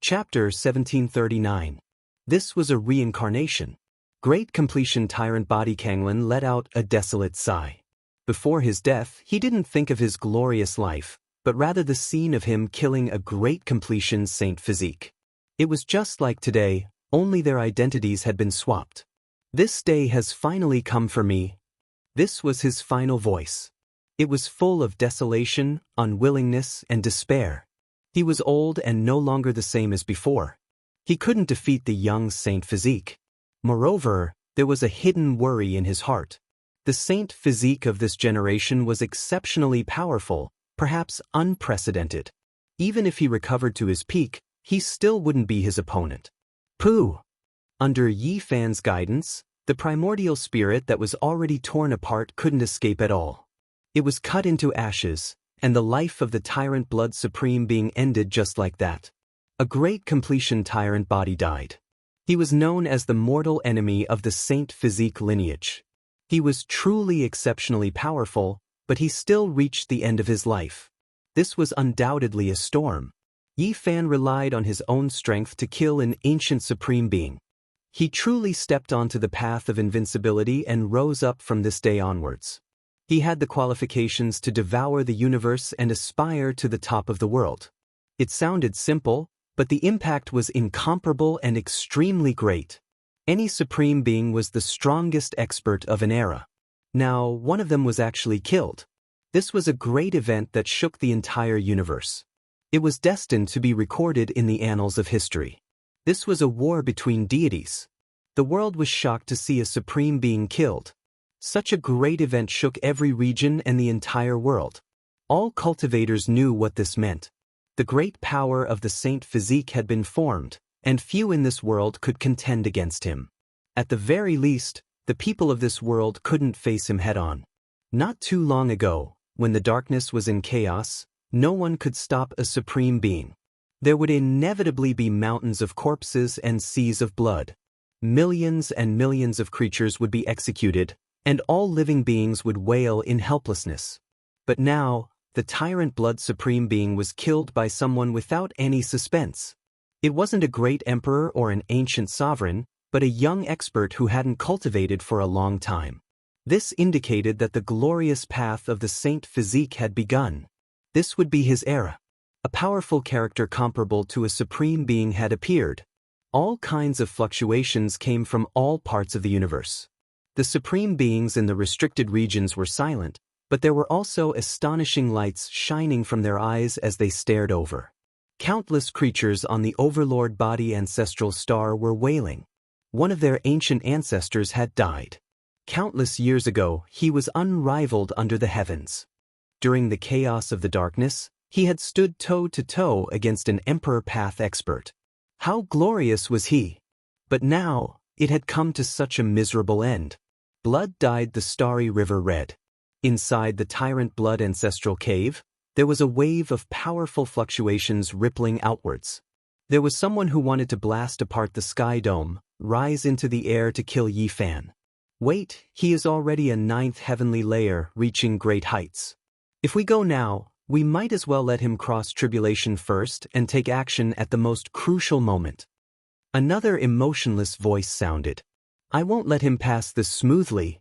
Chapter 1739. This was a reincarnation. Great Completion Tyrant Body Kanglin let out a desolate sigh. Before his death, he didn't think of his glorious life, but rather the scene of him killing a Great Completion Saint physique. It was just like today, only their identities had been swapped. This day has finally come for me. This was his final voice. It was full of desolation, unwillingness, and despair. He was old and no longer the same as before. He couldn't defeat the young Saint physique. Moreover, there was a hidden worry in his heart. The Saint physique of this generation was exceptionally powerful, perhaps unprecedented. Even if he recovered to his peak, he still wouldn't be his opponent. Pooh! Under Yi Fan's guidance, the primordial spirit that was already torn apart couldn't escape at all. It was cut into ashes, and the life of the Tyrant Blood Supreme being ended just like that. A Great Completion Tyrant body died. He was known as the mortal enemy of the Saint physique lineage. He was truly exceptionally powerful, but he still reached the end of his life. This was undoubtedly a storm. Yi Fan relied on his own strength to kill an ancient supreme being. He truly stepped onto the path of invincibility and rose up from this day onwards. He had the qualifications to devour the universe and aspire to the top of the world. It sounded simple, but the impact was incomparable and extremely great. Any supreme being was the strongest expert of an era. Now, one of them was actually killed. This was a great event that shook the entire universe. It was destined to be recorded in the annals of history. This was a war between deities. The world was shocked to see a supreme being killed. Such a great event shook every region and the entire world. All cultivators knew what this meant. The great power of the Saint physique had been formed, and few in this world could contend against him. At the very least, the people of this world couldn't face him head-on. Not too long ago, when the darkness was in chaos, no one could stop a supreme being. There would inevitably be mountains of corpses and seas of blood. Millions and millions of creatures would be executed, and all living beings would wail in helplessness. But now, the Tyrant Blood Supreme being was killed by someone without any suspense. It wasn't a great emperor or an ancient sovereign, but a young expert who hadn't cultivated for a long time. This indicated that the glorious path of the Saint physique had begun. This would be his era. A powerful character comparable to a supreme being had appeared. All kinds of fluctuations came from all parts of the universe. The supreme beings in the restricted regions were silent, but there were also astonishing lights shining from their eyes as they stared over. Countless creatures on the Overlord Body Ancestral Star were wailing. One of their ancient ancestors had died. Countless years ago, he was unrivaled under the heavens. During the chaos of the darkness, he had stood toe-to-toe against an Emperor Path expert. How glorious was he! But now, it had come to such a miserable end. Blood dyed the starry river red. Inside the Tyrant Blood Ancestral Cave, there was a wave of powerful fluctuations rippling outwards. There was someone who wanted to blast apart the sky dome, rise into the air to kill Yi Fan. Wait, he is already a 9th heavenly layer, reaching great heights. If we go now, we might as well let him cross tribulation first and take action at the most crucial moment. Another emotionless voice sounded. I won't let him pass this smoothly.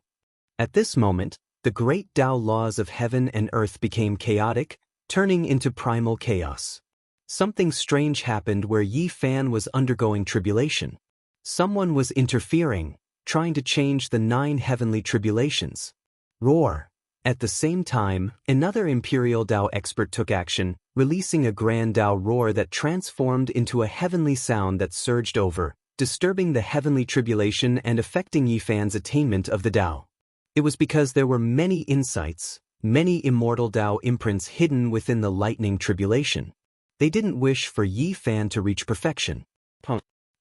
At this moment, the great Tao laws of heaven and earth became chaotic, turning into primal chaos. Something strange happened where Yi Fan was undergoing tribulation. Someone was interfering, trying to change the 9 heavenly tribulations. Roar! At the same time, another Imperial Tao expert took action, releasing a grand Tao roar that transformed into a heavenly sound that surged over, disturbing the heavenly tribulation and affecting Yi Fan's attainment of the Tao. It was because there were many insights, many immortal Tao imprints hidden within the lightning tribulation. They didn't wish for Yi Fan to reach perfection.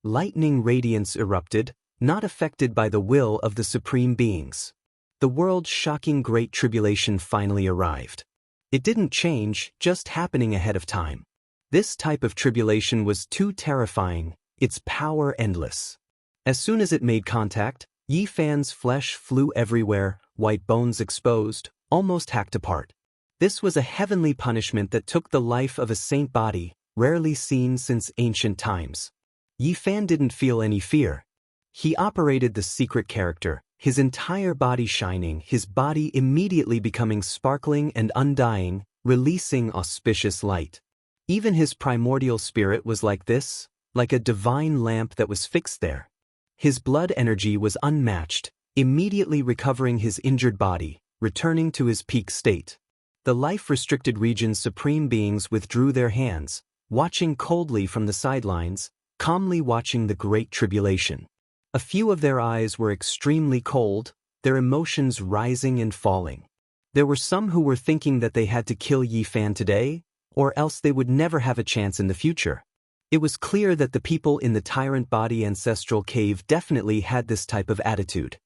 Lightning radiance erupted, not affected by the will of the supreme beings. The world's shocking great tribulation finally arrived. It didn't change, just happening ahead of time. This type of tribulation was too terrifying, its power endless. As soon as it made contact, Yi Fan's flesh flew everywhere, white bones exposed, almost hacked apart. This was a heavenly punishment that took the life of a saint body, rarely seen since ancient times. Yi Fan didn't feel any fear. He operated the secret character, his entire body shining, his body immediately becoming sparkling and undying, releasing auspicious light. Even his primordial spirit was like this, like a divine lamp that was fixed there. His blood energy was unmatched, immediately recovering his injured body, returning to his peak state. The life-restricted region's supreme beings withdrew their hands, watching coldly from the sidelines, calmly watching the Great Tribulation. A few of their eyes were extremely cold, their emotions rising and falling. There were some who were thinking that they had to kill Yi Fan today, or else they would never have a chance in the future. It was clear that the people in the Tyrant Body Ancestral Cave definitely had this type of attitude.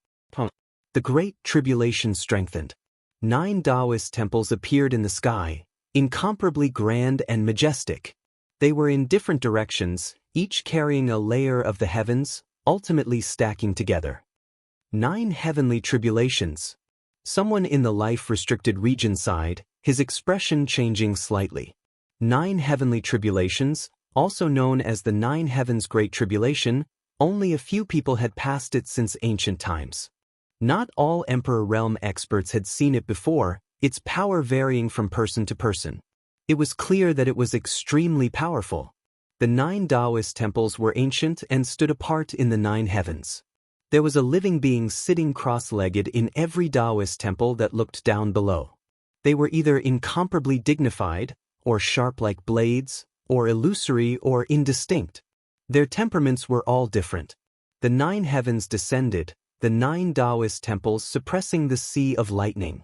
The Great Tribulation strengthened. 9 Taoist temples appeared in the sky, incomparably grand and majestic. They were in different directions, each carrying a layer of the heavens, ultimately stacking together. 9 heavenly tribulations. Someone in the life-restricted region sighed, his expression changing slightly. 9 heavenly tribulations, also known as the 9 Heavens Great Tribulation, only a few people had passed it since ancient times. Not all Emperor Realm experts had seen it before, its power varying from person to person. It was clear that it was extremely powerful. The 9 Taoist temples were ancient and stood apart in the 9 heavens. There was a living being sitting cross-legged in every Taoist temple that looked down below. They were either incomparably dignified, or sharp like blades, or illusory or indistinct. Their temperaments were all different. The 9 heavens descended, the 9 Taoist temples suppressing the sea of lightning.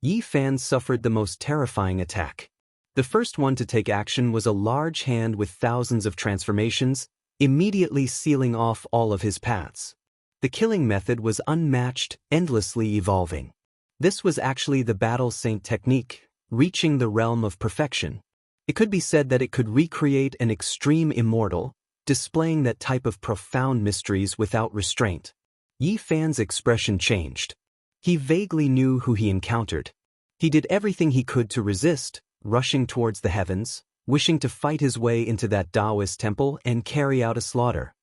Yi Fan suffered the most terrifying attack. The first one to take action was a large hand with thousands of transformations, immediately sealing off all of his paths. The killing method was unmatched, endlessly evolving. This was actually the Battle Saint technique, reaching the realm of perfection. It could be said that it could recreate an extreme immortal, displaying that type of profound mysteries without restraint. Yi Fan's expression changed. He vaguely knew who he encountered. He did everything he could to resist, rushing towards the heavens, wishing to fight his way into that Taoist temple and carry out a slaughter.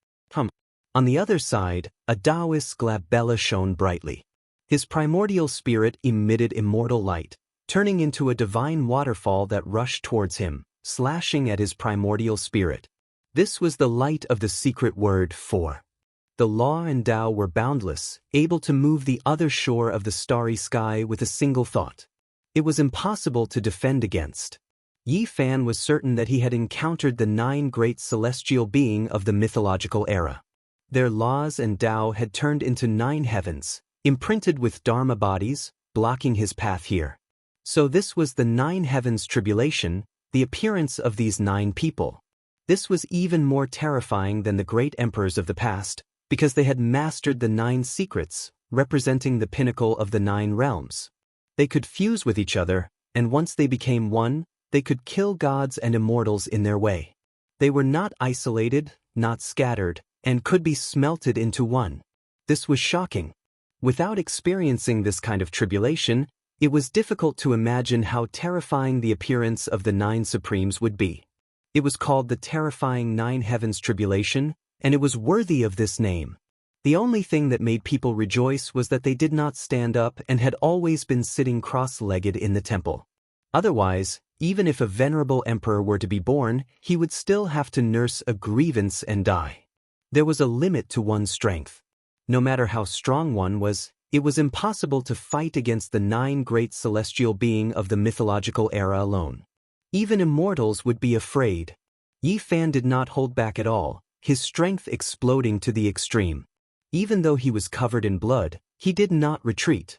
On the other side, a Taoist glabella shone brightly. His primordial spirit emitted immortal light, turning into a divine waterfall that rushed towards him, slashing at his primordial spirit. This was the light of the secret word for. The law and Tao were boundless, able to move the other shore of the starry sky with a single thought. It was impossible to defend against. Yi Fan was certain that he had encountered the 9 great celestial beings of the mythological era. Their laws and Tao had turned into 9 heavens, imprinted with Dharma bodies, blocking his path here. So this was the 9 heavens tribulation, the appearance of these 9 people. This was even more terrifying than the great emperors of the past, because they had mastered the 9 secrets, representing the pinnacle of the 9 realms. They could fuse with each other, and once they became one, they could kill gods and immortals in their way. They were not isolated, not scattered, and could be smelted into one. This was shocking. Without experiencing this kind of tribulation, it was difficult to imagine how terrifying the appearance of the 9 Supremes would be. It was called the terrifying 9 Heavens Tribulation, and it was worthy of this name. The only thing that made people rejoice was that they did not stand up and had always been sitting cross-legged in the temple. Otherwise, even if a venerable emperor were to be born, he would still have to nurse a grievance and die. There was a limit to one's strength. No matter how strong one was, it was impossible to fight against the 9 great celestial beings of the mythological era alone. Even immortals would be afraid. Yi Fan did not hold back at all, his strength exploding to the extreme. Even though he was covered in blood, he did not retreat.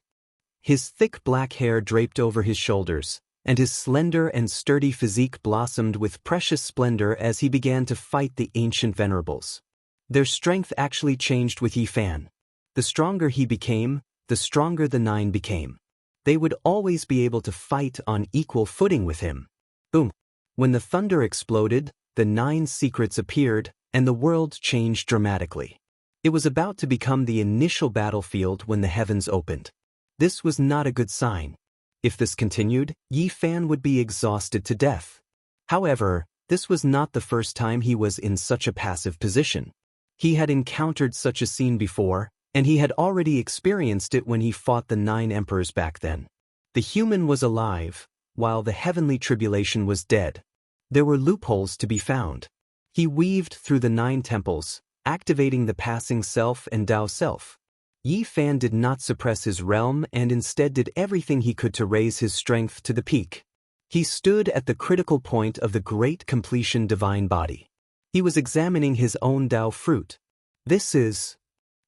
His thick black hair draped over his shoulders, and his slender and sturdy physique blossomed with precious splendor as he began to fight the ancient venerables. Their strength actually changed with Yi Fan. The stronger he became, the stronger the 9 became. They would always be able to fight on equal footing with him. Boom! When the thunder exploded, the 9 secrets appeared, and the world changed dramatically. It was about to become the initial battlefield when the heavens opened. This was not a good sign. If this continued, Yi Fan would be exhausted to death. However, This was not the first time he was in such a passive position. He had encountered such a scene before, and he had already experienced it when he fought the 9 emperors back then. The human was alive, while the heavenly tribulation was dead. There were loopholes to be found. He weaved through the 9 temples, activating the passing self and Tao self. Yi Fan did not suppress his realm and instead did everything he could to raise his strength to the peak. He stood at the critical point of the great completion divine body. He was examining his own Tao fruit.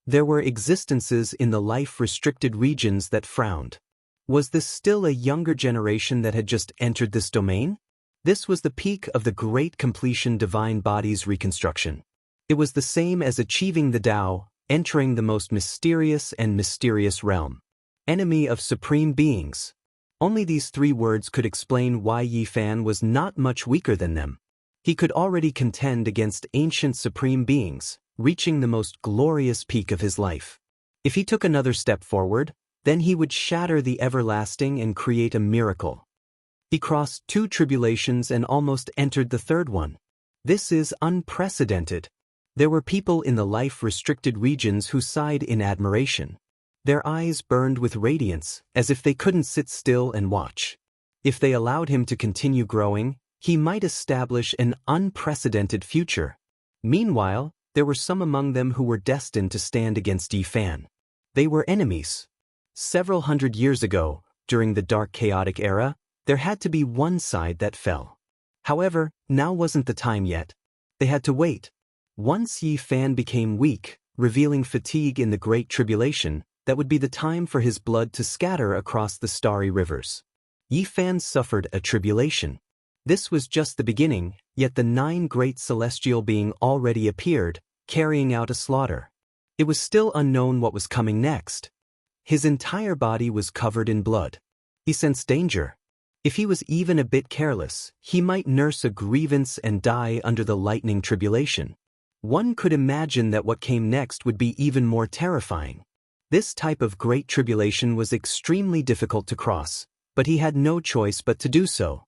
There were existences in the life-restricted regions that frowned. Was this still a younger generation that had just entered this domain? This was the peak of the great completion divine body's reconstruction. It was the same as achieving the Tao, entering the most mysterious and mysterious realm. Enemy of supreme beings. Only these 3 words could explain why Yi Fan was not much weaker than them. He could already contend against ancient supreme beings, reaching the most glorious peak of his life. If he took another step forward, then he would shatter the everlasting and create a miracle. He crossed 2 tribulations and almost entered the 3rd one. This is unprecedented. There were people in the life-restricted regions who sighed in admiration. Their eyes burned with radiance, as if they couldn't sit still and watch. If they allowed him to continue growing, he might establish an unprecedented future. Meanwhile, there were some among them who were destined to stand against Yi Fan. They were enemies. Several hundred years ago, during the dark chaotic era, there had to be one side that fell. However, now wasn't the time yet. They had to wait. Once Yi Fan became weak, revealing fatigue in the Great Tribulation, that would be the time for his blood to scatter across the starry rivers. Yi Fan suffered a tribulation. This was just the beginning, yet the 9 great celestial beings already appeared, carrying out a slaughter. It was still unknown what was coming next. His entire body was covered in blood. He sensed danger. If he was even a bit careless, he might nurse a grievance and die under the lightning tribulation. One could imagine that what came next would be even more terrifying. This type of great tribulation was extremely difficult to cross, but he had no choice but to do so.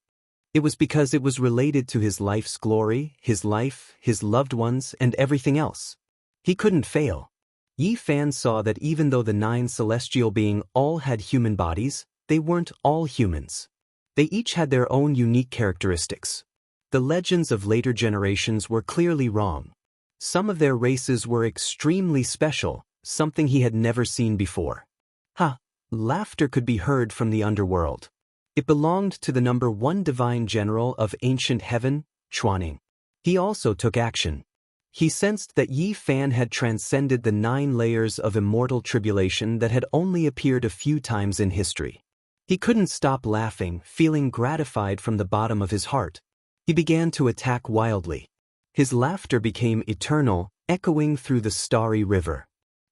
It was because it was related to his life's glory, his life, his loved ones, and everything else. He couldn't fail. Yi Fan saw that even though the 9 celestial beings all had human bodies, they weren't all humans. They each had their own unique characteristics. The legends of later generations were clearly wrong. Some of their races were extremely special, something he had never seen before. Laughter could be heard from the underworld. It belonged to the number 1 divine general of ancient heaven, Chuaning. He also took action. He sensed that Yi Fan had transcended the 9 layers of immortal tribulation that had only appeared a few times in history. He couldn't stop laughing, feeling gratified from the bottom of his heart. He began to attack wildly. His laughter became eternal, echoing through the starry river.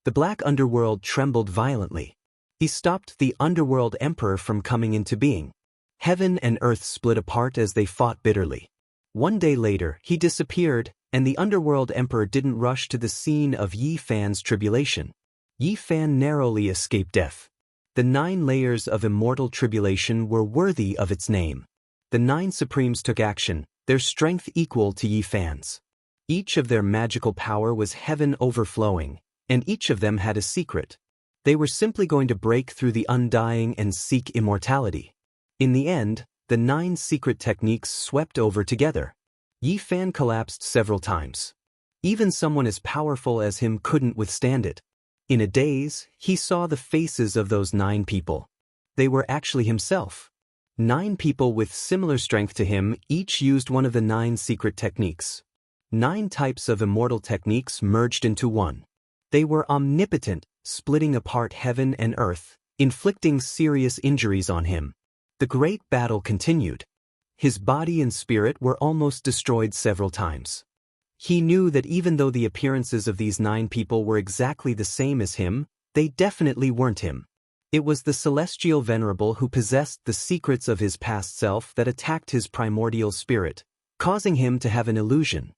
The black underworld trembled violently. He stopped the underworld emperor from coming into being. Heaven and earth split apart as they fought bitterly. One day later, he disappeared, and the underworld emperor didn't rush to the scene of Yi Fan's tribulation. Yi Fan narrowly escaped death. The 9 layers of immortal tribulation were worthy of its name. The 9 supremes took action, their strength equal to Yi Fan's. Each of their magical power was heaven overflowing, and each of them had a secret. They were simply going to break through the undying and seek immortality. In the end, the 9 secret techniques swept over together. Yi Fan collapsed several times. Even someone as powerful as him couldn't withstand it. In a daze, he saw the faces of those 9 people. They were actually himself. 9 people with similar strength to him, each used one of the 9 secret techniques. 9 types of immortal techniques merged into one. They were omnipotent, splitting apart heaven and earth, inflicting serious injuries on him. The great battle continued. His body and spirit were almost destroyed several times. He knew that even though the appearances of these 9 people were exactly the same as him, they definitely weren't him. It was the celestial venerable who possessed the secrets of his past self that attacked his primordial spirit, causing him to have an illusion.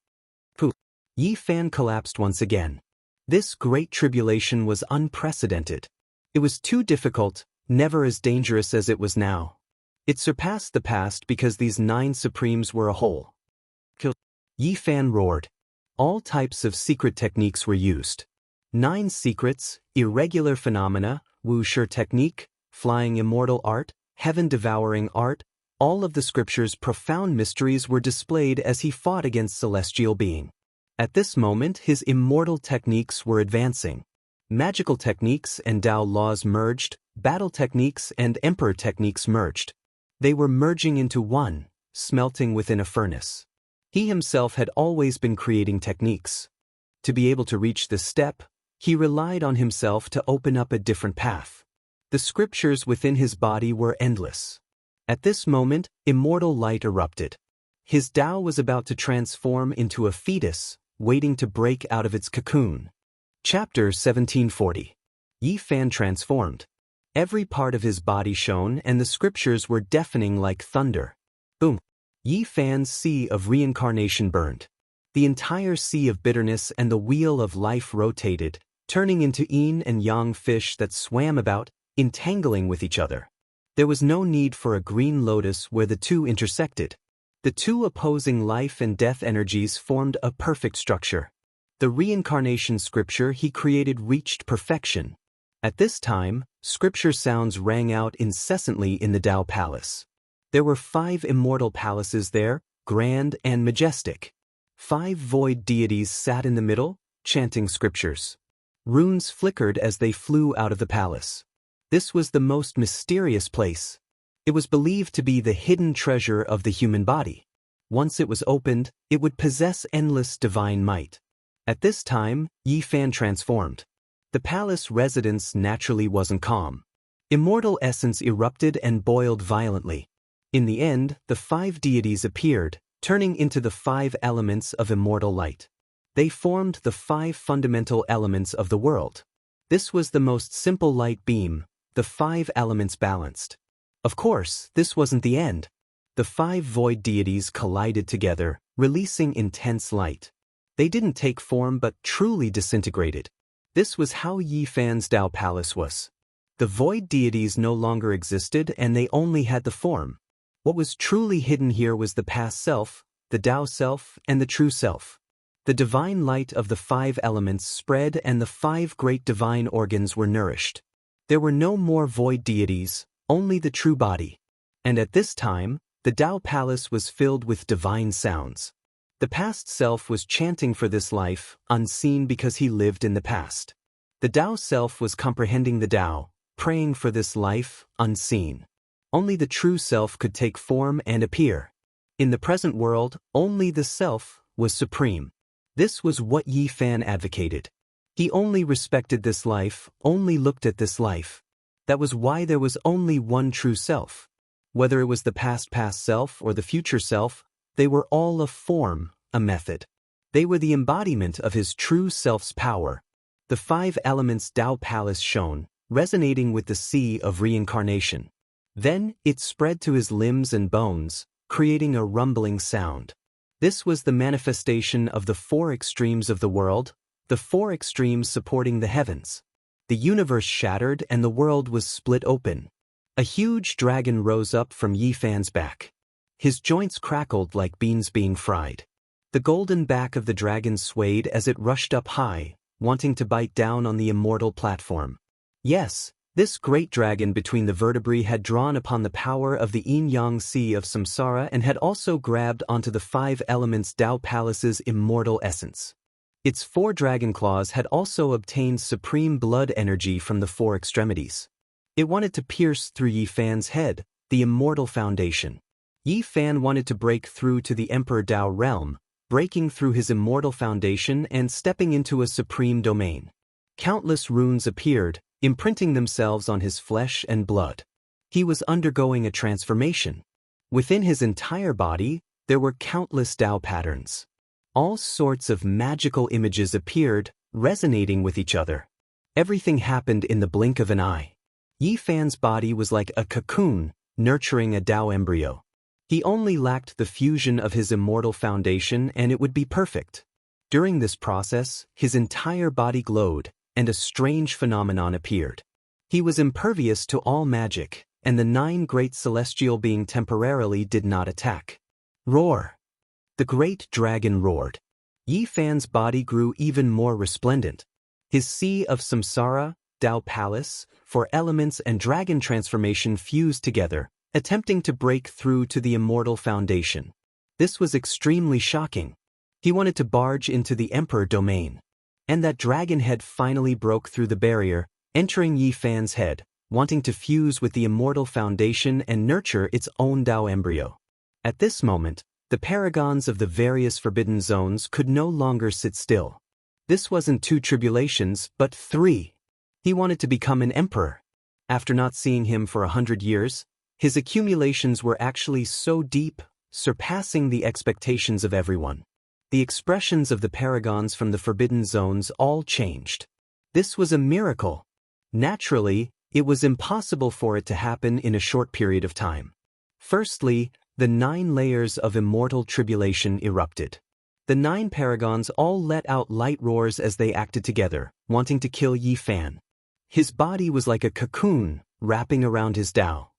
Poof! Yi Fan collapsed once again. This great tribulation was unprecedented. It was too difficult, never as dangerous as it was now. It surpassed the past because these 9 supremes were a whole. Yi Fan roared. All types of secret techniques were used. 9 secrets, irregular phenomena, Wuxia technique, flying immortal art, heaven-devouring art, all of the scripture's profound mysteries were displayed as he fought against celestial being. At this moment his immortal techniques were advancing. Magical techniques and Tao laws merged, battle techniques and emperor techniques merged. They were merging into one, smelting within a furnace. He himself had always been creating techniques. To be able to reach this step, he relied on himself to open up a different path. The scriptures within his body were endless. At this moment, immortal light erupted. His Tao was about to transform into a fetus, waiting to break out of its cocoon. Chapter 1740. Yi Fan transformed. Every part of his body shone and the scriptures were deafening like thunder. Boom! Yi Fan's sea of reincarnation burned. The entire sea of bitterness and the wheel of life rotated, turning into yin and yang fish that swam about, entangling with each other. There was no need for a green lotus where the two intersected. The two opposing life and death energies formed a perfect structure. The reincarnation scripture he created reached perfection. At this time, scripture sounds rang out incessantly in the Tao Palace. There were 5 immortal palaces there, grand and majestic. 5 void deities sat in the middle, chanting scriptures. Runes flickered as they flew out of the palace. This was the most mysterious place. It was believed to be the hidden treasure of the human body. Once it was opened, it would possess endless divine might. At this time, Yi Fan transformed. The palace residence naturally wasn't calm. Immortal essence erupted and boiled violently. In the end, the 5 deities appeared, turning into the 5 elements of immortal light. They formed the 5 fundamental elements of the world. This was the most simple light beam, the 5 elements balanced. Of course, this wasn't the end. The 5 void deities collided together, releasing intense light. They didn't take form but truly disintegrated. This was how Yi Fan's Tao Palace was. The void deities no longer existed and they only had the form. What was truly hidden here was the past self, the Tao self, and the true self. The divine light of the 5 elements spread and the 5 great divine organs were nourished. There were no more void deities, only the true body. And at this time, the Tao Palace was filled with divine sounds. The past self was chanting for this life, unseen because he lived in the past. The Tao self was comprehending the Tao, praying for this life, unseen. Only the true self could take form and appear. In the present world, only the self was supreme. This was what Yi Fan advocated. He only respected this life, only looked at this life. That was why there was only one true self. Whether it was the past self or the future self, they were all a form, a method. They were the embodiment of his true self's power. The 5 elements Tao Palace shone, resonating with the sea of reincarnation. Then, it spread to his limbs and bones, creating a rumbling sound. This was the manifestation of the 4 extremes of the world, the 4 extremes supporting the heavens. The universe shattered and the world was split open. A huge dragon rose up from Yi Fan's back. His joints crackled like beans being fried. The golden back of the dragon swayed as it rushed up high, wanting to bite down on the immortal platform. Yes, this great dragon between the vertebrae had drawn upon the power of the yin-yang sea of samsara and had also grabbed onto the 5 elements Tao Palace's immortal essence. Its 4 dragon claws had also obtained supreme blood energy from the 4 extremities. It wanted to pierce through Yi Fan's head, the immortal foundation. Yi Fan wanted to break through to the Emperor Tao realm, breaking through his immortal foundation and stepping into a supreme domain. Countless runes appeared, imprinting themselves on his flesh and blood. He was undergoing a transformation. Within his entire body, there were countless Tao patterns. All sorts of magical images appeared, resonating with each other. Everything happened in the blink of an eye. Yi Fan's body was like a cocoon, nurturing a Tao embryo. He only lacked the fusion of his immortal foundation and it would be perfect. During this process, his entire body glowed, and a strange phenomenon appeared. He was impervious to all magic, and the 9 great celestial beings temporarily did not attack. Roar! The great dragon roared. Yi Fan's body grew even more resplendent. His sea of samsara, Tao Palace, four elements and dragon transformation fused together, attempting to break through to the immortal foundation. This was extremely shocking. He wanted to barge into the emperor domain. And that dragon head finally broke through the barrier, entering Yi Fan's head, wanting to fuse with the immortal foundation and nurture its own Tao embryo. At this moment, the paragons of the various forbidden zones could no longer sit still. This wasn't 2 tribulations, but 3. He wanted to become an emperor. After not seeing him for 100 years, his accumulations were actually so deep, surpassing the expectations of everyone. The expressions of the paragons from the forbidden zones all changed. This was a miracle. Naturally, it was impossible for it to happen in a short period of time. Firstly, the 9 layers of immortal tribulation erupted. The 9 paragons all let out light roars as they acted together, wanting to kill Yi Fan. His body was like a cocoon, wrapping around his Tao.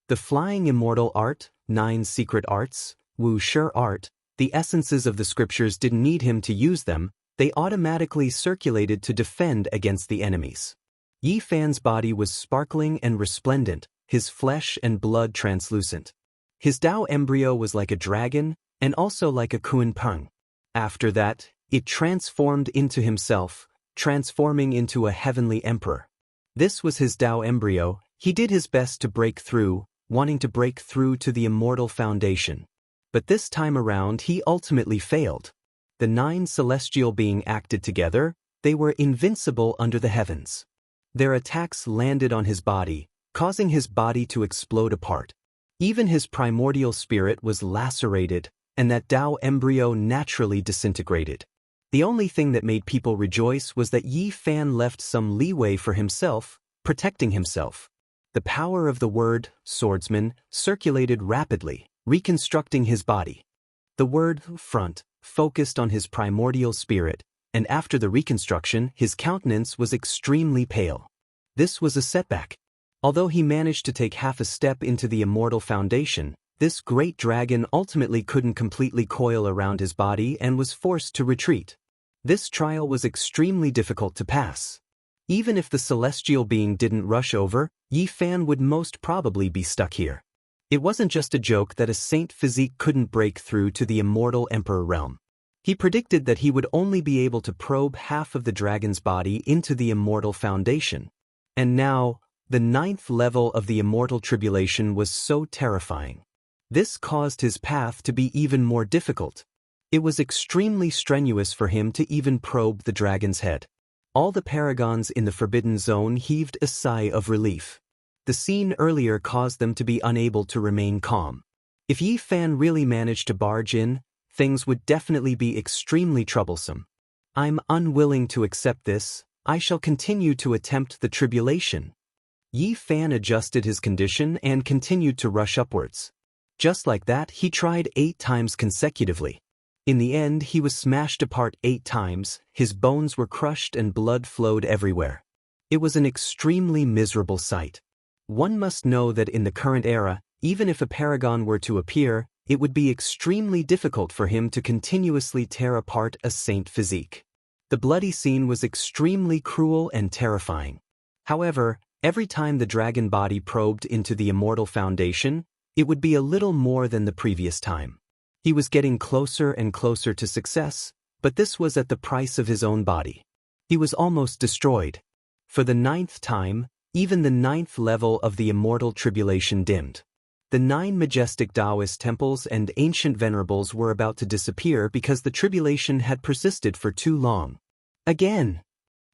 The flying immortal art, 9 secret arts, Wuxia art, the essences of the scriptures didn't need him to use them, they automatically circulated to defend against the enemies. Yi Fan's body was sparkling and resplendent, his flesh and blood translucent. His Tao embryo was like a dragon, and also like a Kunpeng. After that, it transformed into himself, transforming into a heavenly emperor. This was his Tao embryo. He did his best to break through, wanting to break through to the immortal foundation. But this time around he ultimately failed. The 9 celestial beings acted together, they were invincible under the heavens. Their attacks landed on his body, causing his body to explode apart. Even his primordial spirit was lacerated, and that Tao embryo naturally disintegrated. The only thing that made people rejoice was that Yi Fan left some leeway for himself, protecting himself. The power of the word, swordsman, circulated rapidly, reconstructing his body. The word, front, focused on his primordial spirit, and after the reconstruction, his countenance was extremely pale. This was a setback. Although he managed to take half a step into the immortal foundation, this great dragon ultimately couldn't completely coil around his body and was forced to retreat. This trial was extremely difficult to pass. Even if the celestial being didn't rush over, Yi Fan would most probably be stuck here. It wasn't just a joke that a saint physique couldn't break through to the immortal emperor realm. He predicted that he would only be able to probe half of the dragon's body into the immortal foundation. And now, the 9th level of the immortal tribulation was so terrifying. This caused his path to be even more difficult. It was extremely strenuous for him to even probe the dragon's head. All the paragons in the forbidden zone heaved a sigh of relief. The scene earlier caused them to be unable to remain calm. If Yi Fan really managed to barge in, things would definitely be extremely troublesome. I'm unwilling to accept this. I shall continue to attempt the tribulation. Yi Fan adjusted his condition and continued to rush upwards. Just like that, he tried 8 times consecutively. In the end, he was smashed apart 8 times, his bones were crushed and blood flowed everywhere. It was an extremely miserable sight. One must know that in the current era, even if a paragon were to appear, it would be extremely difficult for him to continuously tear apart a saint physique. The bloody scene was extremely cruel and terrifying. However, every time the dragon body probed into the immortal foundation, it would be a little more than the previous time. He was getting closer and closer to success, but this was at the price of his own body. He was almost destroyed. For the 9th time, even the 9th level of the immortal tribulation dimmed. The 9 majestic Taoist temples and ancient venerables were about to disappear because the tribulation had persisted for too long. Again!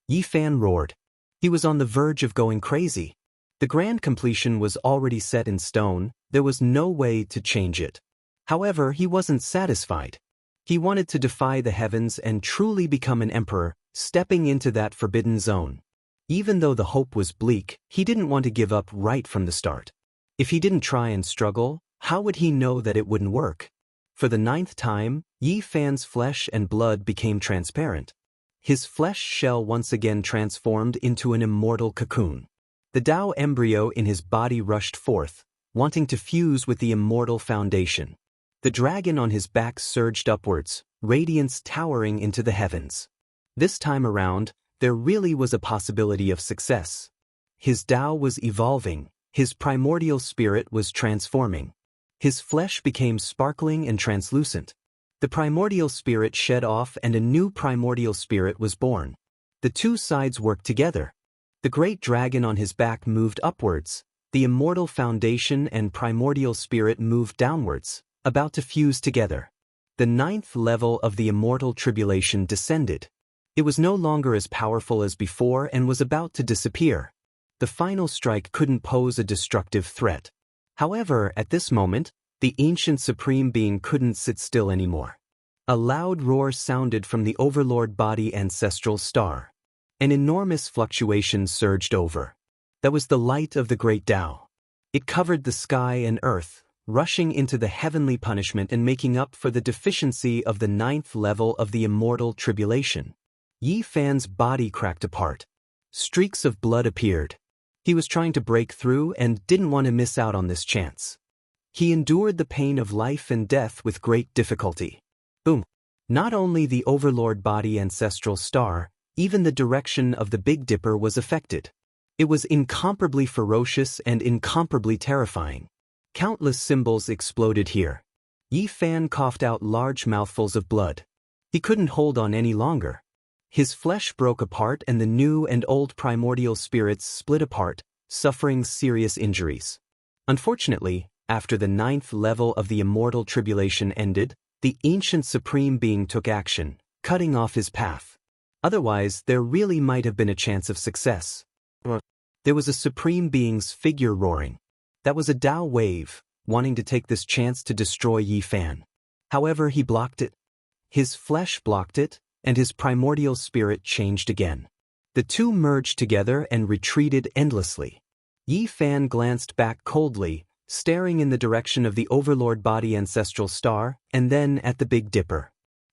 Yi Fan roared. He was on the verge of going crazy. The grand completion was already set in stone, there was no way to change it. However, he wasn't satisfied. He wanted to defy the heavens and truly become an emperor, stepping into that forbidden zone. Even though the hope was bleak, he didn't want to give up right from the start. If he didn't try and struggle, how would he know that it wouldn't work? For the 9th time, Yi Fan's flesh and blood became transparent. His flesh shell once again transformed into an immortal cocoon. The Tao embryo in his body rushed forth, wanting to fuse with the immortal foundation. The dragon on his back surged upwards, radiance towering into the heavens. This time around, there really was a possibility of success. His Tao was evolving, his primordial spirit was transforming. His flesh became sparkling and translucent. The primordial spirit shed off and a new primordial spirit was born. The two sides worked together. The great dragon on his back moved upwards, the immortal foundation and primordial spirit moved downwards, about to fuse together. The 9th level of the immortal tribulation descended. It was no longer as powerful as before and was about to disappear. The final strike couldn't pose a destructive threat. However, at this moment, the ancient supreme being couldn't sit still anymore. A loud roar sounded from the overlord body ancestral star. An enormous fluctuation surged over. That was the light of the great Tao. It covered the sky and earth, rushing into the heavenly punishment and making up for the deficiency of the 9th level of the immortal tribulation. Yi Fan's body cracked apart. Streaks of blood appeared. He was trying to break through and didn't want to miss out on this chance. He endured the pain of life and death with great difficulty. Boom! Not only the overlord body ancestral star, even the direction of the Big Dipper was affected. It was incomparably ferocious and incomparably terrifying. Countless symbols exploded here. Yi Fan coughed out large mouthfuls of blood. He couldn't hold on any longer. His flesh broke apart and the new and old primordial spirits split apart, suffering serious injuries. Unfortunately, after the 9th level of the immortal tribulation ended, the ancient supreme being took action, cutting off his path. Otherwise, there really might have been a chance of success. There was a supreme being's figure roaring. That was a Tao wave, wanting to take this chance to destroy Yi Fan. However, he blocked it. His flesh blocked it, and his primordial spirit changed again. The two merged together and retreated endlessly. Yi Fan glanced back coldly, staring in the direction of the overlord body ancestral star, and then at the Big Dipper.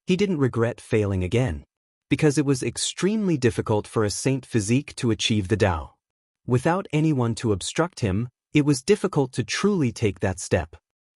He didn't regret failing again, because it was extremely difficult for a saint physique to achieve the Tao. Without anyone to obstruct him, it was difficult to truly take that step.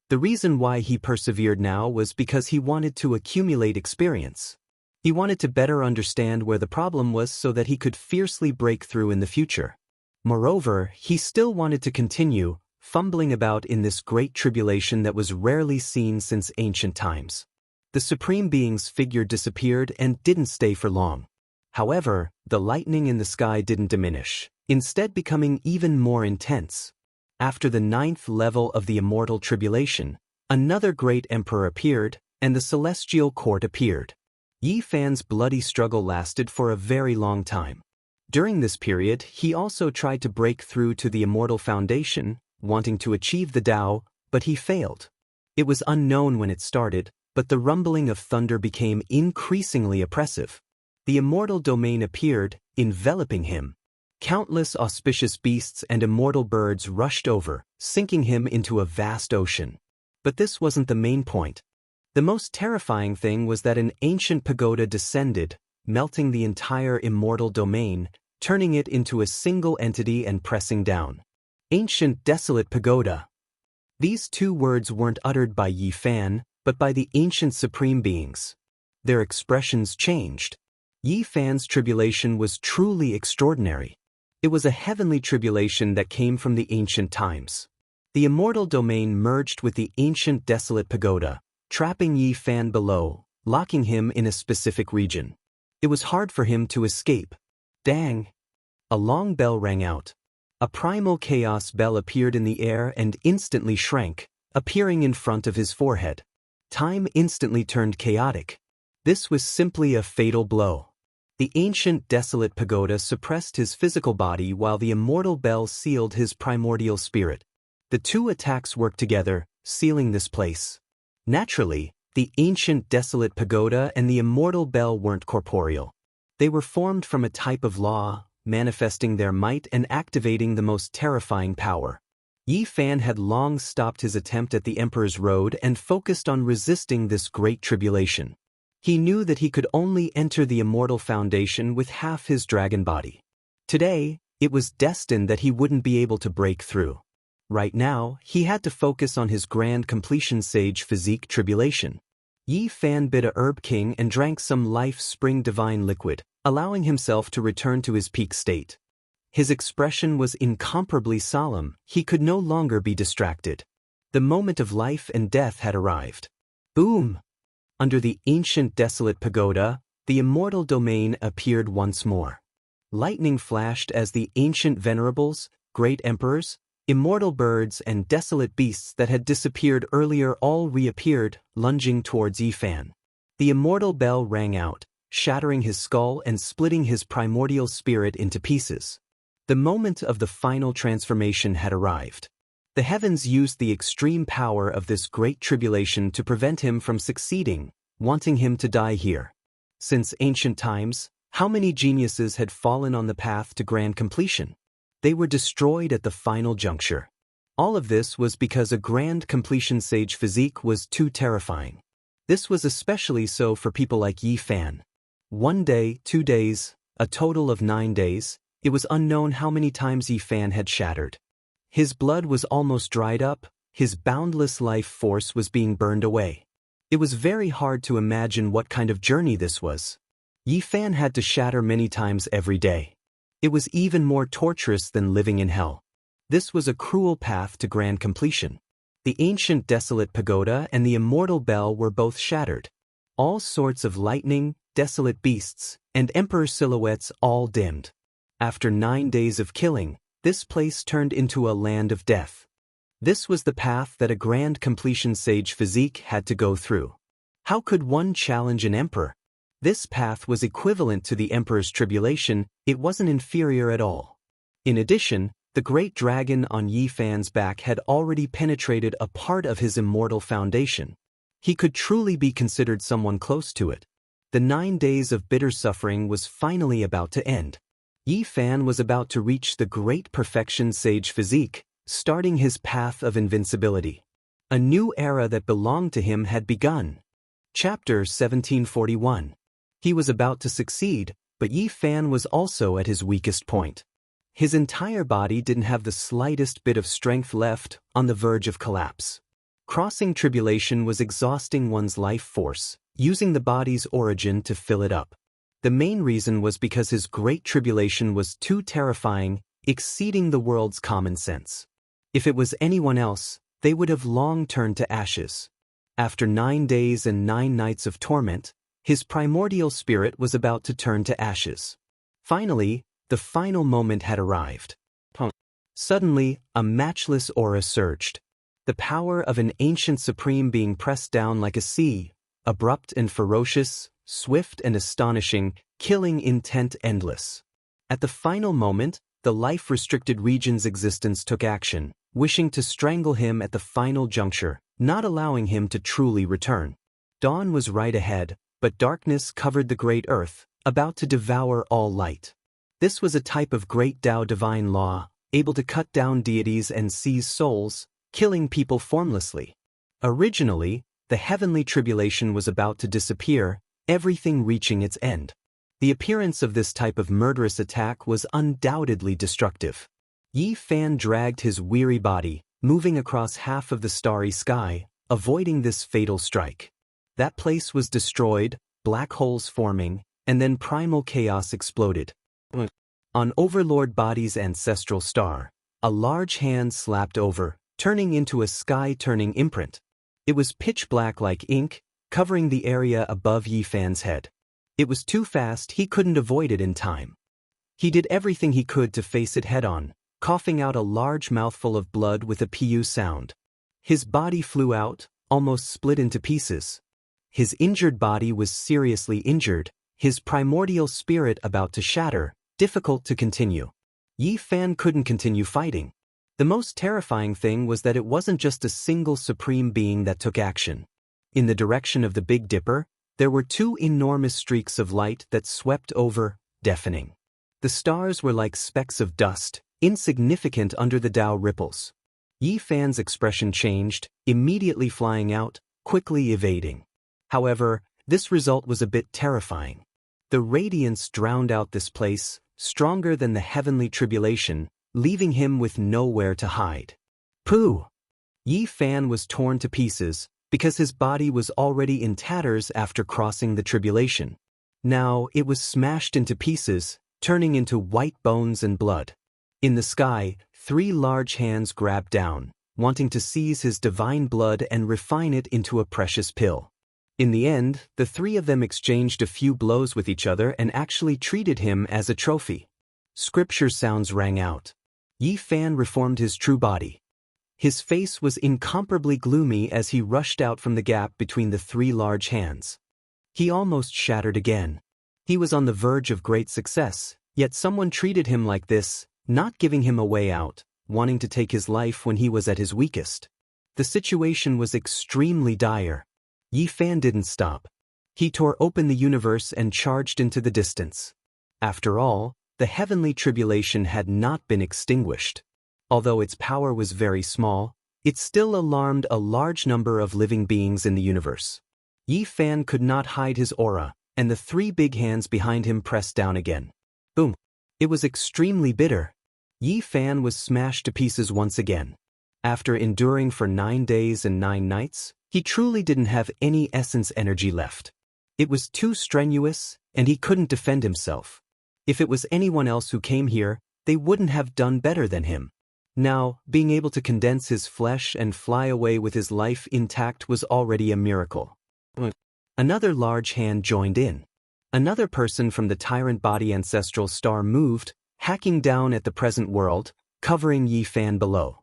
The reason why he persevered now was because he wanted to accumulate experience. He wanted to better understand where the problem was so that he could fiercely break through in the future. Moreover, he still wanted to continue, fumbling about in this great tribulation that was rarely seen since ancient times. The Supreme Being's figure disappeared and didn't stay for long. However, the lightning in the sky didn't diminish, instead becoming even more intense. After the 9th level of the immortal tribulation, another great emperor appeared, and the celestial court appeared. Yi Fan's bloody struggle lasted for a very long time. During this period, he also tried to break through to the immortal foundation, wanting to achieve the Tao, but he failed. It was unknown when it started, but the rumbling of thunder became increasingly oppressive. The immortal domain appeared, enveloping him. Countless auspicious beasts and immortal birds rushed over, sinking him into a vast ocean. But this wasn't the main point. The most terrifying thing was that an ancient pagoda descended, melting the entire immortal domain, turning it into a single entity and pressing down. Ancient desolate pagoda. These two words weren't uttered by Yi Fan, but by the ancient supreme beings. Their expressions changed. Yi Fan's tribulation was truly extraordinary. It was a heavenly tribulation that came from the ancient times. The immortal domain merged with the ancient desolate pagoda, trapping Yi Fan below, locking him in a specific region. It was hard for him to escape. Dang! A long bell rang out. A primal chaos bell appeared in the air and instantly shrank, appearing in front of his forehead. Time instantly turned chaotic. This was simply a fatal blow. The ancient desolate pagoda suppressed his physical body while the immortal bell sealed his primordial spirit. The two attacks worked together, sealing this place. Naturally, the ancient desolate pagoda and the immortal bell weren't corporeal. They were formed from a type of law, manifesting their might and activating the most terrifying power. Yi Fan had long stopped his attempt at the Emperor's Road and focused on resisting this great tribulation. He knew that he could only enter the immortal foundation with half his dragon body. Today, it was destined that he wouldn't be able to break through. Right now, he had to focus on his grand completion sage physique tribulation. Yi Fan bit a herb king and drank some life spring divine liquid, allowing himself to return to his peak state. His expression was incomparably solemn, he could no longer be distracted. The moment of life and death had arrived. Boom! Under the ancient desolate pagoda, the immortal domain appeared once more. Lightning flashed as the ancient venerables, great emperors, immortal birds and desolate beasts that had disappeared earlier all reappeared, lunging towards Yi Fan. The immortal bell rang out, shattering his skull and splitting his primordial spirit into pieces. The moment of the final transformation had arrived. The heavens used the extreme power of this great tribulation to prevent him from succeeding, wanting him to die here. Since ancient times, how many geniuses had fallen on the path to grand completion? They were destroyed at the final juncture. All of this was because a grand completion sage physique was too terrifying. This was especially so for people like Yi Fan. 1 day, 2 days, a total of 9 days, it was unknown how many times Yi Fan had shattered. His blood was almost dried up, his boundless life force was being burned away. It was very hard to imagine what kind of journey this was. Yi Fan had to shatter many times every day. It was even more torturous than living in hell. This was a cruel path to grand completion. The ancient desolate pagoda and the immortal bell were both shattered. All sorts of lightning, desolate beasts, and emperor silhouettes all dimmed. After 9 days of killing, this place turned into a land of death. This was the path that a grand completion sage physique had to go through. How could one challenge an emperor? This path was equivalent to the emperor's tribulation, it wasn't inferior at all. In addition, the great dragon on Yi Fan's back had already penetrated a part of his immortal foundation. He could truly be considered someone close to it. The 9 days of bitter suffering was finally about to end. Yi Fan was about to reach the great perfection sage physique, starting his path of invincibility. A new era that belonged to him had begun. Chapter 1741. He was about to succeed, but Yi Fan was also at his weakest point. His entire body didn't have the slightest bit of strength left, on the verge of collapse. Crossing tribulation was exhausting one's life force, using the body's origin to fill it up. The main reason was because his great tribulation was too terrifying, exceeding the world's common sense. If it was anyone else, they would have long turned to ashes. After 9 days and 9 nights of torment, his primordial spirit was about to turn to ashes. Finally, the final moment had arrived. Suddenly, a matchless aura surged. The power of an ancient supreme being pressed down like a sea, abrupt and ferocious, swift and astonishing, killing intent endless. At the final moment, the life-restricted region's existence took action, wishing to strangle him at the final juncture, not allowing him to truly return. Dawn was right ahead, but darkness covered the great earth, about to devour all light. This was a type of great Tao divine law, able to cut down deities and seize souls, killing people formlessly. Originally, the heavenly tribulation was about to disappear, everything reaching its end. The appearance of this type of murderous attack was undoubtedly destructive. Yi Fan dragged his weary body, moving across half of the starry sky, avoiding this fatal strike. That place was destroyed, black holes forming, and then primal chaos exploded. On Overlord Body's ancestral star, a large hand slapped over, turning into a sky-turning imprint. It was pitch black like ink, covering the area above Yi Fan's head. It was too fast, he couldn't avoid it in time. He did everything he could to face it head-on, coughing out a large mouthful of blood with a pu sound. His body flew out, almost split into pieces. His injured body was seriously injured, his primordial spirit about to shatter, difficult to continue. Yi Fan couldn't continue fighting. The most terrifying thing was that it wasn't just a single supreme being that took action. In the direction of the Big Dipper, there were 2 enormous streaks of light that swept over, deafening. The stars were like specks of dust, insignificant under the Tao ripples. Yi Fan's expression changed, immediately flying out, quickly evading. However, this result was a bit terrifying. The radiance drowned out this place, stronger than the heavenly tribulation, leaving him with nowhere to hide. Pooh! Yi Fan was torn to pieces, because his body was already in tatters after crossing the tribulation. Now it was smashed into pieces, turning into white bones and blood. In the sky, 3 large hands grabbed down, wanting to seize his divine blood and refine it into a precious pill. In the end, the 3 of them exchanged a few blows with each other and actually treated him as a trophy. Scripture sounds rang out. Yi Fan reformed his true body. His face was incomparably gloomy as he rushed out from the gap between the 3 large hands. He almost shattered again. He was on the verge of great success, yet someone treated him like this, not giving him a way out, wanting to take his life when he was at his weakest. The situation was extremely dire. Yi Fan didn't stop. He tore open the universe and charged into the distance. After all, the heavenly tribulation had not been extinguished. Although its power was very small, it still alarmed a large number of living beings in the universe. Yi Fan could not hide his aura, and the 3 big hands behind him pressed down again. Boom! It was extremely bitter. Yi Fan was smashed to pieces once again. After enduring for 9 days and 9 nights, he truly didn't have any essence energy left. It was too strenuous, and he couldn't defend himself. If it was anyone else who came here, they wouldn't have done better than him. Now, being able to condense his flesh and fly away with his life intact was already a miracle. Another large hand joined in. Another person from the tyrant body ancestral star moved, hacking down at the present world, covering Yi Fan below.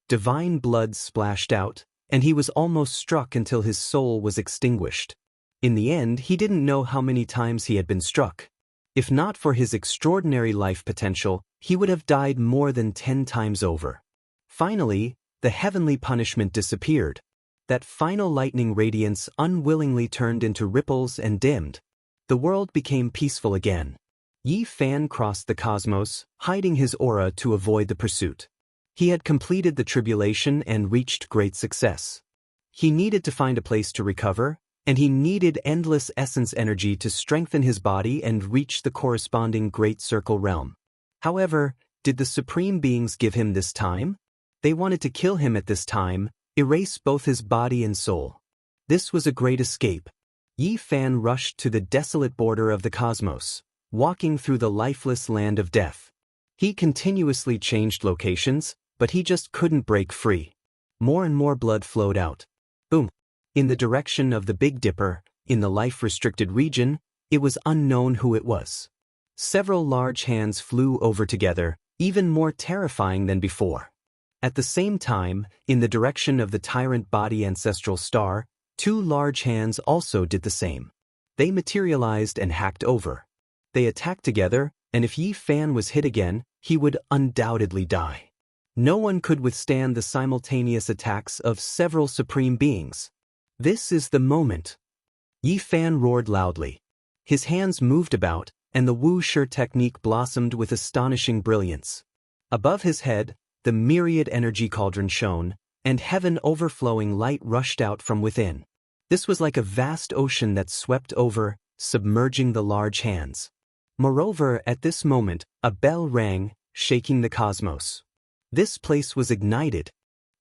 Divine blood splashed out, and he was almost struck until his soul was extinguished. In the end, he didn't know how many times he had been struck. If not for his extraordinary life potential, he would have died more than 10 times over. Finally, the heavenly punishment disappeared. That final lightning radiance unwillingly turned into ripples and dimmed. The world became peaceful again. Yi Fan crossed the cosmos, hiding his aura to avoid the pursuit. He had completed the tribulation and reached great success. He needed to find a place to recover, and he needed endless essence energy to strengthen his body and reach the corresponding Great Circle realm. However, did the Supreme Beings give him this time? They wanted to kill him at this time, erase both his body and soul. This was a great escape. Yi Fan rushed to the desolate border of the cosmos, walking through the lifeless land of death. He continuously changed locations, but he just couldn't break free. More and more blood flowed out. Boom! In the direction of the Big Dipper, in the life-restricted region, it was unknown who it was. Several large hands flew over together, even more terrifying than before. At the same time, in the direction of the tyrant body ancestral star, 2 large hands also did the same. They materialized and hacked over. They attacked together, and if Yi Fan was hit again, he would undoubtedly die. No one could withstand the simultaneous attacks of several supreme beings. This is the moment. Yi Fan roared loudly. His hands moved about, and the Wuxia technique blossomed with astonishing brilliance. Above his head, the myriad energy cauldron shone, and heaven overflowing light rushed out from within. This was like a vast ocean that swept over, submerging the large hands. Moreover, at this moment, a bell rang, shaking the cosmos. This place was ignited.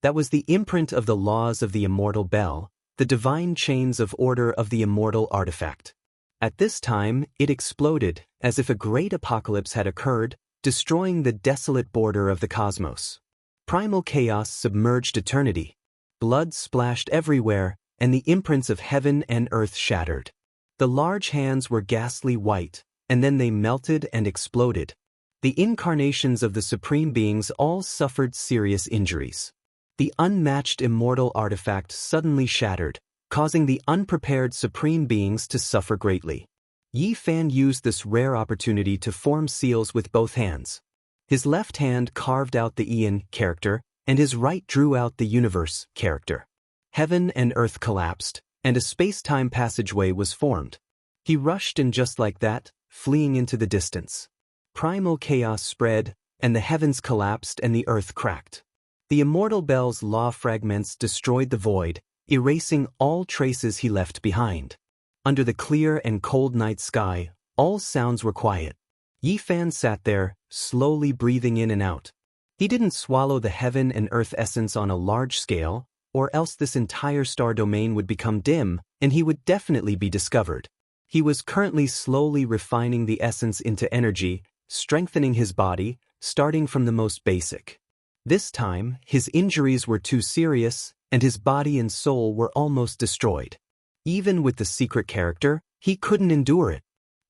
That was the imprint of the laws of the immortal bell, the divine chains of order of the immortal artifact. At this time, it exploded, as if a great apocalypse had occurred, destroying the desolate border of the cosmos. Primal chaos submerged eternity. Blood splashed everywhere, and the imprints of heaven and earth shattered. The large hands were ghastly white, and then they melted and exploded. The incarnations of the Supreme Beings all suffered serious injuries. The unmatched immortal artifact suddenly shattered, causing the unprepared Supreme Beings to suffer greatly. Yi Fan used this rare opportunity to form seals with both hands. His left hand carved out the Eon character, and his right drew out the Universe character. Heaven and earth collapsed, and a space-time passageway was formed. He rushed in just like that, fleeing into the distance. Primal chaos spread, and the heavens collapsed and the earth cracked. The immortal bell's law fragments destroyed the void, erasing all traces he left behind. Under the clear and cold night sky, all sounds were quiet. Yi Fan sat there, slowly breathing in and out. He didn't swallow the heaven and earth essence on a large scale, or else this entire star domain would become dim, and he would definitely be discovered. He was currently slowly refining the essence into energy, strengthening his body, starting from the most basic. This time, his injuries were too serious, and his body and soul were almost destroyed. Even with the secret character, he couldn't endure it.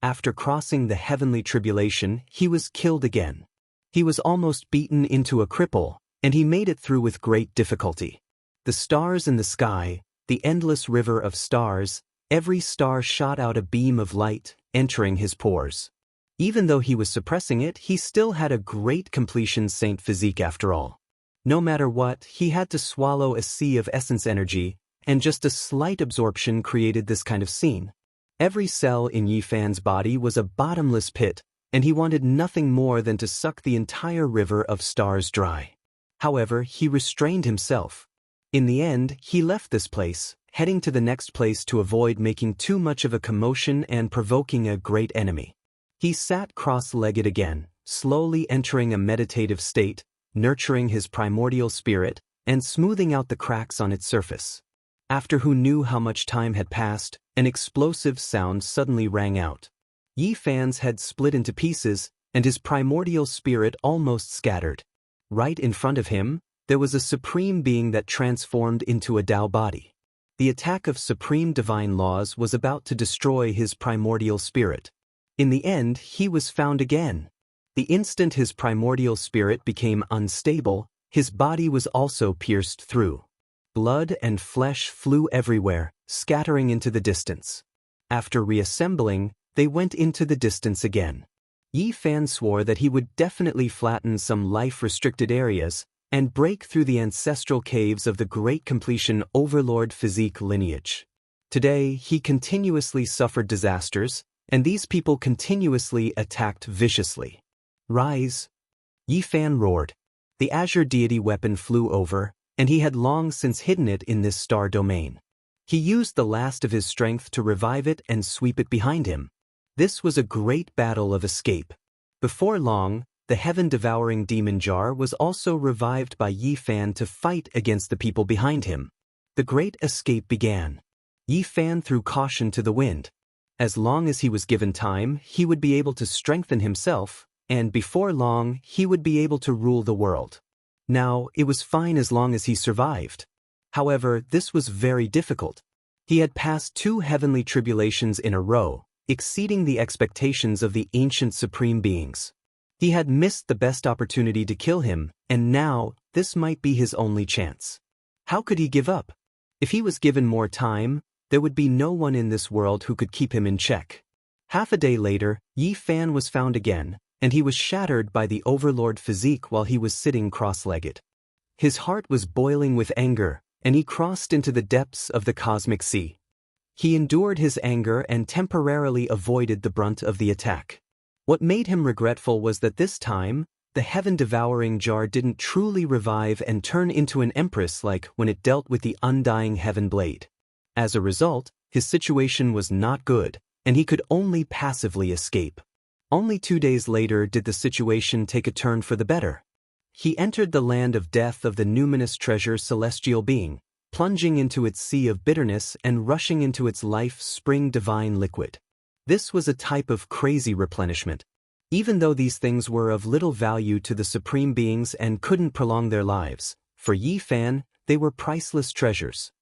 After crossing the heavenly tribulation, he was killed again. He was almost beaten into a cripple, and he made it through with great difficulty. The stars in the sky, the endless river of stars, every star shot out a beam of light, entering his pores. Even though he was suppressing it, he still had a great completion saint physique after all. No matter what, he had to swallow a sea of essence energy, and just a slight absorption created this kind of scene. Every cell in Yi Fan's body was a bottomless pit, and he wanted nothing more than to suck the entire river of stars dry. However, he restrained himself. In the end, he left this place, heading to the next place to avoid making too much of a commotion and provoking a great enemy. He sat cross-legged again, slowly entering a meditative state, nurturing his primordial spirit, and smoothing out the cracks on its surface. After who knew how much time had passed, an explosive sound suddenly rang out. Yi Fan's head split into pieces, and his primordial spirit almost scattered. Right in front of him, there was a supreme being that transformed into a Tao body. The attack of supreme divine laws was about to destroy his primordial spirit. In the end, he was found again. The instant his primordial spirit became unstable, his body was also pierced through. Blood and flesh flew everywhere, scattering into the distance. After reassembling, they went into the distance again. Yi Fan swore that he would definitely flatten some life-restricted areas and break through the ancestral caves of the Great Completion Overlord physique lineage. Today, he continuously suffered disasters, and these people continuously attacked viciously. Rise! Yi Fan roared. The azure deity weapon flew over, and he had long since hidden it in this star domain. He used the last of his strength to revive it and sweep it behind him. This was a great battle of escape. Before long, the heaven-devouring demon jar was also revived by Yi Fan to fight against the people behind him. The great escape began. Yi Fan threw caution to the wind. As long as he was given time, he would be able to strengthen himself, and before long, he would be able to rule the world. Now, it was fine as long as he survived. However, this was very difficult. He had passed 2 heavenly tribulations in a row, exceeding the expectations of the ancient supreme beings. He had missed the best opportunity to kill him, and now, this might be his only chance. How could he give up? If he was given more time, there would be no one in this world who could keep him in check. Half a day later, Yi Fan was found again, and he was shattered by the Overlord physique while he was sitting cross-legged. His heart was boiling with anger, and he crossed into the depths of the cosmic sea. He endured his anger and temporarily avoided the brunt of the attack. What made him regretful was that this time, the heaven-devouring jar didn't truly revive and turn into an empress like when it dealt with the undying heaven blade. As a result, his situation was not good, and he could only passively escape. Only 2 days later did the situation take a turn for the better. He entered the land of death of the numinous treasure celestial being, plunging into its sea of bitterness and rushing into its life-spring divine liquid. This was a type of crazy replenishment. Even though these things were of little value to the supreme beings and couldn't prolong their lives, for Yi Fan, they were priceless treasures.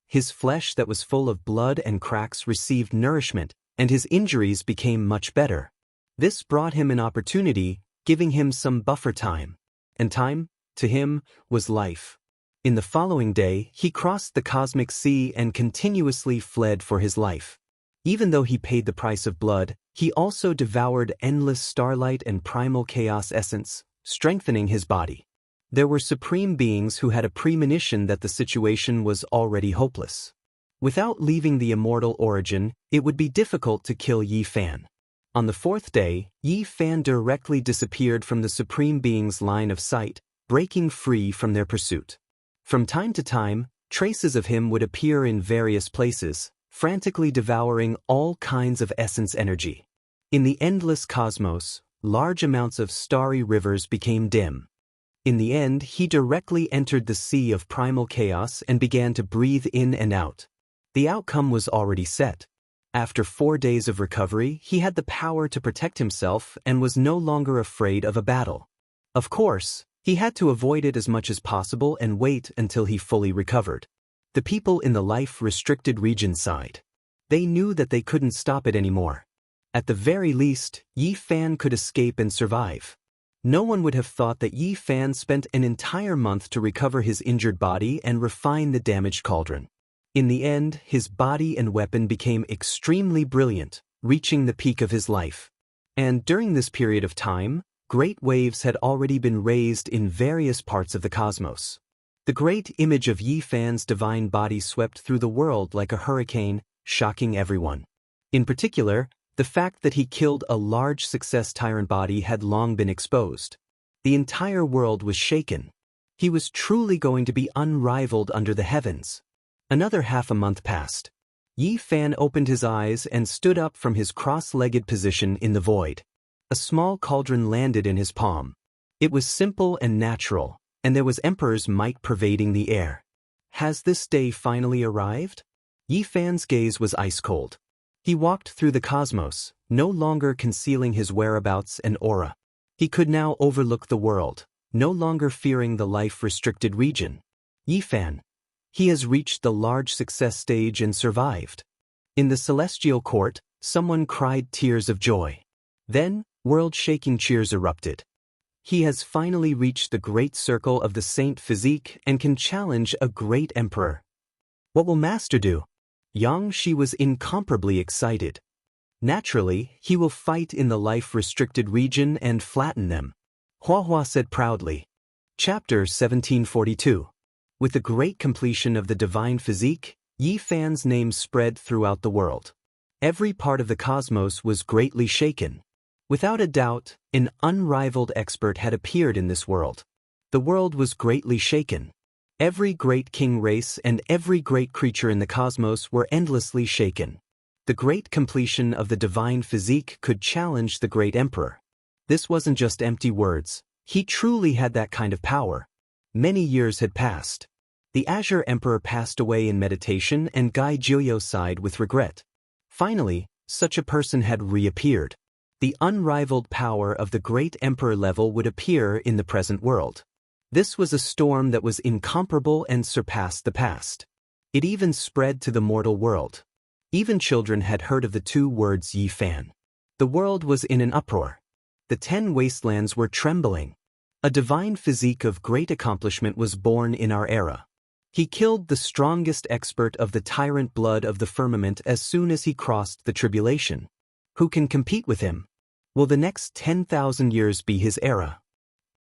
His flesh that was full of blood and cracks received nourishment, and his injuries became much better. This brought him an opportunity, giving him some buffer time. And time, to him, was life. In the following day, he crossed the cosmic sea and continuously fled for his life. Even though he paid the price of blood, he also devoured endless starlight and primal chaos essence, strengthening his body. There were supreme beings who had a premonition that the situation was already hopeless. Without leaving the immortal origin, it would be difficult to kill Yi Fan. On the 4th day, Yi Fan directly disappeared from the supreme being's line of sight, breaking free from their pursuit. From time to time, traces of him would appear in various places, frantically devouring all kinds of essence energy. In the endless cosmos, large amounts of starry rivers became dim. In the end, he directly entered the sea of primal chaos and began to breathe in and out. The outcome was already set. After 4 days of recovery, he had the power to protect himself and was no longer afraid of a battle. Of course, he had to avoid it as much as possible and wait until he fully recovered. The people in the life-restricted region sighed. They knew that they couldn't stop it anymore. At the very least, Yi Fan could escape and survive. No one would have thought that Yi Fan spent an entire month to recover his injured body and refine the damaged cauldron. In the end, his body and weapon became extremely brilliant, reaching the peak of his life. And during this period of time, great waves had already been raised in various parts of the cosmos. The great image of Yi Fan's divine body swept through the world like a hurricane, shocking everyone. In particular, the fact that he killed a large success tyrant body had long been exposed. The entire world was shaken. He was truly going to be unrivaled under the heavens. Another half a month passed. Yi Fan opened his eyes and stood up from his cross-legged position in the void. A small cauldron landed in his palm. It was simple and natural, and there was emperor's might pervading the air. Has this day finally arrived? Yi Fan's gaze was ice-cold. He walked through the cosmos, no longer concealing his whereabouts and aura. He could now overlook the world, no longer fearing the life-restricted region. Yi Fan. He has reached the large success stage and survived. In the celestial court, someone cried tears of joy. Then, world-shaking cheers erupted. He has finally reached the great circle of the saint physique and can challenge a great emperor. What will Master do? Yang Shi was incomparably excited. Naturally, he will fight in the life-restricted region and flatten them. Hua Hua said proudly. Chapter 1742. With the great completion of the divine physique, Yi Fan's name spread throughout the world. Every part of the cosmos was greatly shaken. Without a doubt, an unrivaled expert had appeared in this world. The world was greatly shaken. Every great king race and every great creature in the cosmos were endlessly shaken. The great completion of the divine physique could challenge the great emperor. This wasn't just empty words. He truly had that kind of power. Many years had passed. The Azure Emperor passed away in meditation and Gai Jiuyo sighed with regret. Finally, such a person had reappeared. The unrivaled power of the great emperor level would appear in the present world. This was a storm that was incomparable and surpassed the past. It even spread to the mortal world. Even children had heard of the two words Yi Fan. The world was in an uproar. The 10 wastelands were trembling. A divine physique of great accomplishment was born in our era. He killed the strongest expert of the tyrant blood of the firmament as soon as he crossed the tribulation. Who can compete with him? Will the next 10,000 years be his era?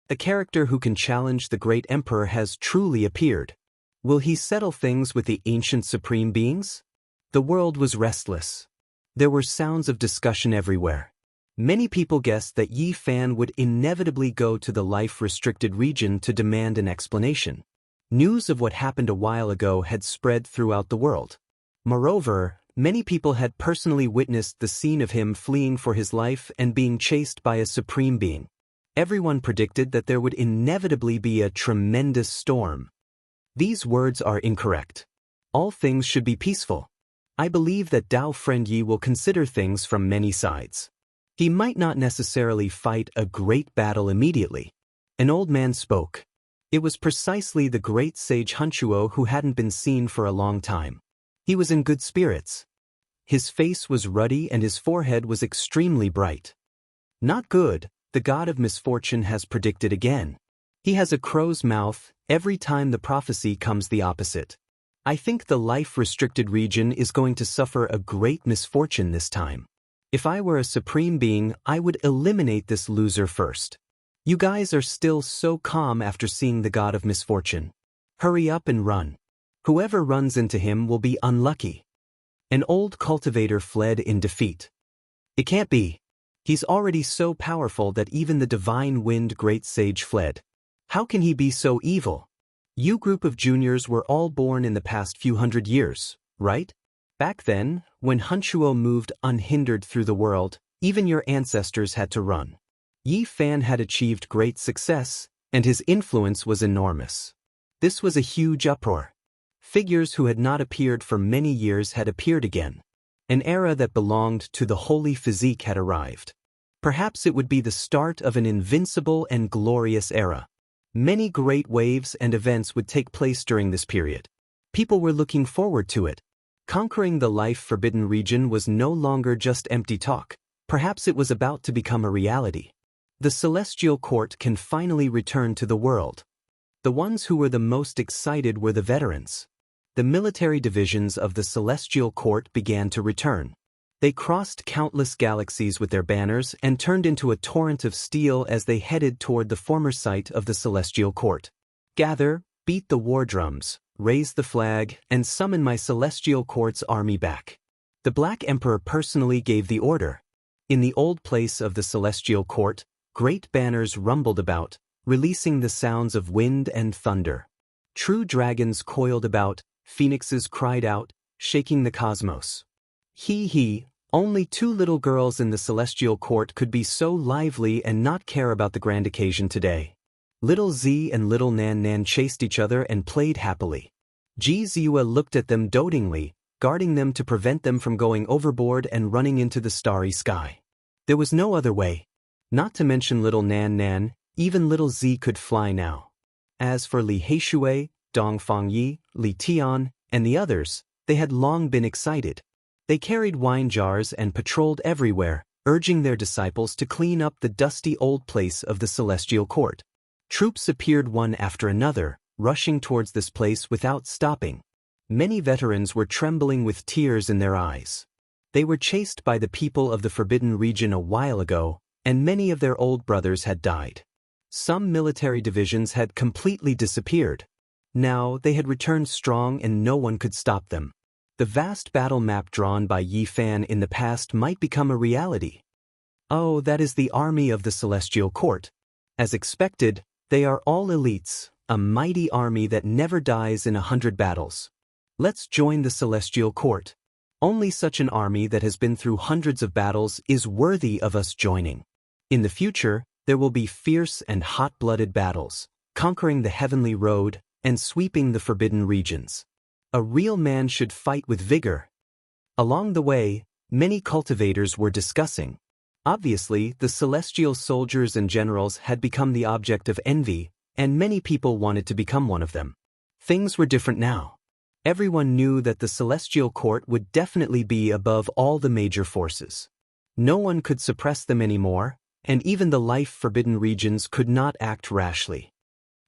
The character who can challenge the great emperor has truly appeared. Will he settle things with the ancient supreme beings? The world was restless. There were sounds of discussion everywhere. Many people guessed that Yi Fan would inevitably go to the life-restricted region to demand an explanation. News of what happened a while ago had spread throughout the world. Moreover, many people had personally witnessed the scene of him fleeing for his life and being chased by a supreme being. Everyone predicted that there would inevitably be a tremendous storm. These words are incorrect. All things should be peaceful. I believe that Dao Friend Yi will consider things from many sides. He might not necessarily fight a great battle immediately. An old man spoke. It was precisely the great sage Hunchuo who hadn't been seen for a long time. He was in good spirits. His face was ruddy and his forehead was extremely bright. Not good, the god of misfortune has predicted again. He has a crow's mouth, every time the prophecy comes the opposite. I think the life-restricted region is going to suffer a great misfortune this time. If I were a supreme being, I would eliminate this loser first. You guys are still so calm after seeing the god of misfortune. Hurry up and run. Whoever runs into him will be unlucky. An old cultivator fled in defeat. It can't be. He's already so powerful that even the divine wind great sage fled. How can he be so evil? You group of juniors were all born in the past few hundred years, right? Back then, when Hunchuo moved unhindered through the world, even your ancestors had to run. Yi Fan had achieved great success, and his influence was enormous. This was a huge uproar. Figures who had not appeared for many years had appeared again. An era that belonged to the holy physique had arrived. Perhaps it would be the start of an invincible and glorious era. Many great waves and events would take place during this period. People were looking forward to it. Conquering the life-forbidden region was no longer just empty talk. Perhaps it was about to become a reality. The celestial court can finally return to the world. The ones who were the most excited were the veterans. The military divisions of the celestial court began to return. They crossed countless galaxies with their banners and turned into a torrent of steel as they headed toward the former site of the celestial court. Gather, beat the war drums, raise the flag, and summon my celestial court's army back. The Black Emperor personally gave the order. In the old place of the celestial court, great banners rumbled about, releasing the sounds of wind and thunder. True dragons coiled about, phoenixes cried out, shaking the cosmos. Only two little girls in the celestial court could be so lively and not care about the grand occasion today. Little Z and little Nan Nan chased each other and played happily. Ji Ziua looked at them dotingly, guarding them to prevent them from going overboard and running into the starry sky. There was no other way. Not to mention little Nan Nan, even little Z could fly now. As for Li Heishui, Dong Fangyi, Li Tian, and the others, they had long been excited. They carried wine jars and patrolled everywhere, urging their disciples to clean up the dusty old place of the celestial court. Troops appeared one after another, rushing towards this place without stopping. Many veterans were trembling with tears in their eyes. They were chased by the people of the forbidden region a while ago, and many of their old brothers had died. Some military divisions had completely disappeared. Now they had returned strong and no one could stop them. The vast battle map drawn by Yi Fan in the past might become a reality. Oh, that is the army of the celestial court. As expected, they are all elites, a mighty army that never dies in 100 battles. Let's join the celestial court. Only such an army that has been through hundreds of battles is worthy of us joining. In the future, there will be fierce and hot-blooded battles, conquering the heavenly road and sweeping the forbidden regions. A real man should fight with vigor. Along the way, many cultivators were discussing. Obviously, the celestial soldiers and generals had become the object of envy, and many people wanted to become one of them. Things were different now. Everyone knew that the celestial court would definitely be above all the major forces. No one could suppress them anymore, and even the life-forbidden regions could not act rashly.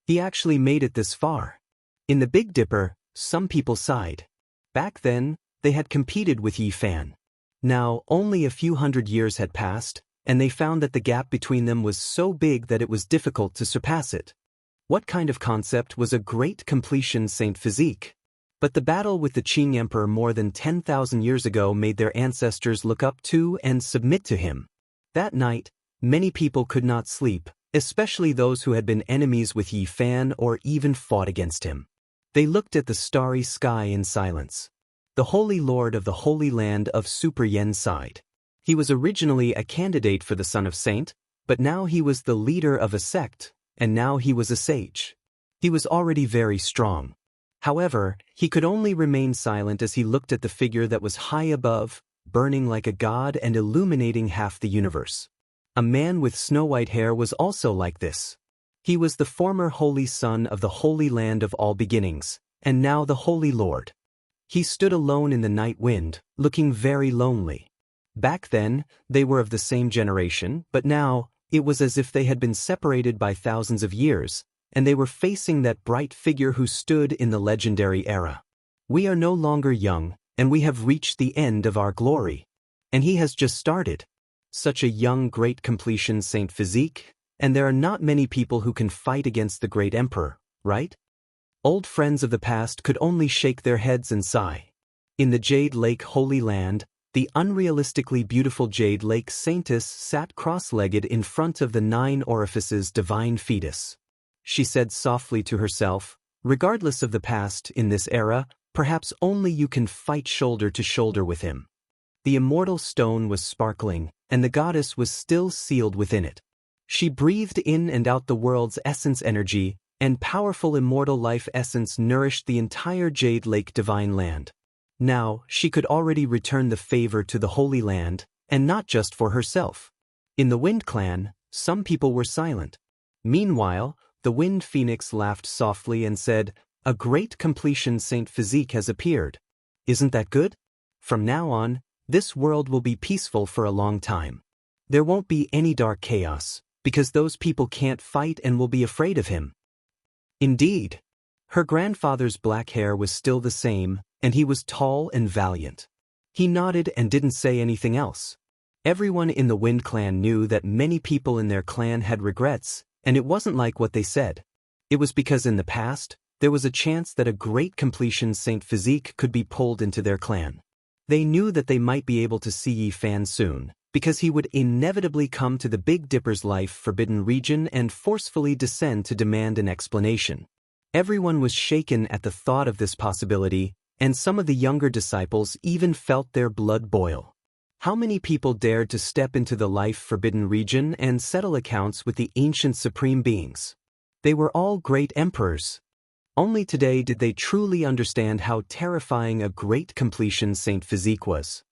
He actually made it this far. In the Big Dipper, some people sighed. Back then, they had competed with Yi Fan. Now, only a few hundred years had passed, and they found that the gap between them was so big that it was difficult to surpass it. What kind of concept was a great completion Saint Physique? But the battle with the Qing Emperor more than 10,000 years ago made their ancestors look up to and submit to him. That night, many people could not sleep, especially those who had been enemies with Yi Fan or even fought against him. They looked at the starry sky in silence. The Holy Lord of the Holy Land of Super Yen sighed. He was originally a candidate for the Son of Saint, but now he was the leader of a sect, and now he was a sage. He was already very strong. However, he could only remain silent as he looked at the figure that was high above, burning like a god and illuminating half the universe. A man with snow-white hair was also like this. He was the former Holy Son of the Holy Land of All Beginnings, and now the Holy Lord. He stood alone in the night wind, looking very lonely. Back then, they were of the same generation, but now, it was as if they had been separated by thousands of years, and they were facing that bright figure who stood in the legendary era. We are no longer young, and we have reached the end of our glory. And he has just started. Such a young great completion Saint Physique, and there are not many people who can fight against the great emperor, right? Old friends of the past could only shake their heads and sigh. In the Jade Lake Holy Land, the unrealistically beautiful Jade Lake Saintess sat cross-legged in front of the 9 orifices divine fetus. She said softly to herself, regardless of the past in this era, perhaps only you can fight shoulder to shoulder with him. The immortal stone was sparkling, and the goddess was still sealed within it. She breathed in and out the world's essence energy, and powerful immortal life essence nourished the entire Jade Lake divine land. Now, she could already return the favor to the Holy Land, and not just for herself. In the Wind Clan, some people were silent. Meanwhile, the Wind Phoenix laughed softly and said, "A great completion Saint Physique has appeared. Isn't that good? From now on, this world will be peaceful for a long time. There won't be any dark chaos, because those people can't fight and will be afraid of him." Indeed. Her grandfather's black hair was still the same, and he was tall and valiant. He nodded and didn't say anything else. Everyone in the Wind Clan knew that many people in their clan had regrets, and it wasn't like what they said. It was because in the past, there was a chance that a great completion Saint Physique could be pulled into their clan. They knew that they might be able to see Yi Fan soon, because he would inevitably come to the Big Dipper's life forbidden region and forcefully descend to demand an explanation. Everyone was shaken at the thought of this possibility, and some of the younger disciples even felt their blood boil. How many people dared to step into the life forbidden region and settle accounts with the ancient supreme beings? They were all great emperors. Only today did they truly understand how terrifying a great completion Saint Physique was.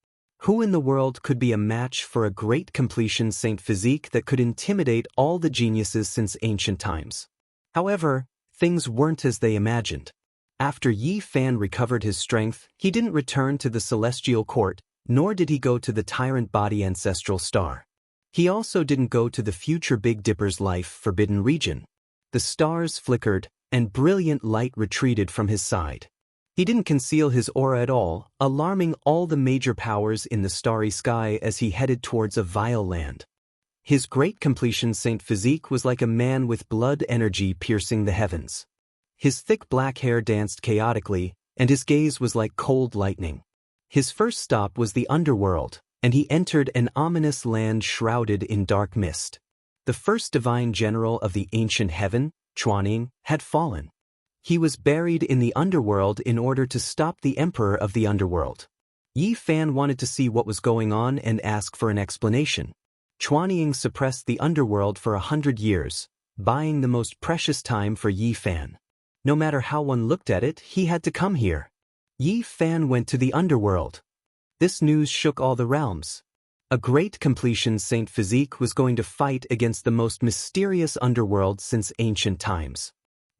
Who in the world could be a match for a great completion Saint Physique that could intimidate all the geniuses since ancient times? However, things weren't as they imagined. After Yi Fan recovered his strength, he didn't return to the celestial court, nor did he go to the tyrant body ancestral star. He also didn't go to the future Big Dipper's life forbidden region. The stars flickered, and brilliant light retreated from his side. He didn't conceal his aura at all, alarming all the major powers in the starry sky as he headed towards a vile land. His great completion Saint Physique was like a man with blood energy piercing the heavens. His thick black hair danced chaotically, and his gaze was like cold lightning. His first stop was the underworld, and he entered an ominous land shrouded in dark mist. The first divine general of the ancient heaven, Chuaning, had fallen. He was buried in the underworld in order to stop the emperor of the underworld. Yi Fan wanted to see what was going on and ask for an explanation. Chuaning suppressed the underworld for 100 years, buying the most precious time for Yi Fan. No matter how one looked at it, he had to come here. Yi Fan went to the underworld. This news shook all the realms. A great completion Saint Physique was going to fight against the most mysterious underworld since ancient times.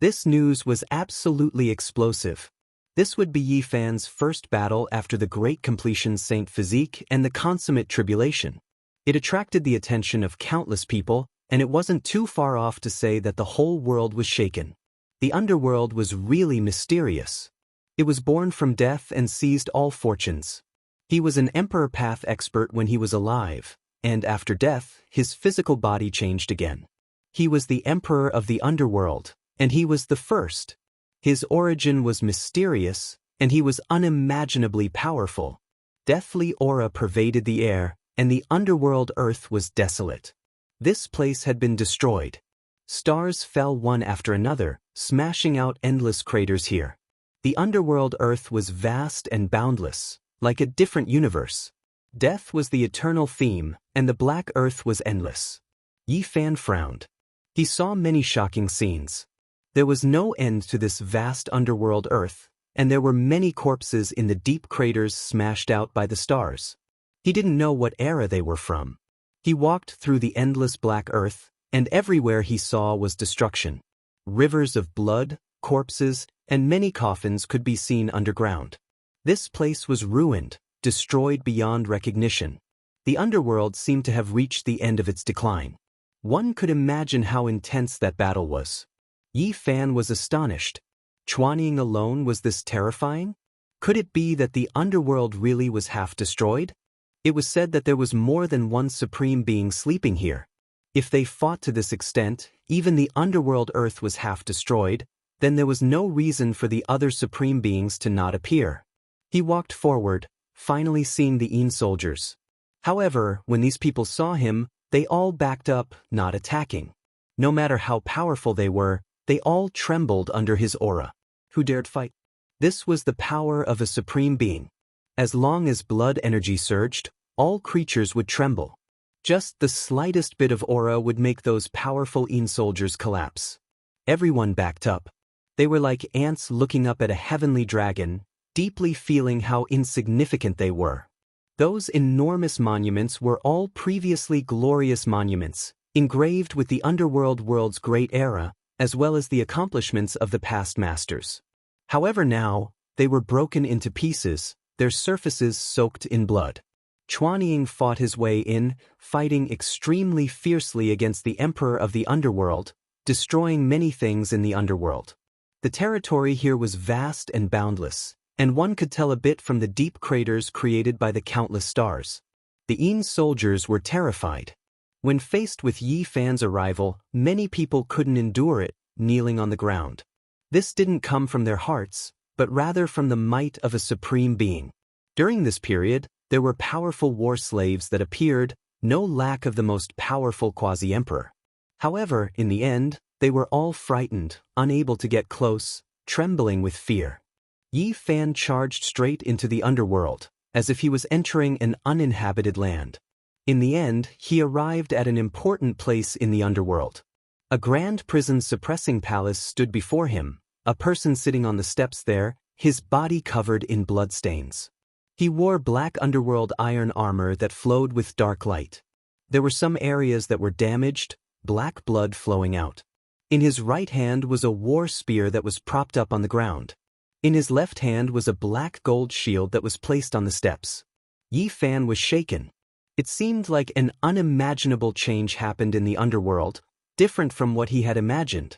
This news was absolutely explosive. This would be Yi Fan's first battle after the great completion Saint Physique and the consummate tribulation. It attracted the attention of countless people, and it wasn't too far off to say that the whole world was shaken. The underworld was really mysterious. It was born from death and seized all fortunes. He was an emperor path expert when he was alive, and after death, his physical body changed again. He was the emperor of the underworld, and he was the first. His origin was mysterious, and he was unimaginably powerful. Deathly aura pervaded the air, and the underworld earth was desolate. This place had been destroyed. Stars fell one after another, smashing out endless craters here. The underworld earth was vast and boundless, like a different universe. Death was the eternal theme, and the black earth was endless. Yi Fan frowned. He saw many shocking scenes. There was no end to this vast underworld earth, and there were many corpses in the deep craters smashed out by the stars. He didn't know what era they were from. He walked through the endless black earth, and everywhere he saw was destruction. Rivers of blood, corpses, and many coffins could be seen underground. This place was ruined, destroyed beyond recognition. The underworld seemed to have reached the end of its decline. One could imagine how intense that battle was. Yi Fan was astonished. Chuaning alone was this terrifying? Could it be that the underworld really was half destroyed? It was said that there was more than one supreme being sleeping here. If they fought to this extent, even the underworld earth was half destroyed, then there was no reason for the other supreme beings to not appear. He walked forward, finally seeing the Yin soldiers. However, when these people saw him, they all backed up, not attacking. No matter how powerful they were, they all trembled under his aura. Who dared fight? This was the power of a supreme being. As long as blood energy surged, all creatures would tremble. Just the slightest bit of aura would make those powerful Yin soldiers collapse. Everyone backed up. They were like ants looking up at a heavenly dragon, deeply feeling how insignificant they were. Those enormous monuments were all previously glorious monuments, engraved with the underworld world's great era, as well as the accomplishments of the past masters. However now, they were broken into pieces, their surfaces soaked in blood. Chuanying fought his way in, fighting extremely fiercely against the emperor of the underworld, destroying many things in the underworld. The territory here was vast and boundless, and one could tell a bit from the deep craters created by the countless stars. The Yin soldiers were terrified. When faced with Yi Fan's arrival, many people couldn't endure it, kneeling on the ground. This didn't come from their hearts, but rather from the might of a supreme being. During this period, there were powerful war slaves that appeared, no lack of the most powerful quasi-emperor. However, in the end, they were all frightened, unable to get close, trembling with fear. Yi Fan charged straight into the underworld, as if he was entering an uninhabited land. In the end, he arrived at an important place in the underworld. A grand prison-suppressing palace stood before him, a person sitting on the steps there, his body covered in bloodstains. He wore black underworld iron armor that flowed with dark light. There were some areas that were damaged, black blood flowing out. In his right hand was a war spear that was propped up on the ground. In his left hand was a black gold shield that was placed on the steps. Yi Fan was shaken. It seemed like an unimaginable change happened in the underworld, different from what he had imagined.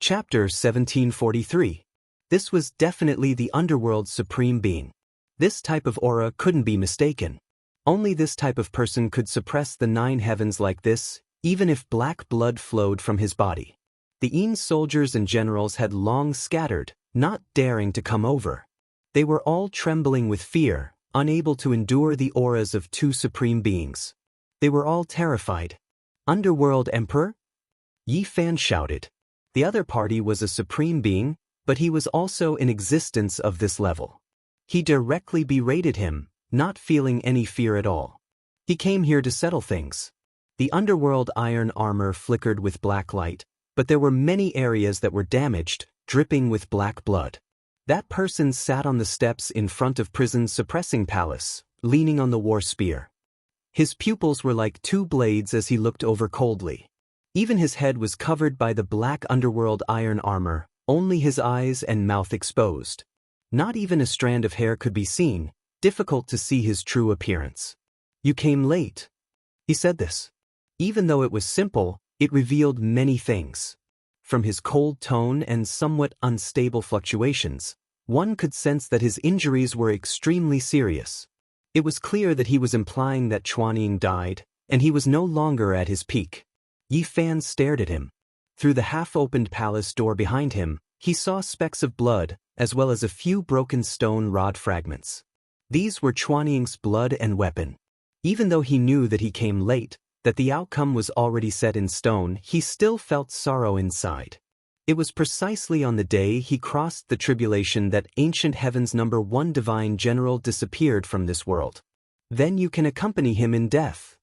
Chapter 1743. This was definitely the underworld's supreme being. This type of aura couldn't be mistaken. Only this type of person could suppress the 9 heavens like this, even if black blood flowed from his body. The Yin soldiers and generals had long scattered, not daring to come over. They were all trembling with fear, unable to endure the auras of 2 supreme beings. They were all terrified. Underworld Emperor? Yi Fan shouted. The other party was a supreme being, but he was also in existence of this level. He directly berated him, not feeling any fear at all. He came here to settle things. The underworld iron armor flickered with black light, but there were many areas that were damaged, dripping with black blood. That person sat on the steps in front of prison's suppressing palace, leaning on the war spear. His pupils were like 2 blades as he looked over coldly. Even his head was covered by the black underworld iron armor, only his eyes and mouth exposed. Not even a strand of hair could be seen, difficult to see his true appearance. "You came late." He said this. Even though it was simple, it revealed many things. From his cold tone and somewhat unstable fluctuations, one could sense that his injuries were extremely serious. It was clear that he was implying that Chuanying died, and he was no longer at his peak. Yi Fan stared at him. Through the half-opened palace door behind him, he saw specks of blood, as well as a few broken stone rod fragments. These were Chuanying's blood and weapon. Even though he knew that he came late, that the outcome was already set in stone, he still felt sorrow inside. It was precisely on the day he crossed the tribulation that ancient heaven's #1 divine general disappeared from this world. "Then you can accompany him in death,"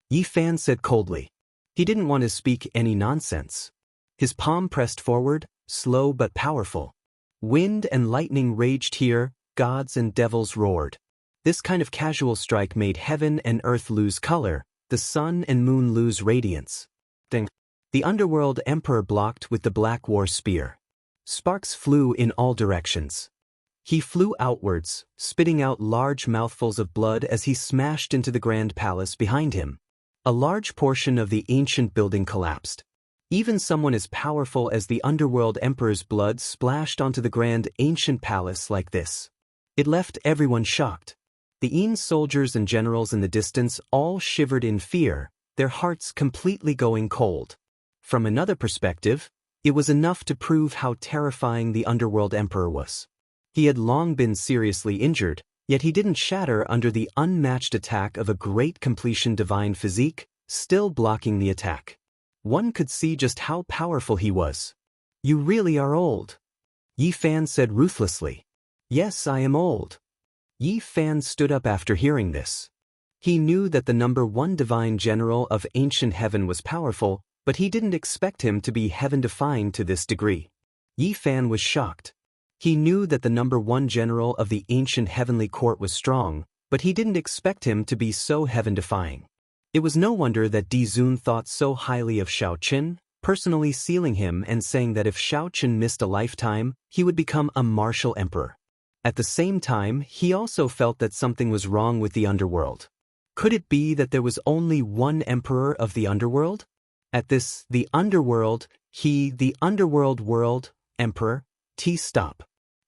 Yi Fan said coldly. He didn't want to speak any nonsense. His palm pressed forward, slow but powerful. Wind and lightning raged here, gods and devils roared. This kind of casual strike made heaven and earth lose color, the sun and moon lose radiance. Ding. The underworld emperor blocked with the black war spear. Sparks flew in all directions. He flew outwards, spitting out large mouthfuls of blood as he smashed into the grand palace behind him. A large portion of the ancient building collapsed. Even someone as powerful as the underworld emperor's blood splashed onto the grand ancient palace like this. It left everyone shocked. The Yin soldiers and generals in the distance all shivered in fear, their hearts completely going cold. From another perspective, it was enough to prove how terrifying the underworld emperor was. He had long been seriously injured, yet he didn't shatter under the unmatched attack of a great completion divine physique, still blocking the attack. One could see just how powerful he was. "You really are old," Yi Fan said ruthlessly. "Yes, I am old." Yi Fan stood up after hearing this. He knew that the number one divine general of ancient heaven was powerful, but he didn't expect him to be heaven-defying to this degree. Yi Fan was shocked. He knew that the number one general of the ancient heavenly court was strong, but he didn't expect him to be so heaven-defying. It was no wonder that Di Zun thought so highly of Shao Qin, personally sealing him and saying that if Shao Qin missed a lifetime, he would become a martial emperor. At the same time, he also felt that something was wrong with the underworld. Could it be that there was only one emperor of the underworld? At this, the underworld, the underworld world, emperor, stop.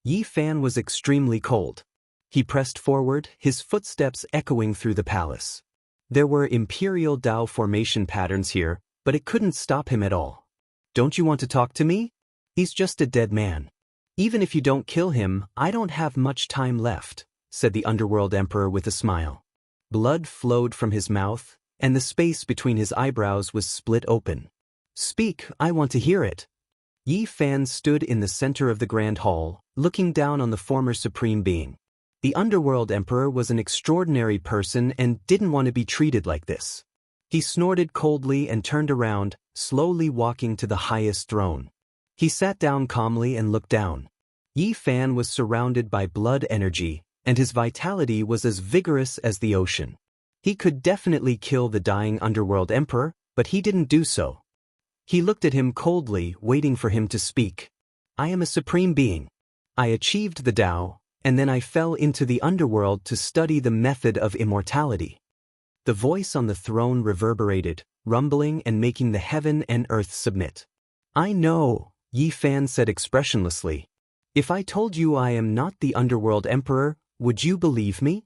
Yi Fan was extremely cold. He pressed forward, his footsteps echoing through the palace. There were imperial Dao formation patterns here, but it couldn't stop him at all. Don't you want to talk to me? He's just a dead man. Even if you don't kill him, I don't have much time left, said the underworld emperor with a smile. Blood flowed from his mouth, and the space between his eyebrows was split open. Speak, I want to hear it. Yi Fan stood in the center of the grand hall, looking down on the former supreme being. The underworld emperor was an extraordinary person and didn't want to be treated like this. He snorted coldly and turned around, slowly walking to the highest throne. He sat down calmly and looked down. Yi Fan was surrounded by blood energy, and his vitality was as vigorous as the ocean. He could definitely kill the dying underworld emperor, but he didn't do so. He looked at him coldly, waiting for him to speak. I am a supreme being. I achieved the Tao, and then I fell into the underworld to study the method of immortality. The voice on the throne reverberated, rumbling and making the heaven and earth submit. I know, Yi Fan said expressionlessly. If I told you I am not the underworld emperor, would you believe me?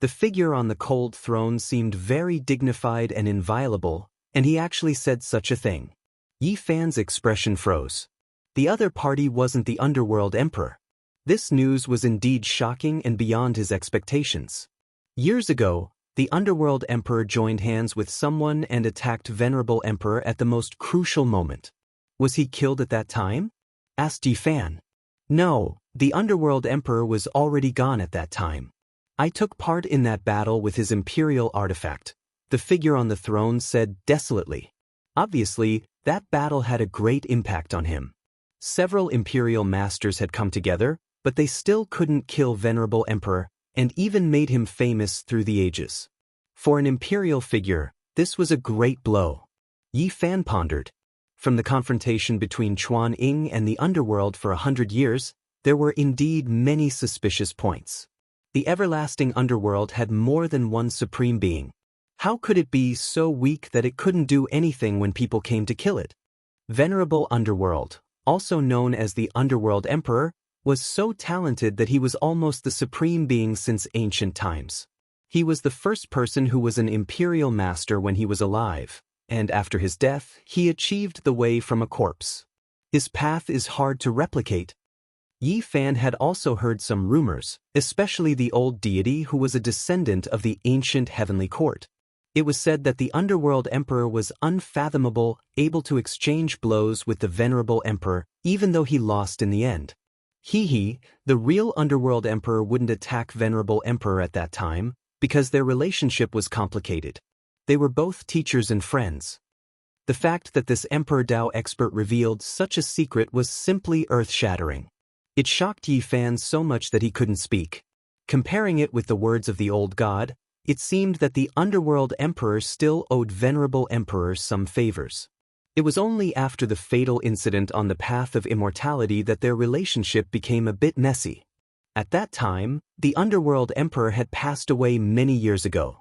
The figure on the cold throne seemed very dignified and inviolable, and he actually said such a thing. Yi Fan's expression froze. The other party wasn't the underworld emperor. This news was indeed shocking and beyond his expectations. Years ago, the underworld emperor joined hands with someone and attacked venerable emperor at the most crucial moment. Was he killed at that time? Asked Yi Fan. No, the underworld emperor was already gone at that time. I took part in that battle with his imperial artifact, the figure on the throne said desolately. Obviously, that battle had a great impact on him. Several imperial masters had come together, but they still couldn't kill venerable emperor, and even made him famous through the ages. For an imperial figure, this was a great blow. Yi Fan pondered. From the confrontation between Chuan Ying and the underworld for 100 years, there were indeed many suspicious points. The everlasting underworld had more than one supreme being. How could it be so weak that it couldn't do anything when people came to kill it? Venerable underworld, also known as the underworld emperor, was so talented that he was almost the supreme being since ancient times. He was the first person who was an imperial master when he was alive, and after his death, he achieved the way from a corpse. His path is hard to replicate. Yi Fan had also heard some rumors, especially the old deity who was a descendant of the ancient heavenly court. It was said that the underworld emperor was unfathomable, able to exchange blows with the venerable emperor, even though he lost in the end. The real underworld emperor wouldn't attack venerable emperor at that time, because their relationship was complicated. They were both teachers and friends. The fact that this Emperor Dao expert revealed such a secret was simply earth-shattering. It shocked Yi Fan so much that he couldn't speak. Comparing it with the words of the old god, it seemed that the underworld emperor still owed venerable emperor some favors. It was only after the fatal incident on the path of immortality that their relationship became a bit messy. At that time, the underworld emperor had passed away many years ago.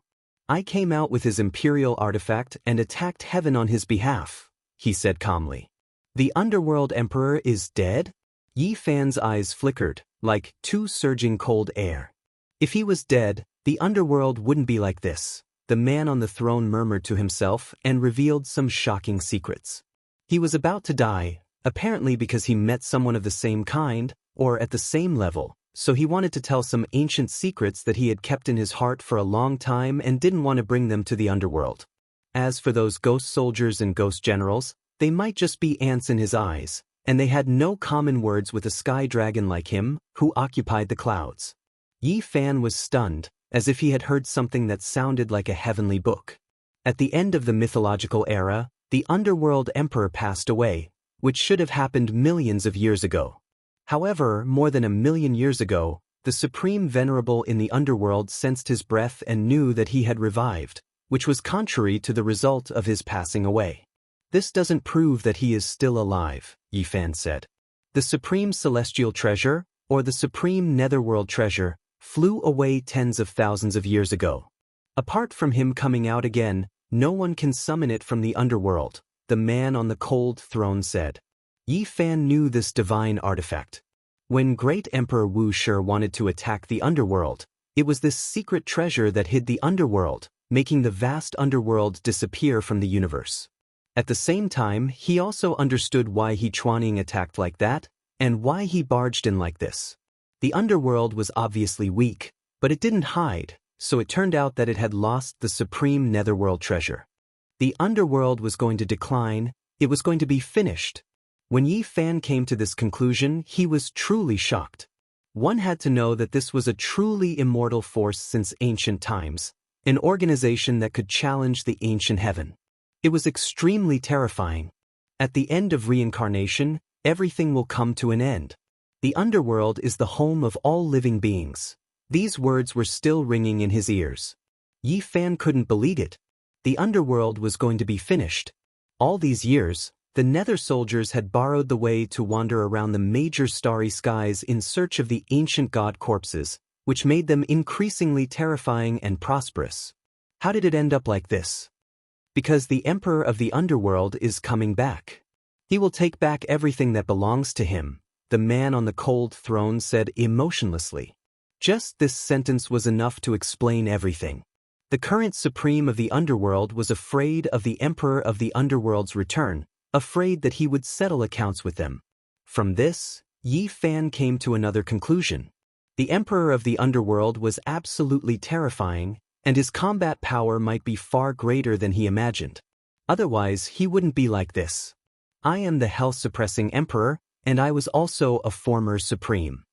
I came out with his imperial artifact and attacked heaven on his behalf, he said calmly. The underworld emperor is dead? Yi Fan's eyes flickered, like two surging cold air. If he was dead, the underworld wouldn't be like this. The man on the throne murmured to himself and revealed some shocking secrets. He was about to die, apparently because he met someone of the same kind, or at the same level, so he wanted to tell some ancient secrets that he had kept in his heart for a long time and didn't want to bring them to the underworld. As for those ghost soldiers and ghost generals, they might just be ants in his eyes, and they had no common words with a sky dragon like him, who occupied the clouds. Yi Fan was stunned, as if he had heard something that sounded like a heavenly book. At the end of the mythological era, the underworld emperor passed away, which should have happened millions of years ago. However, more than 1,000,000 years ago, the supreme venerable in the underworld sensed his breath and knew that he had revived, which was contrary to the result of his passing away. This doesn't prove that he is still alive, Yi Fan said. The supreme celestial treasure, or the supreme netherworld treasure, flew away tens of thousands of years ago. Apart from him coming out again, no one can summon it from the underworld, the man on the cold throne said. Yi Fan knew this divine artifact. When Great Emperor Wuxia wanted to attack the underworld, it was this secret treasure that hid the underworld, making the vast underworld disappear from the universe. At the same time, he also understood why He Chuaning attacked like that, and why he barged in like this. The underworld was obviously weak, but it didn't hide, so it turned out that it had lost the supreme netherworld treasure. The underworld was going to decline, it was going to be finished. When Yi Fan came to this conclusion, he was truly shocked. One had to know that this was a truly immortal force since ancient times, an organization that could challenge the ancient heaven. It was extremely terrifying. At the end of reincarnation, everything will come to an end. The underworld is the home of all living beings. These words were still ringing in his ears. Yi Fan couldn't believe it. The underworld was going to be finished. All these years, the Nether soldiers had borrowed the way to wander around the major starry skies in search of the ancient god corpses, which made them increasingly terrifying and prosperous. How did it end up like this? Because the Emperor of the Underworld is coming back. He will take back everything that belongs to him, the man on the cold throne said emotionlessly. Just this sentence was enough to explain everything. The current supreme of the underworld was afraid of the Emperor of the Underworld's return, afraid that he would settle accounts with them. From this, Yi Fan came to another conclusion. The Emperor of the Underworld was absolutely terrifying, and his combat power might be far greater than he imagined. Otherwise, he wouldn't be like this. I am the health-suppressing Emperor, and I was also a former supreme.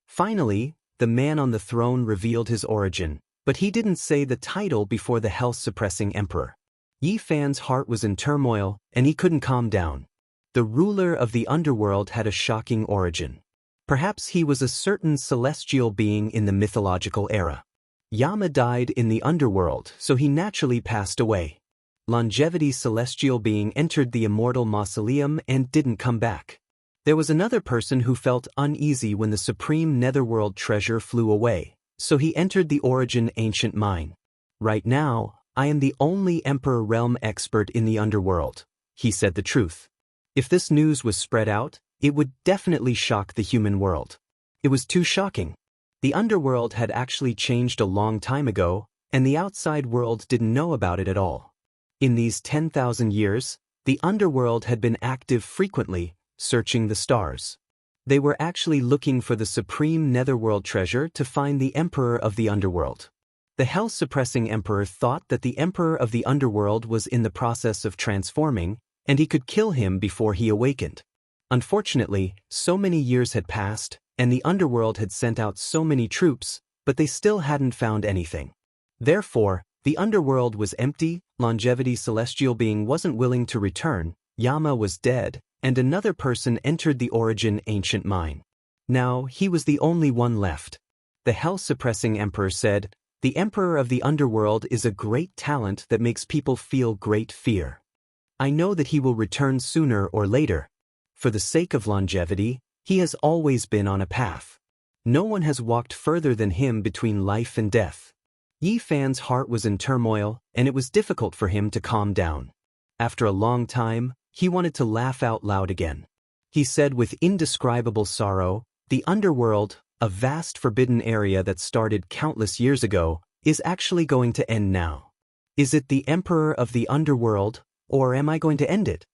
Finally, the man on the throne revealed his origin, but he didn't say the title before the health-suppressing Emperor. Yi Fan's heart was in turmoil, and he couldn't calm down. The ruler of the underworld had a shocking origin. Perhaps he was a certain celestial being in the mythological era. Yama died in the underworld, so he naturally passed away. Longevity celestial being entered the immortal mausoleum and didn't come back. There was another person who felt uneasy when the supreme netherworld treasure flew away, so he entered the origin ancient mine. Right now, I am the only Emperor realm expert in the underworld. He said the truth. If this news was spread out, it would definitely shock the human world. It was too shocking. The underworld had actually changed a long time ago, and the outside world didn't know about it at all. In these 10,000 years, the underworld had been active frequently, searching the stars. They were actually looking for the supreme netherworld treasure to find the Emperor of the Underworld. The hell-suppressing Emperor thought that the Emperor of the Underworld was in the process of transforming, and he could kill him before he awakened. Unfortunately, so many years had passed, and the Underworld had sent out so many troops, but they still hadn't found anything. Therefore, the Underworld was empty, longevity celestial being wasn't willing to return, Yama was dead, and another person entered the origin ancient mine. Now, he was the only one left. The hell-suppressing Emperor said, "The Emperor of the Underworld is a great talent that makes people feel great fear. I know that he will return sooner or later. For the sake of longevity, he has always been on a path. No one has walked further than him between life and death." Yi Fan's heart was in turmoil, and it was difficult for him to calm down. After a long time, he wanted to laugh out loud again. He said with indescribable sorrow, "The underworld, a vast forbidden area that started countless years ago, is actually going to end now. Is it the Emperor of the Underworld, or am I going to end it?"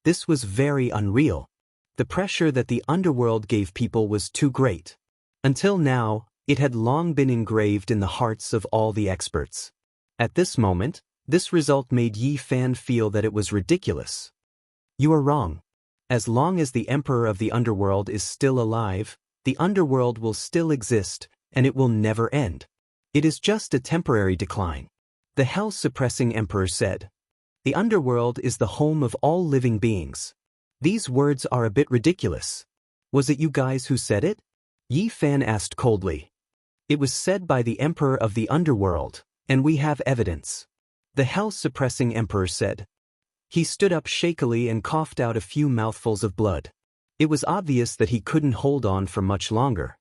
This was very unreal. The pressure that the underworld gave people was too great. Until now, it had long been engraved in the hearts of all the experts. At this moment, this result made Yi Fan feel that it was ridiculous. "You are wrong. As long as the Emperor of the Underworld is still alive, the underworld will still exist, and it will never end. It is just a temporary decline. The hell-suppressing emperor said. The underworld is the home of all living beings. These words are a bit ridiculous. Was it you guys who said it? Yi Fan asked coldly. It was said by the emperor of the underworld, and we have evidence. The hell-suppressing emperor said. He stood up shakily and coughed out a few mouthfuls of blood. It was obvious that he couldn't hold on for much longer.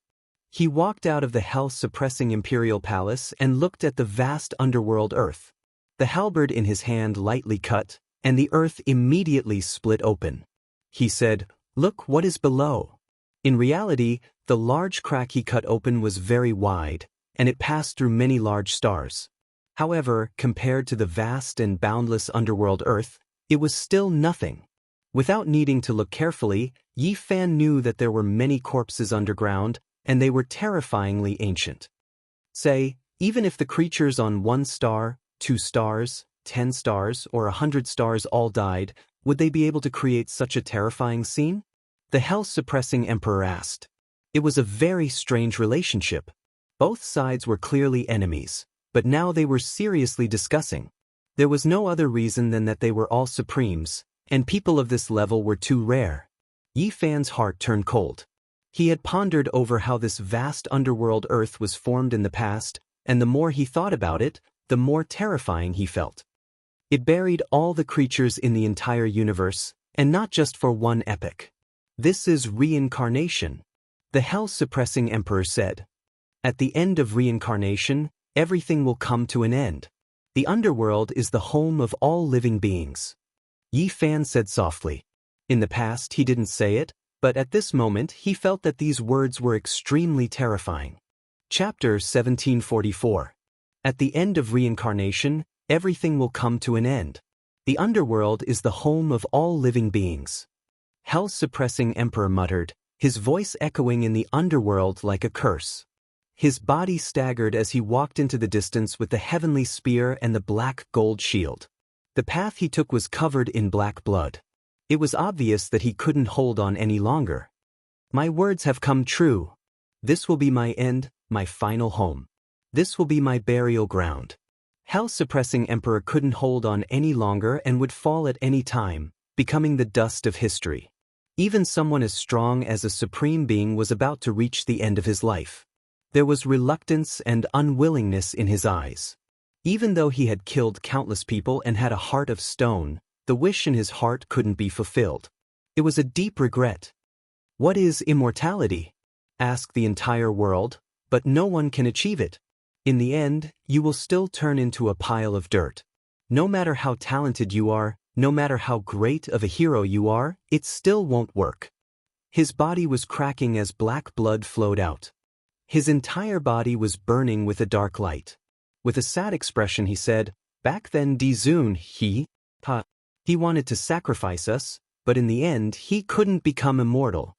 He walked out of the hell-suppressing imperial palace and looked at the vast underworld earth. The halberd in his hand lightly cut, and the earth immediately split open. He said, "Look what is below." In reality, the large crack he cut open was very wide, and it passed through many large stars. However, compared to the vast and boundless underworld earth, it was still nothing. Without needing to look carefully, Yi Fan knew that there were many corpses underground, and they were terrifyingly ancient. Say, even if the creatures on 1 star, 2 stars, 10 stars, or 100 stars all died, would they be able to create such a terrifying scene? The hell-suppressing emperor asked. It was a very strange relationship. Both sides were clearly enemies, but now they were seriously discussing. There was no other reason than that they were all supremes, and people of this level were too rare. Yi Fan's heart turned cold. He had pondered over how this vast underworld earth was formed in the past, and the more he thought about it, the more terrifying he felt. It buried all the creatures in the entire universe, and not just for one epoch. This is reincarnation, the hell-suppressing emperor said. At the end of reincarnation, everything will come to an end. The underworld is the home of all living beings. Yi Fan said softly. In the past he didn't say it, but at this moment he felt that these words were extremely terrifying. Chapter 1744. At the end of reincarnation, everything will come to an end. The underworld is the home of all living beings. Hell-suppressing emperor muttered, his voice echoing in the underworld like a curse. His body staggered as he walked into the distance with the heavenly spear and the black gold shield. The path he took was covered in black blood. It was obvious that he couldn't hold on any longer. My words have come true. This will be my end, my final home. This will be my burial ground. Hell-suppressing emperor couldn't hold on any longer and would fall at any time, becoming the dust of history. Even someone as strong as a supreme being was about to reach the end of his life. There was reluctance and unwillingness in his eyes. Even though he had killed countless people and had a heart of stone, the wish in his heart couldn't be fulfilled. It was a deep regret. What is immortality? Asked the entire world, but no one can achieve it. In the end, you will still turn into a pile of dirt. No matter how talented you are, no matter how great of a hero you are, it still won't work. His body was cracking as black blood flowed out. His entire body was burning with a dark light. With a sad expression he said, "Back then Dizun, he wanted to sacrifice us, but in the end he couldn't become immortal."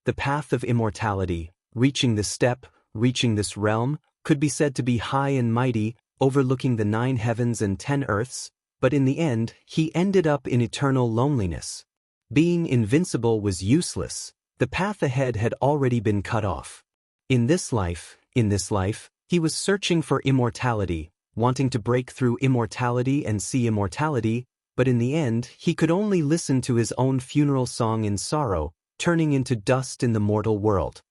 The path of immortality, reaching this step, reaching this realm, could be said to be high and mighty, overlooking the 9 heavens and 10 earths, but in the end, he ended up in eternal loneliness. Being invincible was useless. The path ahead had already been cut off. In this life, he was searching for immortality, wanting to break through immortality and see immortality, but in the end, he could only listen to his own funeral song in sorrow, turning into dust in the mortal world.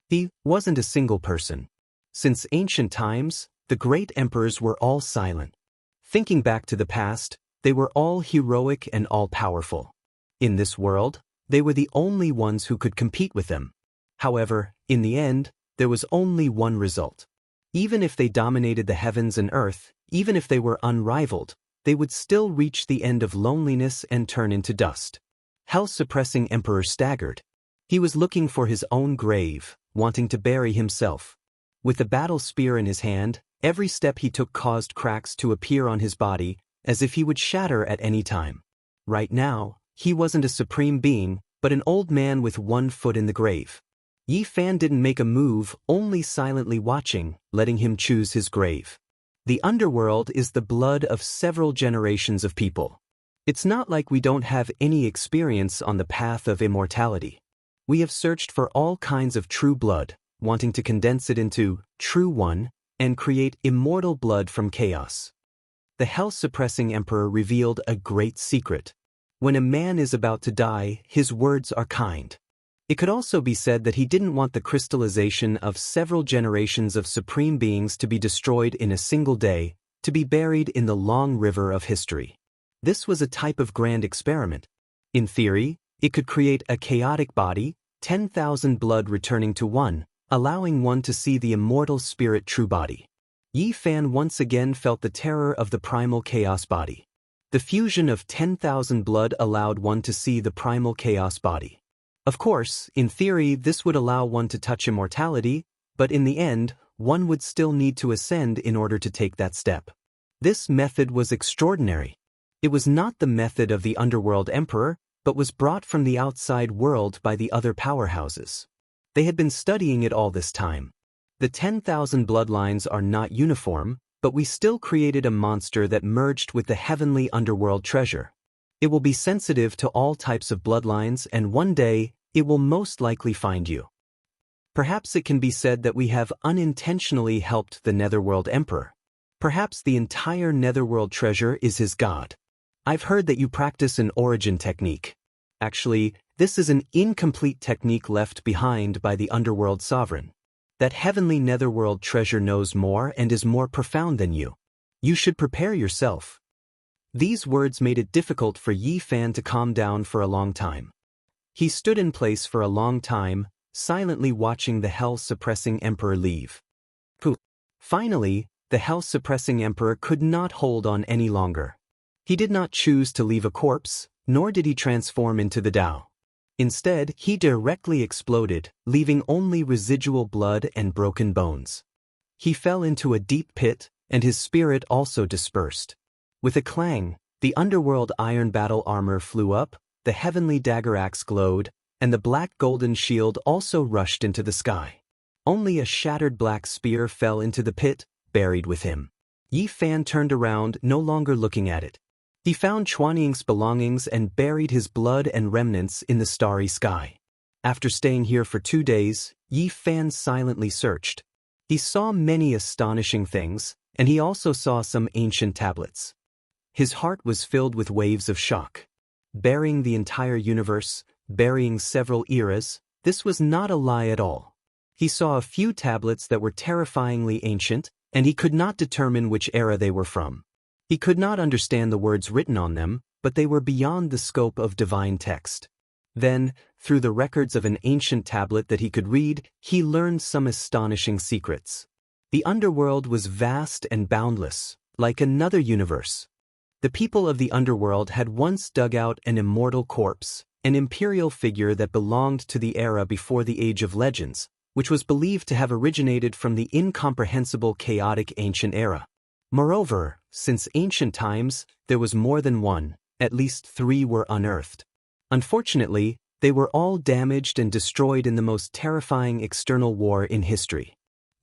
He wasn't a single person. Since ancient times, the great emperors were all silent. Thinking back to the past, they were all heroic and all-powerful. In this world, they were the only ones who could compete with them. However, in the end, there was only one result. Even if they dominated the heavens and earth, even if they were unrivaled, they would still reach the end of loneliness and turn into dust. Hell-suppressing emperor staggered. He was looking for his own grave, wanting to bury himself. With the battle spear in his hand, every step he took caused cracks to appear on his body, as if he would shatter at any time. Right now, he wasn't a supreme being, but an old man with 1 foot in the grave. Yi Fan didn't make a move, only silently watching, letting him choose his grave. The underworld is the blood of several generations of people. It's not like we don't have any experience on the path of immortality. We have searched for all kinds of true blood, wanting to condense it into true one, and create immortal blood from chaos. The health-suppressing emperor revealed a great secret. When a man is about to die, his words are kind. It could also be said that he didn't want the crystallization of several generations of supreme beings to be destroyed in a single day, to be buried in the long river of history. This was a type of grand experiment. In theory, it could create a chaotic body, 10,000 blood returning to one, allowing one to see the immortal spirit true body. Yi Fan once again felt the terror of the primal chaos body. The fusion of 10,000 blood allowed one to see the primal chaos body. Of course, in theory this would allow one to touch immortality, but in the end, one would still need to ascend in order to take that step. This method was extraordinary. It was not the method of the underworld emperor, but was brought from the outside world by the other powerhouses. They had been studying it all this time. The 10,000 bloodlines are not uniform, but we still created a monster that merged with the heavenly underworld treasure. It will be sensitive to all types of bloodlines, and one day, it will most likely find you. Perhaps it can be said that we have unintentionally helped the Netherworld Emperor. Perhaps the entire Netherworld treasure is his god. I've heard that you practice an origin technique. Actually, this is an incomplete technique left behind by the Underworld Sovereign. That heavenly Netherworld treasure knows more and is more profound than you. You should prepare yourself. These words made it difficult for Yi Fan to calm down for a long time. He stood in place for a long time, silently watching the hell-suppressing emperor leave. Finally, the hell-suppressing emperor could not hold on any longer. He did not choose to leave a corpse, nor did he transform into the Tao. Instead, he directly exploded, leaving only residual blood and broken bones. He fell into a deep pit, and his spirit also dispersed. With a clang, the underworld iron battle armor flew up, the heavenly dagger axe glowed, and the black golden shield also rushed into the sky. Only a shattered black spear fell into the pit, buried with him. Yi Fan turned around, no longer looking at it. He found Chuanying's belongings and buried his blood and remnants in the starry sky. After staying here for 2 days, Yi Fan silently searched. He saw many astonishing things, and he also saw some ancient tablets. His heart was filled with waves of shock. Burying the entire universe, burying several eras, this was not a lie at all. He saw a few tablets that were terrifyingly ancient, and he could not determine which era they were from. He could not understand the words written on them, but they were beyond the scope of divine text. Then, through the records of an ancient tablet that he could read, he learned some astonishing secrets. The underworld was vast and boundless, like another universe. The people of the underworld had once dug out an immortal corpse, an imperial figure that belonged to the era before the Age of Legends, which was believed to have originated from the incomprehensible chaotic ancient era. Moreover, since ancient times, there was more than one, at least 3 were unearthed. Unfortunately, they were all damaged and destroyed in the most terrifying external war in history.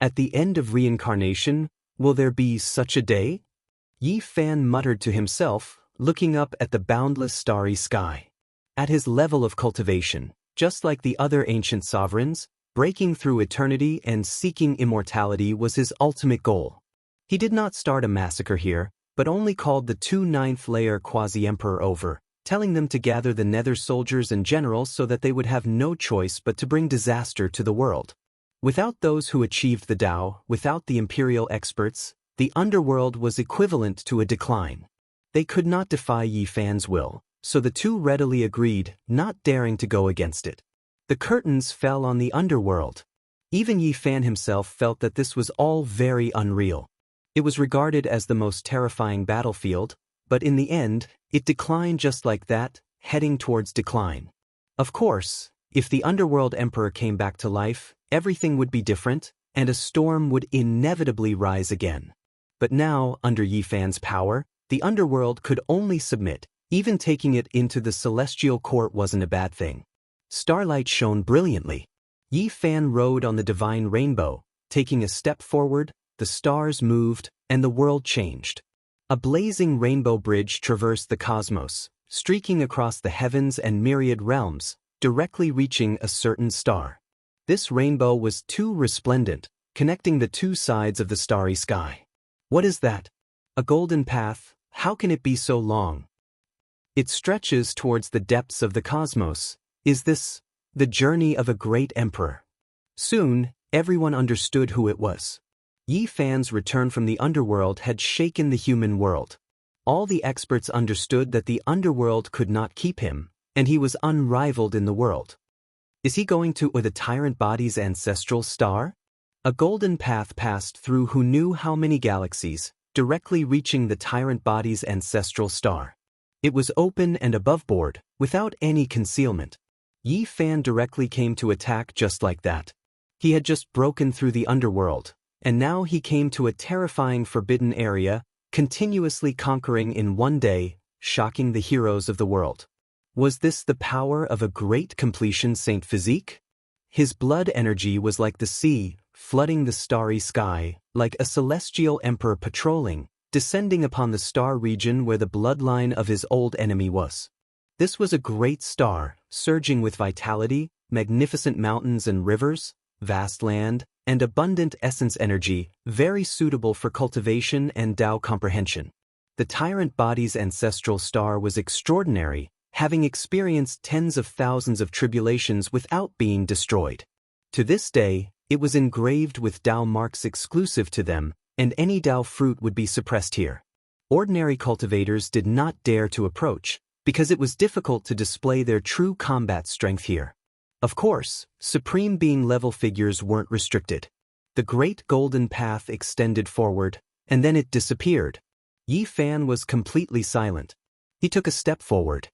At the end of reincarnation, will there be such a day? Yi Fan muttered to himself, looking up at the boundless starry sky. At his level of cultivation, just like the other ancient sovereigns, breaking through eternity and seeking immortality was his ultimate goal. He did not start a massacre here, but only called the 2 ninth-layer quasi-emperor over, telling them to gather the nether soldiers and generals so that they would have no choice but to bring disaster to the world. Without those who achieved the Tao, without the imperial experts, the underworld was equivalent to a decline. They could not defy Yi Fan's will, so the 2 readily agreed, not daring to go against it. The curtains fell on the underworld. Even Yi Fan himself felt that this was all very unreal. It was regarded as the most terrifying battlefield, but in the end, it declined just like that, heading towards decline. Of course, if the underworld emperor came back to life, everything would be different, and a storm would inevitably rise again. But now, under Yi Fan's power, the underworld could only submit. Even taking it into the celestial court wasn't a bad thing. Starlight shone brilliantly. Yi Fan rode on the divine rainbow, taking a step forward. The stars moved, and the world changed. A blazing rainbow bridge traversed the cosmos, streaking across the heavens and myriad realms, directly reaching a certain star. This rainbow was too resplendent, connecting the two sides of the starry sky. What is that? A golden path, how can it be so long? It stretches towards the depths of the cosmos. Is this the journey of a great emperor? Soon, everyone understood who it was. Yi Fan's return from the underworld had shaken the human world. All the experts understood that the underworld could not keep him, and he was unrivaled in the world. Is he going to the tyrant body's ancestral star? A golden path passed through who knew how many galaxies, directly reaching the tyrant body's ancestral star. It was open and aboveboard, without any concealment. Yi Fan directly came to attack just like that. He had just broken through the underworld, and now he came to a terrifying forbidden area, continuously conquering in one day, shocking the heroes of the world. Was this the power of a great completion Saint Physique? His blood energy was like the sea, flooding the starry sky, like a celestial emperor patrolling, descending upon the star region where the bloodline of his old enemy was. This was a great star, surging with vitality, magnificent mountains and rivers, vast land, and abundant essence energy, very suitable for cultivation and Tao comprehension. The tyrant body's ancestral star was extraordinary, having experienced tens of thousands of tribulations without being destroyed. To this day, it was engraved with Tao marks exclusive to them, and any Tao fruit would be suppressed here. Ordinary cultivators did not dare to approach, because it was difficult to display their true combat strength here. Of course, Supreme Being level figures weren't restricted. The great golden path extended forward, and then it disappeared. Yi Fan was completely silent. He took a step forward.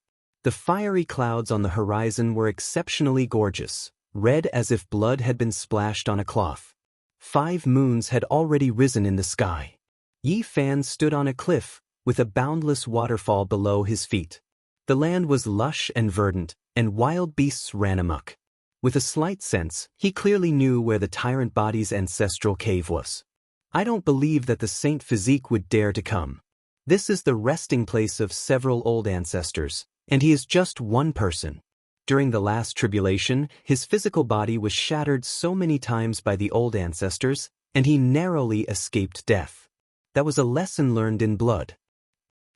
The fiery clouds on the horizon were exceptionally gorgeous, red as if blood had been splashed on a cloth. 5 moons had already risen in the sky. Yi Fan stood on a cliff, with a boundless waterfall below his feet. The land was lush and verdant, and wild beasts ran amok. With a slight sense, he clearly knew where the tyrant body's ancestral cave was. I don't believe that the Saint Physique would dare to come. This is the resting place of several old ancestors, and he is just one person. During the last tribulation, his physical body was shattered so many times by the old ancestors, and he narrowly escaped death. That was a lesson learned in blood.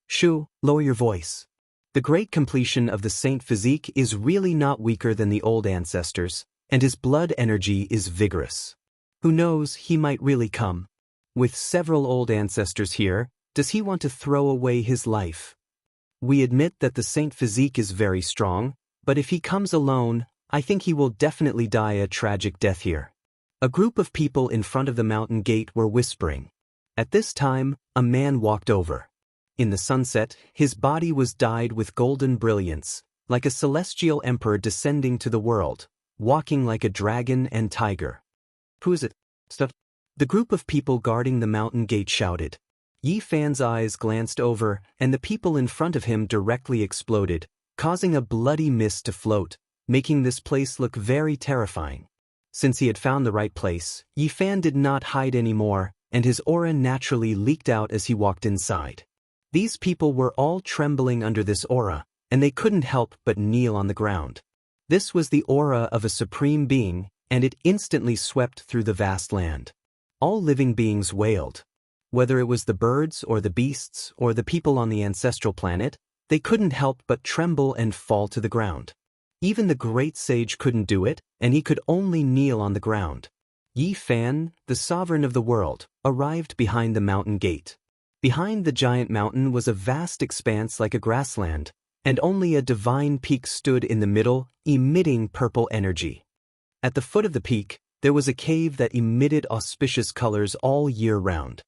Shu, lower your voice. The great completion of the Saint Physique is really not weaker than the old ancestors, and his blood energy is vigorous. Who knows, he might really come. With several old ancestors here, does he want to throw away his life? We admit that the Saint Physique is very strong, but if he comes alone, I think he will definitely die a tragic death here. A group of people in front of the mountain gate were whispering. At this time, a man walked over. In the sunset, his body was dyed with golden brilliance, like a celestial emperor descending to the world, walking like a dragon and tiger. Who is it? Stuff. The group of people guarding the mountain gate shouted. Yi Fan's eyes glanced over, and the people in front of him directly exploded, causing a bloody mist to float, making this place look very terrifying. Since he had found the right place, Yi Fan did not hide anymore, and his aura naturally leaked out as he walked inside. These people were all trembling under this aura, and they couldn't help but kneel on the ground. This was the aura of a supreme being, and it instantly swept through the vast land. All living beings wailed. Whether it was the birds or the beasts or the people on the ancestral planet, they couldn't help but tremble and fall to the ground. Even the great sage couldn't do it, and he could only kneel on the ground. Yi Fan, the sovereign of the world, arrived behind the mountain gate. Behind the giant mountain was a vast expanse like a grassland, and only a divine peak stood in the middle, emitting purple energy. At the foot of the peak, there was a cave that emitted auspicious colors all year round.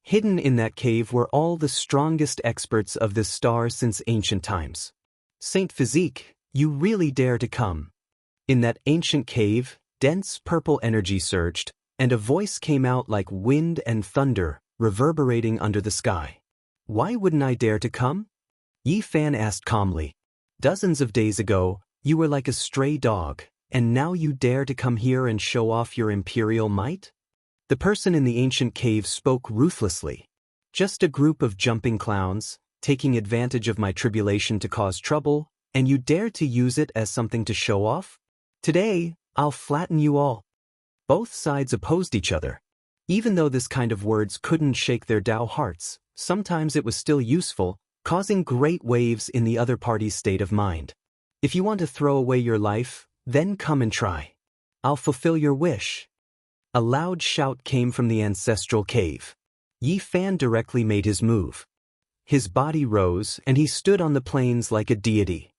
Hidden in that cave were all the strongest experts of this star since ancient times. Saint Physique, you really dare to come. In that ancient cave, dense purple energy surged, and a voice came out like wind and thunder, reverberating under the sky. Why wouldn't I dare to come? Yi Fan asked calmly. Dozens of days ago, you were like a stray dog, and now you dare to come here and show off your imperial might? The person in the ancient cave spoke ruthlessly. Just a group of jumping clowns, taking advantage of my tribulation to cause trouble, and you dare to use it as something to show off? Today, I'll flatten you all. Both sides opposed each other. Even though this kind of words couldn't shake their Tao hearts, sometimes it was still useful, causing great waves in the other party's state of mind. If you want to throw away your life, then come and try. I'll fulfill your wish. A loud shout came from the ancestral cave. Yi Fan directly made his move. His body rose and he stood on the plains like a deity.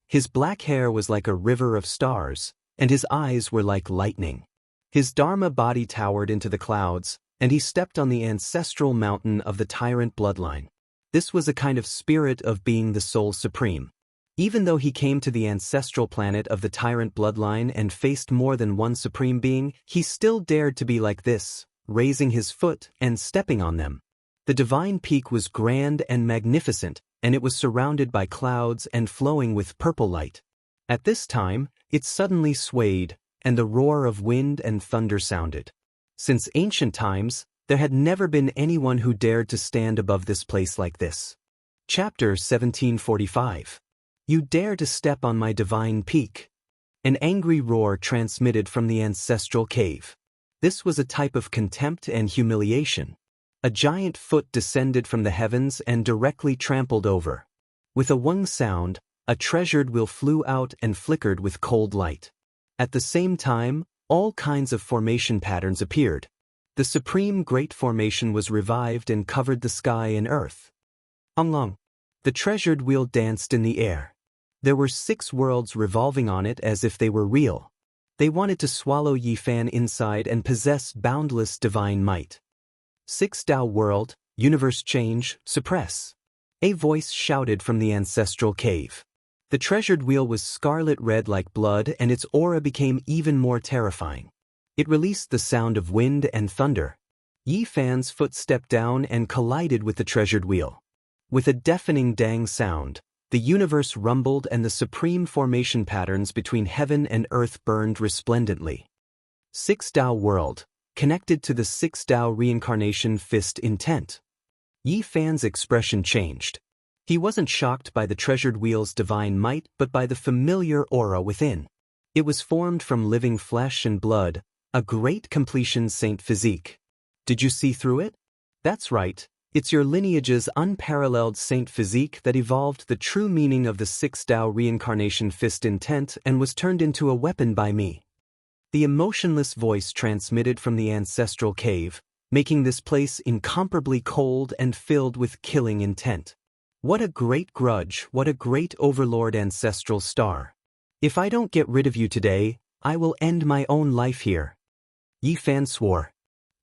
His black hair was like a river of stars, and his eyes were like lightning. His Dharma body towered into the clouds, and he stepped on the ancestral mountain of the tyrant bloodline. This was a kind of spirit of being the soul supreme. Even though he came to the ancestral planet of the tyrant bloodline and faced more than one supreme being, he still dared to be like this, raising his foot and stepping on them. The divine peak was grand and magnificent, and it was surrounded by clouds and flowing with purple light. At this time, it suddenly swayed, and the roar of wind and thunder sounded. Since ancient times, there had never been anyone who dared to stand above this place like this. Chapter 1745. You dare to step on my divine peak. An angry roar transmitted from the ancestral cave. This was a type of contempt and humiliation. A giant foot descended from the heavens and directly trampled over. With a wung sound, a treasured wheel flew out and flickered with cold light. At the same time, all kinds of formation patterns appeared. The supreme great formation was revived and covered the sky and earth. Anglong. The treasured wheel danced in the air. There were 6 worlds revolving on it as if they were real. They wanted to swallow Yi Fan inside and possess boundless divine might. 6 Tao world, universe change, suppress. A voice shouted from the ancestral cave. The treasured wheel was scarlet red like blood, and its aura became even more terrifying. It released the sound of wind and thunder. Yi Fan's foot stepped down and collided with the treasured wheel. With a deafening dang sound, the universe rumbled and the supreme formation patterns between heaven and earth burned resplendently. 6 Tao world, connected to the 6 Tao reincarnation fist intent. Yi Fan's expression changed. He wasn't shocked by the treasured wheel's divine might but by the familiar aura within. It was formed from living flesh and blood, a great completion saint physique. Did you see through it? That's right, it's your lineage's unparalleled saint physique that evolved the true meaning of the 6 Tao reincarnation fist intent and was turned into a weapon by me. The emotionless voice transmitted from the ancestral cave, making this place incomparably cold and filled with killing intent. What a great grudge, what a great overlord ancestral star. If I don't get rid of you today, I will end my own life here. Yi Fan swore.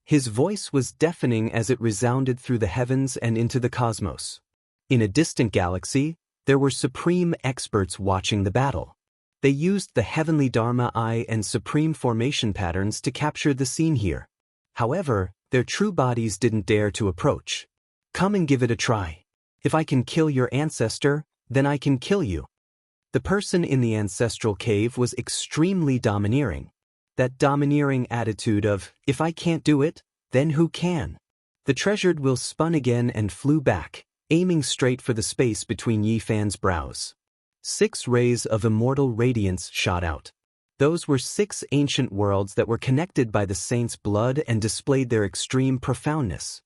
His voice was deafening as it resounded through the heavens and into the cosmos. In a distant galaxy, there were supreme experts watching the battle. They used the heavenly Dharma eye and supreme formation patterns to capture the scene here. However, their true bodies didn't dare to approach. Come and give it a try. If I can kill your ancestor, then I can kill you. The person in the ancestral cave was extremely domineering. That domineering attitude of, if I can't do it, then who can? The treasured wheel spun again and flew back, aiming straight for the space between Yi Fan's brows. 6 rays of immortal radiance shot out. Those were 6 ancient worlds that were connected by the saint's blood and displayed their extreme profoundness.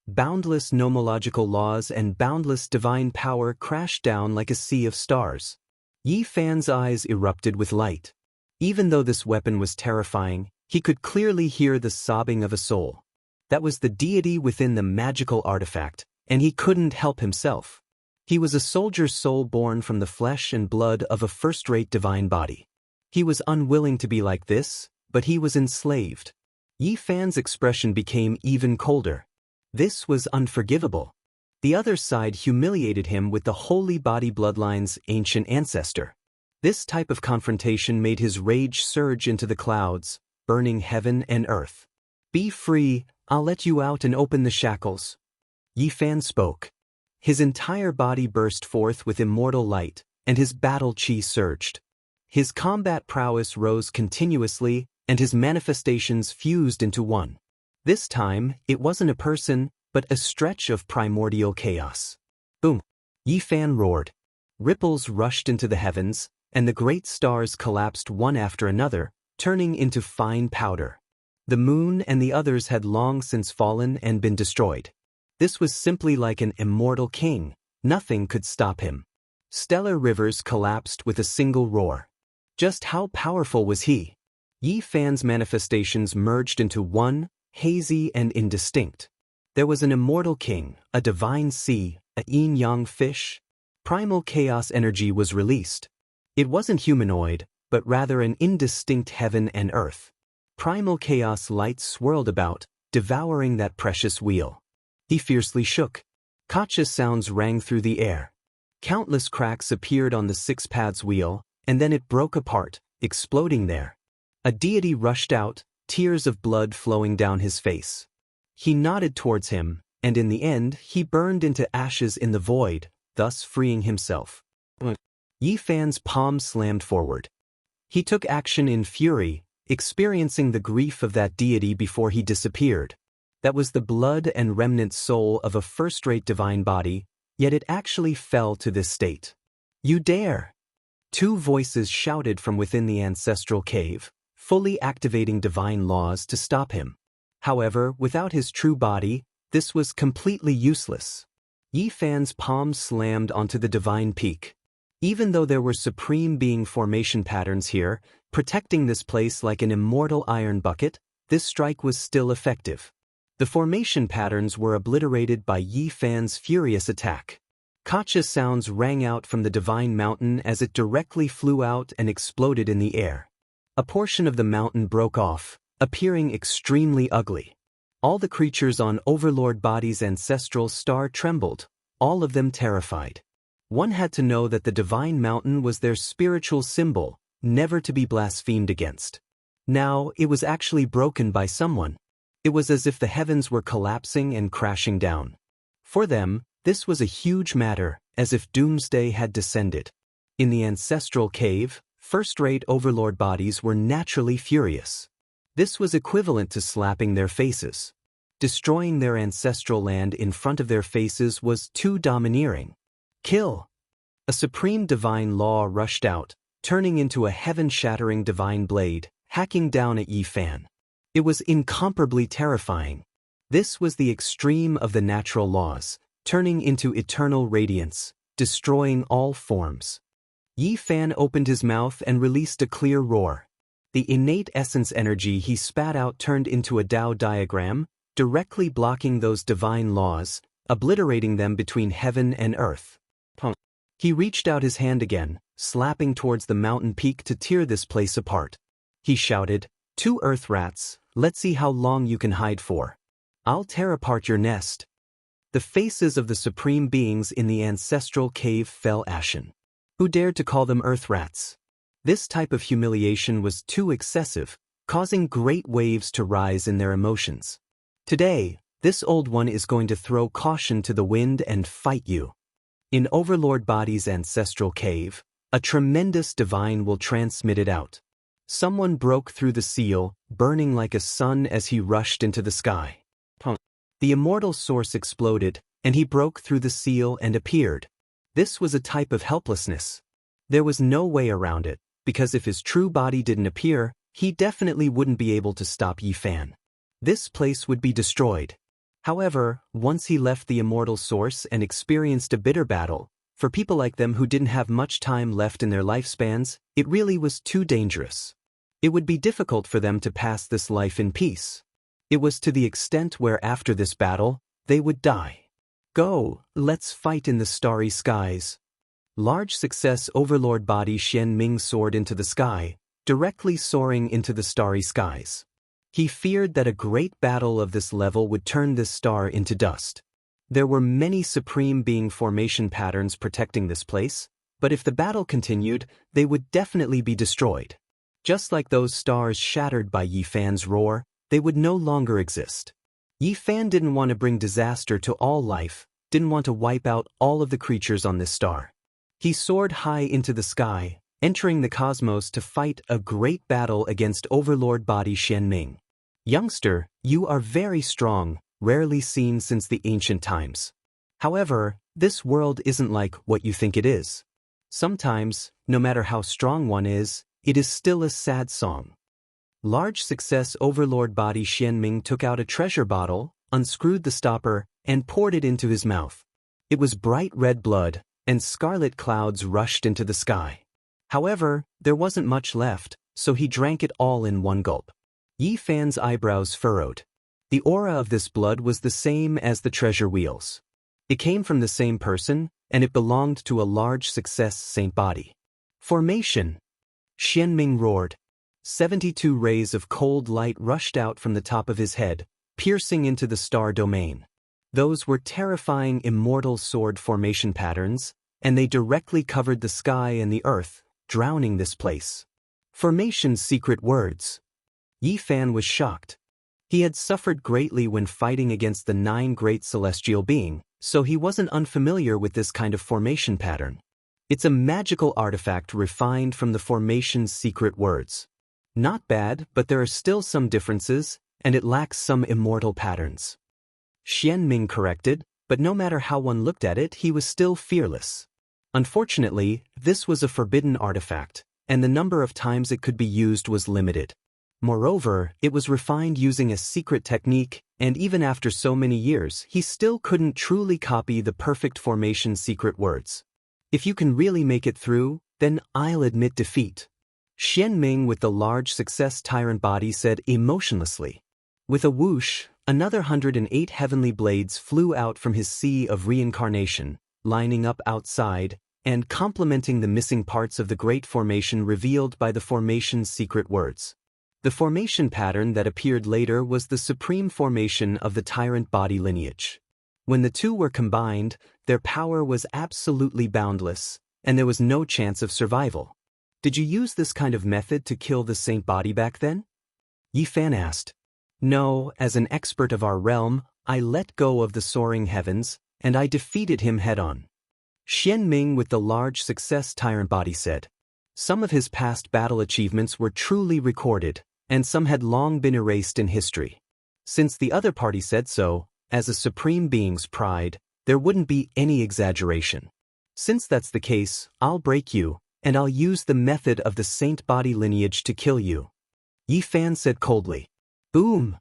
Boundless nomological laws and boundless divine power crashed down like a sea of stars. Yi Fan's eyes erupted with light. Even though this weapon was terrifying, he could clearly hear the sobbing of a soul. That was the deity within the magical artifact, and he couldn't help himself. He was a soldier's soul born from the flesh and blood of a first-rate divine body. He was unwilling to be like this, but he was enslaved. Yi Fan's expression became even colder. This was unforgivable. The other side humiliated him with the holy body bloodline's ancient ancestor. This type of confrontation made his rage surge into the clouds, burning heaven and earth. Be free, I'll let you out and open the shackles. Yi Fan spoke. His entire body burst forth with immortal light, and his battle chi surged. His combat prowess rose continuously, and his manifestations fused into one. This time, it wasn't a person, but a stretch of primordial chaos. Boom! Yi Fan roared. Ripples rushed into the heavens, and the great stars collapsed one after another, turning into fine powder. The moon and the others had long since fallen and been destroyed. This was simply like an immortal king. Nothing could stop him. Stellar rivers collapsed with a single roar. Just how powerful was he? Yi Fan's manifestations merged into one, hazy and indistinct. There was an immortal king, a divine sea, a yin-yang fish. Primal chaos energy was released. It wasn't humanoid, but rather an indistinct heaven and earth. Primal chaos light swirled about, devouring that precious wheel. He fiercely shook. Cautious sounds rang through the air. Countless cracks appeared on the six-paths wheel, and then it broke apart, exploding there. A deity rushed out, tears of blood flowing down his face. He nodded towards him, and in the end he burned into ashes in the void, thus freeing himself. Yi Fan's palm slammed forward. He took action in fury, experiencing the grief of that deity before he disappeared. That was the blood and remnant soul of a first-rate divine body, yet it actually fell to this state. You dare! Two voices shouted from within the ancestral cave, fully activating divine laws to stop him. However, without his true body, this was completely useless. Yi Fan's palm slammed onto the divine peak. Even though there were supreme being formation patterns here, protecting this place like an immortal iron bucket, this strike was still effective. The formation patterns were obliterated by Yi Fan's furious attack. Cautious sounds rang out from the divine mountain as it directly flew out and exploded in the air. A portion of the mountain broke off, appearing extremely ugly. All the creatures on Overlord Body's ancestral star trembled, all of them terrified. One had to know that the divine mountain was their spiritual symbol, never to be blasphemed against. Now, it was actually broken by someone. It was as if the heavens were collapsing and crashing down. For them, this was a huge matter, as if doomsday had descended. In the ancestral cave, first-rate Overlord bodies were naturally furious. This was equivalent to slapping their faces. Destroying their ancestral land in front of their faces was too domineering. Kill! A supreme divine law rushed out, turning into a heaven-shattering divine blade, hacking down at Yi Fan. It was incomparably terrifying. This was the extreme of the natural laws, turning into eternal radiance, destroying all forms. Yi Fan opened his mouth and released a clear roar. The innate essence energy he spat out turned into a Tao diagram, directly blocking those divine laws, obliterating them between heaven and earth. He reached out his hand again, slapping towards the mountain peak to tear this place apart. He shouted, "Two earth rats, let's see how long you can hide for. I'll tear apart your nest." The faces of the supreme beings in the ancestral cave fell ashen. Who dared to call them earth rats? This type of humiliation was too excessive, causing great waves to rise in their emotions. Today, this old one is going to throw caution to the wind and fight you. In Overlord Body's ancestral cave, a tremendous divine will transmit it out. Someone broke through the seal, burning like a sun as he rushed into the sky. The immortal source exploded, and he broke through the seal and appeared. This was a type of helplessness. There was no way around it, because if his true body didn't appear, he definitely wouldn't be able to stop Yi Fan. This place would be destroyed. However, once he left the immortal source and experienced a bitter battle, for people like them who didn't have much time left in their lifespans, it really was too dangerous. It would be difficult for them to pass this life in peace. It was to the extent where after this battle, they would die. Go, let's fight in the starry skies. Large success Overlord Body Shen Ming soared into the sky, directly soaring into the starry skies. He feared that a great battle of this level would turn this star into dust. There were many supreme being formation patterns protecting this place, but if the battle continued, they would definitely be destroyed. Just like those stars shattered by Yi Fan's roar, they would no longer exist. Yi Fan didn't want to bring disaster to all life, didn't want to wipe out all of the creatures on this star. He soared high into the sky, entering the cosmos to fight a great battle against Overlord Body Shen Ming. Youngster, you are very strong, rarely seen since the ancient times. However, this world isn't like what you think it is. Sometimes, no matter how strong one is, it is still a sad song. Large success Overlord body Xianming took out a treasure bottle, unscrewed the stopper, and poured it into his mouth. It was bright red blood, and scarlet clouds rushed into the sky. However, there wasn't much left, so he drank it all in one gulp. Yi Fan's eyebrows furrowed. The aura of this blood was the same as the treasure wheels. It came from the same person, and it belonged to a large success saint body. Formation! Xianming roared. 72 rays of cold light rushed out from the top of his head, piercing into the star domain. Those were terrifying immortal sword formation patterns, and they directly covered the sky and the earth, drowning this place. Formation's secret words. Yi Fan was shocked. He had suffered greatly when fighting against the 9 great celestial beings, so he wasn't unfamiliar with this kind of formation pattern. It's a magical artifact refined from the formation's secret words. Not bad, but there are still some differences, and it lacks some immortal patterns. Xianming corrected, but no matter how one looked at it, he was still fearless. Unfortunately, this was a forbidden artifact, and the number of times it could be used was limited. Moreover, it was refined using a secret technique, and even after so many years, he still couldn't truly copy the perfect formation secret words. If you can really make it through, then I'll admit defeat. Xianming with the large success tyrant body said emotionlessly. With a whoosh, another 108 heavenly blades flew out from his sea of reincarnation, lining up outside, and complementing the missing parts of the great formation revealed by the formation's secret words. The formation pattern that appeared later was the supreme formation of the tyrant body lineage. When the two were combined, their power was absolutely boundless, and there was no chance of survival. Did you use this kind of method to kill the saint body back then? Yi Fan asked. No, as an expert of our realm, I let go of the soaring heavens, and I defeated him head-on. Xianming with the large success tyrant body said. Some of his past battle achievements were truly recorded, and some had long been erased in history. Since the other party said so, as a supreme being's pride, there wouldn't be any exaggeration. Since that's the case, I'll break you, and I'll use the method of the saint body lineage to kill you. Yi Fan said coldly. Boom!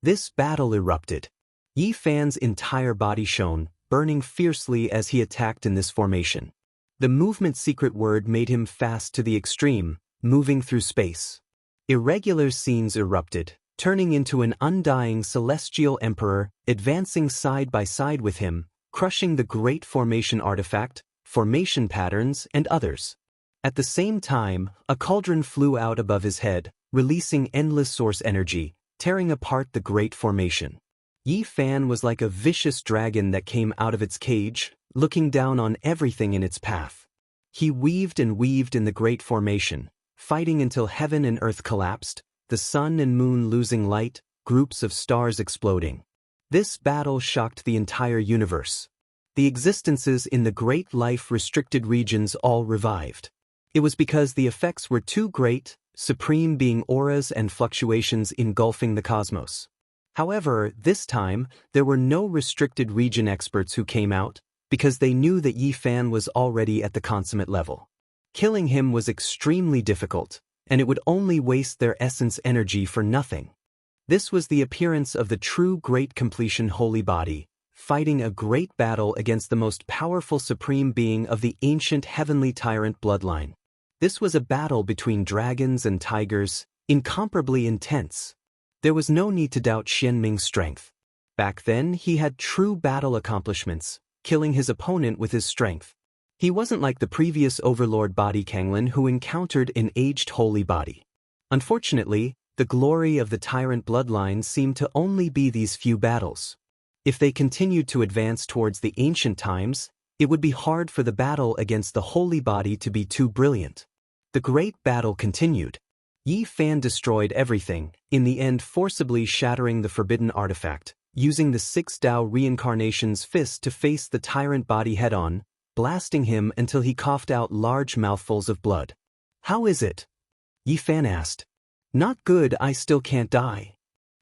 This battle erupted. Yi Fan's entire body shone, burning fiercely as he attacked in this formation. The movement secret word made him fast to the extreme, moving through space. Irregular scenes erupted, turning into an undying celestial emperor, advancing side by side with him, crushing the great formation artifact, formation patterns, and others. At the same time, a cauldron flew out above his head, releasing endless source energy, tearing apart the great formation. Yi Fan was like a vicious dragon that came out of its cage, looking down on everything in its path. He weaved and weaved in the great formation, fighting until heaven and earth collapsed, the sun and moon losing light, groups of stars exploding. This battle shocked the entire universe. The existences in the great life-restricted regions all revived. It was because the effects were too great, supreme being auras and fluctuations engulfing the cosmos. However, this time, there were no restricted region experts who came out, because they knew that Yi Fan was already at the consummate level. Killing him was extremely difficult, and it would only waste their essence energy for nothing. This was the appearance of the true Great Completion Holy Body, fighting a great battle against the most powerful supreme being of the ancient heavenly tyrant bloodline. This was a battle between dragons and tigers, incomparably intense. There was no need to doubt Xianming's strength. Back then, he had true battle accomplishments, killing his opponent with his strength. He wasn't like the previous overlord body Kanglin who encountered an aged holy body. Unfortunately, the glory of the tyrant bloodline seemed to only be these few battles. If they continued to advance towards the ancient times, it would be hard for the battle against the holy body to be too brilliant. The great battle continued. Yi Fan destroyed everything, in the end forcibly shattering the forbidden artifact, using the 6 Tao reincarnation's fist to face the tyrant body head-on, blasting him until he coughed out large mouthfuls of blood. How is it? Yi Fan asked. Not good, I still can't die.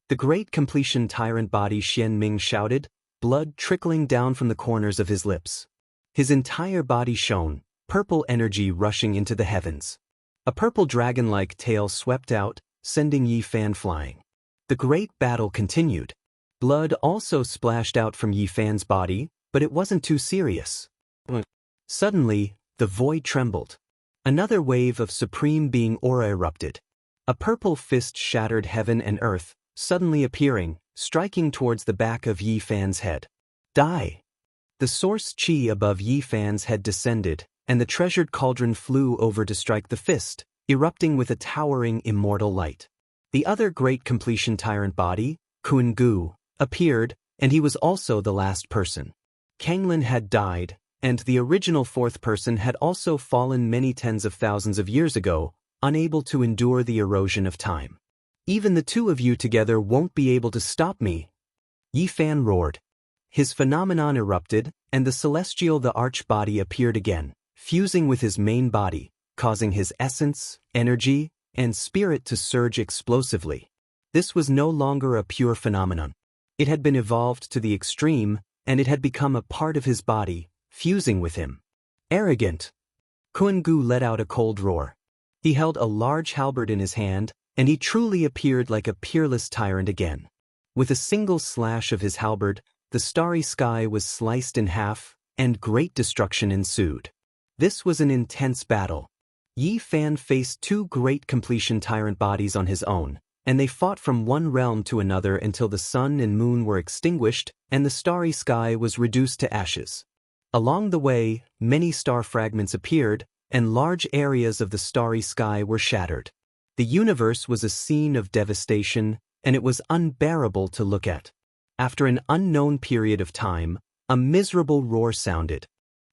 The great completion tyrant body Xianming shouted, blood trickling down from the corners of his lips. His entire body shone, purple energy rushing into the heavens. A purple dragon-like tail swept out, sending Yi Fan flying. The great battle continued. Blood also splashed out from Yi Fan's body, but it wasn't too serious. Suddenly, the void trembled. Another wave of supreme being aura erupted. A purple fist shattered heaven and earth, suddenly appearing, striking towards the back of Yi Fan's head. Die! The source chi above Yi Fan's head descended, and the treasured cauldron flew over to strike the fist, erupting with a towering immortal light. The other great completion tyrant body, Gu, appeared, and he was also the last person. Kanglin had died, and the original fourth person had also fallen many tens of thousands of years ago, unable to endure the erosion of time. Even the two of you together won't be able to stop me. Yi Fan roared. His phenomenon erupted, and the celestial the arch body appeared again, fusing with his main body, causing his essence, energy, and spirit to surge explosively. This was no longer a pure phenomenon. It had been evolved to the extreme, and it had become a part of his body, fusing with him. Arrogant! Gu let out a cold roar. He held a large halberd in his hand, and he truly appeared like a peerless tyrant again. With a single slash of his halberd, the starry sky was sliced in half, and great destruction ensued. This was an intense battle. Yi Fan faced two great completion tyrant bodies on his own, and they fought from one realm to another until the sun and moon were extinguished and the starry sky was reduced to ashes. Along the way, many star fragments appeared, and large areas of the starry sky were shattered. The universe was a scene of devastation, and it was unbearable to look at. After an unknown period of time, a miserable roar sounded.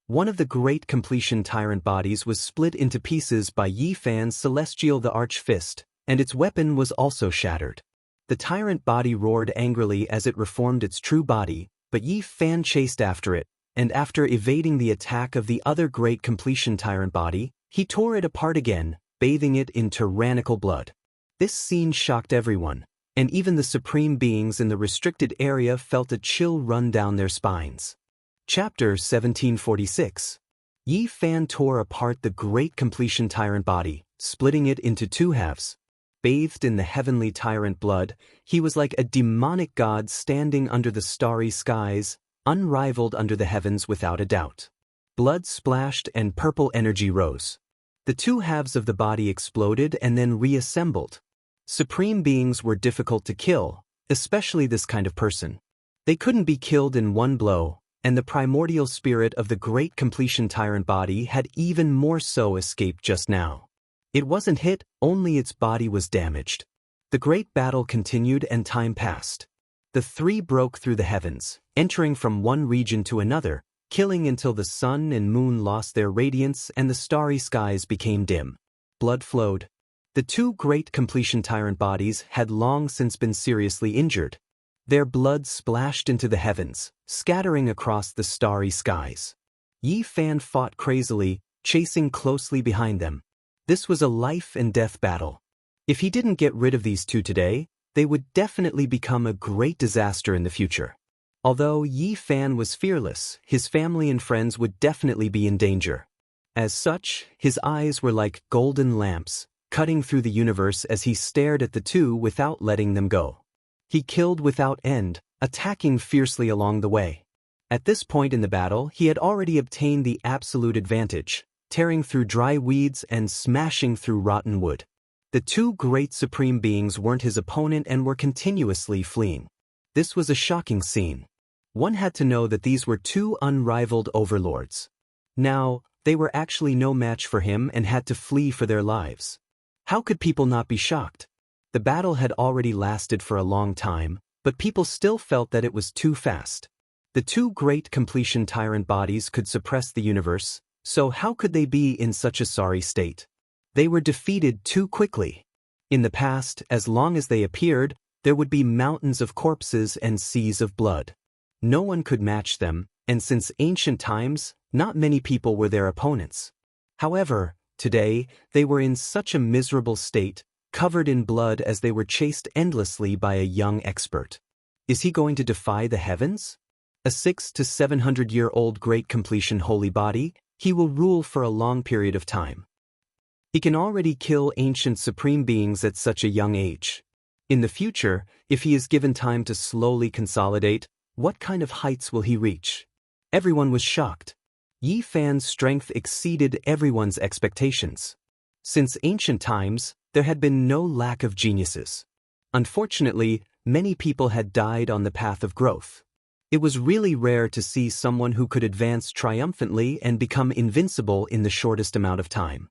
One of the great completion tyrant bodies was split into pieces by Yi Fan's celestial the arch fist, and its weapon was also shattered. The tyrant body roared angrily as it reformed its true body, but Yi Fan chased after it, and after evading the attack of the other great completion tyrant body, he tore it apart again, bathing it in tyrannical blood. This scene shocked everyone, and even the supreme beings in the restricted area felt a chill run down their spines. Chapter 1746. Yi Fan tore apart the great completion tyrant body, splitting it into two halves. Bathed in the heavenly tyrant blood, he was like a demonic god standing under the starry skies, unrivaled under the heavens without a doubt. Blood splashed and purple energy rose. The two halves of the body exploded and then reassembled. Supreme beings were difficult to kill, especially this kind of person. They couldn't be killed in one blow, and the primordial spirit of the great completion tyrant body had even more so escaped just now. It wasn't hit, only its body was damaged. The great battle continued and time passed. The three broke through the heavens, entering from one region to another, killing until the sun and moon lost their radiance and the starry skies became dim. Blood flowed. The two great completion tyrant bodies had long since been seriously injured. Their blood splashed into the heavens, scattering across the starry skies. Yi Fan fought crazily, chasing closely behind them. This was a life and death battle. If he didn't get rid of these two today, they would definitely become a great disaster in the future. Although Yi Fan was fearless, his family and friends would definitely be in danger. As such, his eyes were like golden lamps, cutting through the universe as he stared at the two without letting them go. He killed without end, attacking fiercely along the way. At this point in the battle, he had already obtained the absolute advantage, tearing through dry weeds and smashing through rotten wood. The two great supreme beings weren't his opponent and were continuously fleeing. This was a shocking scene. One had to know that these were two unrivaled overlords. Now, they were actually no match for him and had to flee for their lives. How could people not be shocked? The battle had already lasted for a long time, but people still felt that it was too fast. The two great completion tyrant bodies could suppress the universe, so how could they be in such a sorry state? They were defeated too quickly. In the past, as long as they appeared, there would be mountains of corpses and seas of blood. No one could match them, and since ancient times, not many people were their opponents. However, today, they were in such a miserable state, covered in blood as they were chased endlessly by a young expert. Is he going to defy the heavens? A 600 to 700-year-old great completion holy body, he will rule for a long period of time. He can already kill ancient supreme beings at such a young age. In the future, if he is given time to slowly consolidate, what kind of heights will he reach? Everyone was shocked. Yi Fan's strength exceeded everyone's expectations. Since ancient times, there had been no lack of geniuses. Unfortunately, many people had died on the path of growth. It was really rare to see someone who could advance triumphantly and become invincible in the shortest amount of time.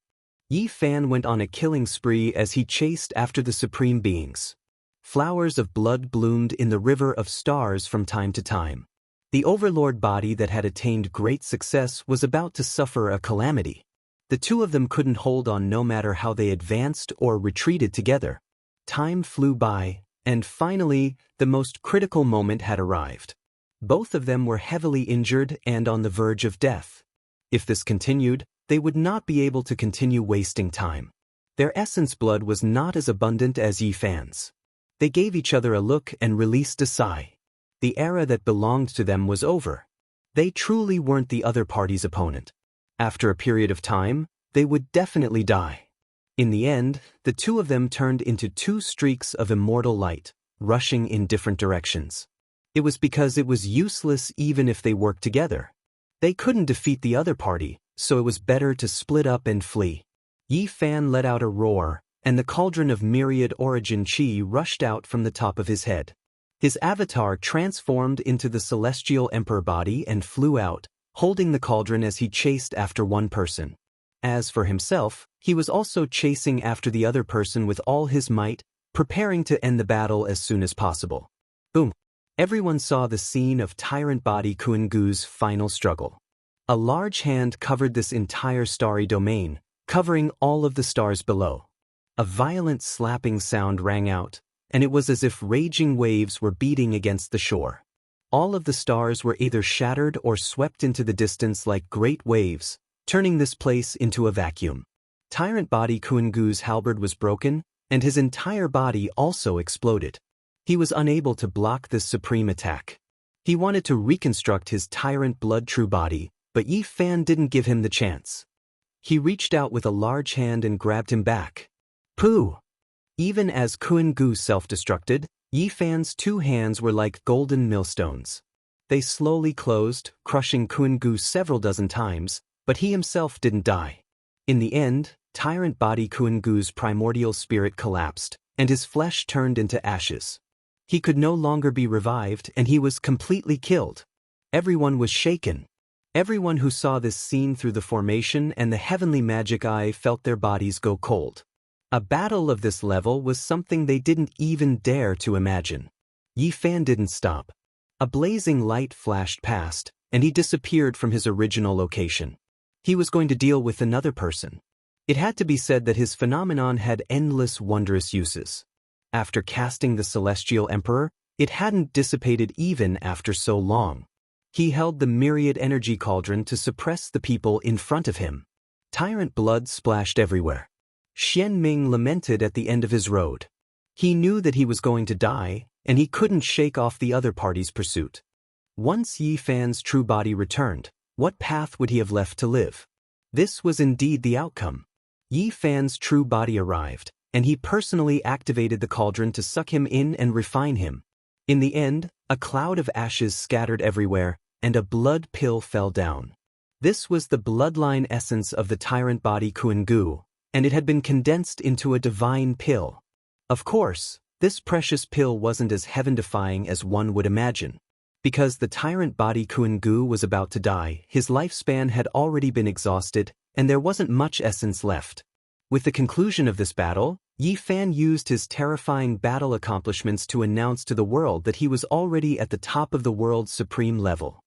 Yi Fan went on a killing spree as he chased after the supreme beings. Flowers of blood bloomed in the river of stars from time to time. The overlord body that had attained great success was about to suffer a calamity. The two of them couldn't hold on no matter how they advanced or retreated together. Time flew by, and finally, the most critical moment had arrived. Both of them were heavily injured and on the verge of death. If this continued, they would not be able to continue wasting time. Their essence blood was not as abundant as Yi Fan's. They gave each other a look and released a sigh. The era that belonged to them was over. They truly weren't the other party's opponent. After a period of time, they would definitely die. In the end, the two of them turned into two streaks of immortal light, rushing in different directions. It was because it was useless even if they worked together. They couldn't defeat the other party, so it was better to split up and flee. Yi Fan let out a roar, and the cauldron of myriad origin chi rushed out from the top of his head. His avatar transformed into the celestial emperor body and flew out, holding the cauldron as he chased after one person. As for himself, he was also chasing after the other person with all his might, preparing to end the battle as soon as possible. Boom! Everyone saw the scene of Tyrant Body Kuan-Gu's final struggle. A large hand covered this entire starry domain, covering all of the stars below. A violent slapping sound rang out, and it was as if raging waves were beating against the shore. All of the stars were either shattered or swept into the distance like great waves, turning this place into a vacuum. Tyrant Body Kuan-Gu's halberd was broken, and his entire body also exploded. He was unable to block this supreme attack. He wanted to reconstruct his tyrant blood true body, but Yi Fan didn't give him the chance. He reached out with a large hand and grabbed him back. Pooh! Even as Kuan-Gu self-destructed, Yi Fan's two hands were like golden millstones. They slowly closed, crushing Kuan-Gu several dozen times, but he himself didn't die. In the end, Tyrant Body Kuan-Gu's primordial spirit collapsed, and his flesh turned into ashes. He could no longer be revived, and he was completely killed. Everyone was shaken. Everyone who saw this scene through the formation and the heavenly magic eye felt their bodies go cold. A battle of this level was something they didn't even dare to imagine. Yi Fan didn't stop. A blazing light flashed past, and he disappeared from his original location. He was going to deal with another person. It had to be said that his phenomenon had endless wondrous uses. After casting the Celestial Emperor, it hadn't dissipated even after so long. He held the myriad energy cauldron to suppress the people in front of him. Tyrant blood splashed everywhere. Xian Ming lamented at the end of his road. He knew that he was going to die, and he couldn't shake off the other party's pursuit. Once Yi Fan's true body returned, what path would he have left to live? This was indeed the outcome. Yi Fan's true body arrived, and he personally activated the cauldron to suck him in and refine him. In the end, a cloud of ashes scattered everywhere, and a blood pill fell down. This was the bloodline essence of the tyrant body Kuan-Gu, and it had been condensed into a divine pill. Of course, this precious pill wasn't as heaven-defying as one would imagine. Because the tyrant body Kuan-Gu was about to die, his lifespan had already been exhausted, and there wasn't much essence left. With the conclusion of this battle, Yi Fan used his terrifying battle accomplishments to announce to the world that he was already at the top of the world's supreme level.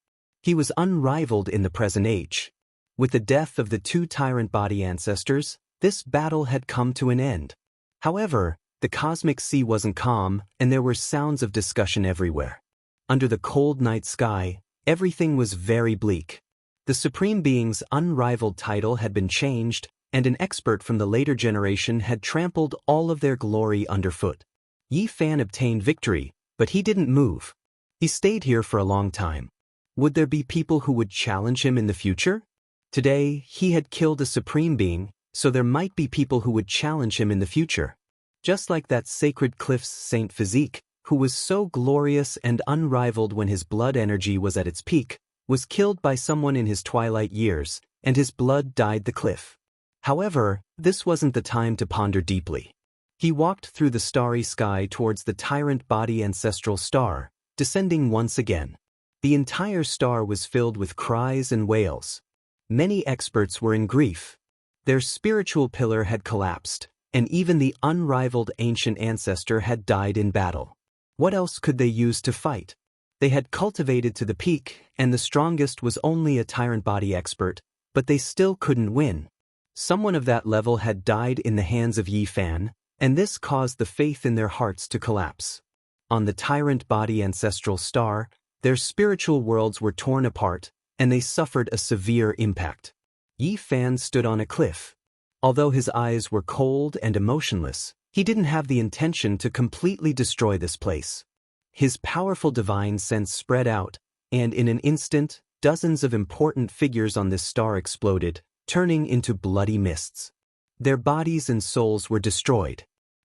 He was unrivaled in the present age. With the death of the two tyrant body ancestors, this battle had come to an end. However, the cosmic sea wasn't calm, and there were sounds of discussion everywhere. Under the cold night sky, everything was very bleak. The Supreme Being's unrivaled title had been changed, and an expert from the later generation had trampled all of their glory underfoot. Yi Fan obtained victory, but he didn't move. He stayed here for a long time. Would there be people who would challenge him in the future? Today, he had killed a Supreme Being, so there might be people who would challenge him in the future. Just like that Sacred Cliff's Saint Physique, who was so glorious and unrivaled when his blood energy was at its peak, was killed by someone in his twilight years, and his blood dyed the cliff. However, this wasn't the time to ponder deeply. He walked through the starry sky towards the tyrant body ancestral star, descending once again. The entire star was filled with cries and wails. Many experts were in grief. Their spiritual pillar had collapsed, and even the unrivaled ancient ancestor had died in battle. What else could they use to fight? They had cultivated to the peak, and the strongest was only a tyrant body expert, but they still couldn't win. Someone of that level had died in the hands of Yi Fan, and this caused the faith in their hearts to collapse. On the tyrant body ancestral star, their spiritual worlds were torn apart, and they suffered a severe impact. Yi Fan stood on a cliff. Although his eyes were cold and emotionless, he didn't have the intention to completely destroy this place. His powerful divine sense spread out, and in an instant, dozens of important figures on this star exploded, turning into bloody mists. Their bodies and souls were destroyed.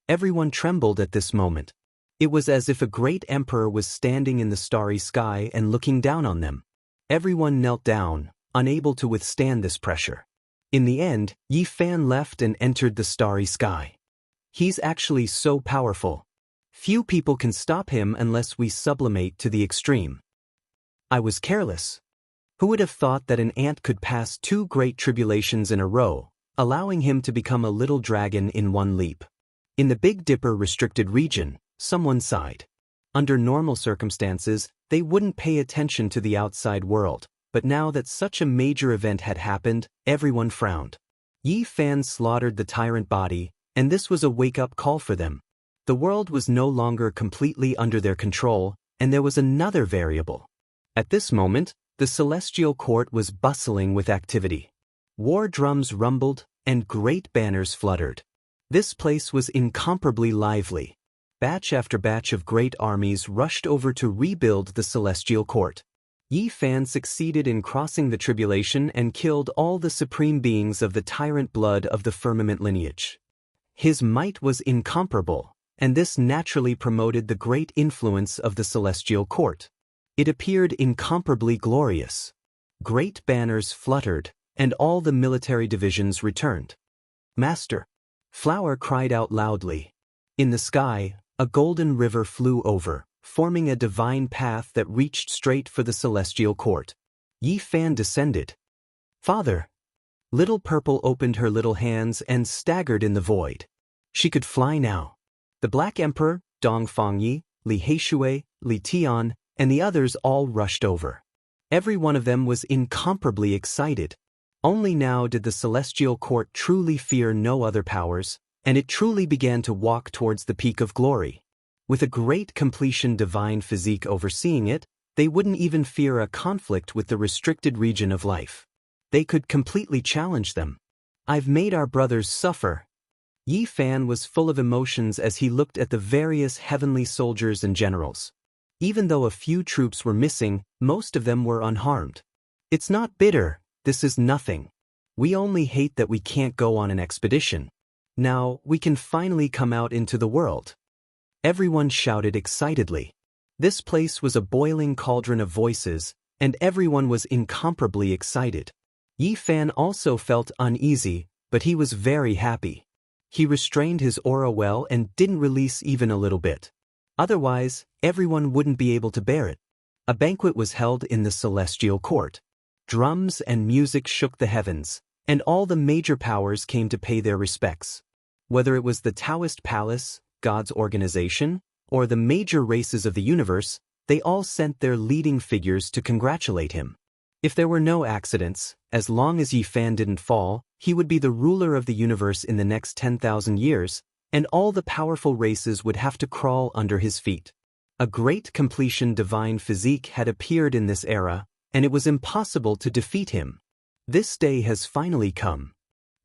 Everyone trembled at this moment. It was as if a great emperor was standing in the starry sky and looking down on them. Everyone knelt down, unable to withstand this pressure. In the end, Yi Fan left and entered the starry sky. He's actually so powerful. Few people can stop him unless we sublimate to the extreme. I was careless. Who would have thought that an ant could pass 2 great tribulations in a row, allowing him to become a little dragon in one leap? In the Big Dipper restricted region, someone sighed. Under normal circumstances, they wouldn't pay attention to the outside world, but now that such a major event had happened, everyone frowned. Yi Fan slaughtered the tyrant body, and this was a wake-up call for them. The world was no longer completely under their control, and there was another variable. At this moment, the celestial court was bustling with activity. War drums rumbled, and great banners fluttered. This place was incomparably lively. Batch after batch of great armies rushed over to rebuild the celestial court. Yi Fan succeeded in crossing the tribulation and killed all the supreme beings of the tyrant blood of the Firmament lineage. His might was incomparable, and this naturally promoted the great influence of the celestial court. It appeared incomparably glorious. Great banners fluttered, and all the military divisions returned. Master! Flower cried out loudly. In the sky, a golden river flew over, forming a divine path that reached straight for the celestial court. Yi Fan descended. Father! Little Purple opened her little hands and staggered in the void. She could fly now. The Black Emperor, Dong Fangyi, Li Heishui, Li Tian, and the others all rushed over. Every one of them was incomparably excited. Only now did the celestial court truly fear no other powers, and it truly began to walk towards the peak of glory. With a great completion divine physique overseeing it, they wouldn't even fear a conflict with the restricted region of life. They could completely challenge them. I've made our brothers suffer. Yi Fan was full of emotions as he looked at the various heavenly soldiers and generals. Even though a few troops were missing, most of them were unharmed. It's not bitter, this is nothing. We only hate that we can't go on an expedition. Now, we can finally come out into the world. Everyone shouted excitedly. This place was a boiling cauldron of voices, and everyone was incomparably excited. Yi Fan also felt uneasy, but he was very happy. He restrained his aura well and didn't release even a little bit. Otherwise, everyone wouldn't be able to bear it. A banquet was held in the celestial court. Drums and music shook the heavens, and all the major powers came to pay their respects. Whether it was the Taoist palace, God's organization, or the major races of the universe, they all sent their leading figures to congratulate him. If there were no accidents, as long as Yi Fan didn't fall, he would be the ruler of the universe in the next 10,000 years, and all the powerful races would have to crawl under his feet. A great completion divine physique had appeared in this era, and it was impossible to defeat him. This day has finally come.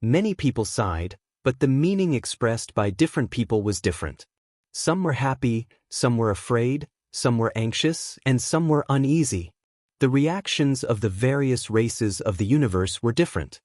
Many people sighed, but the meaning expressed by different people was different. Some were happy, some were afraid, some were anxious, and some were uneasy. The reactions of the various races of the universe were different.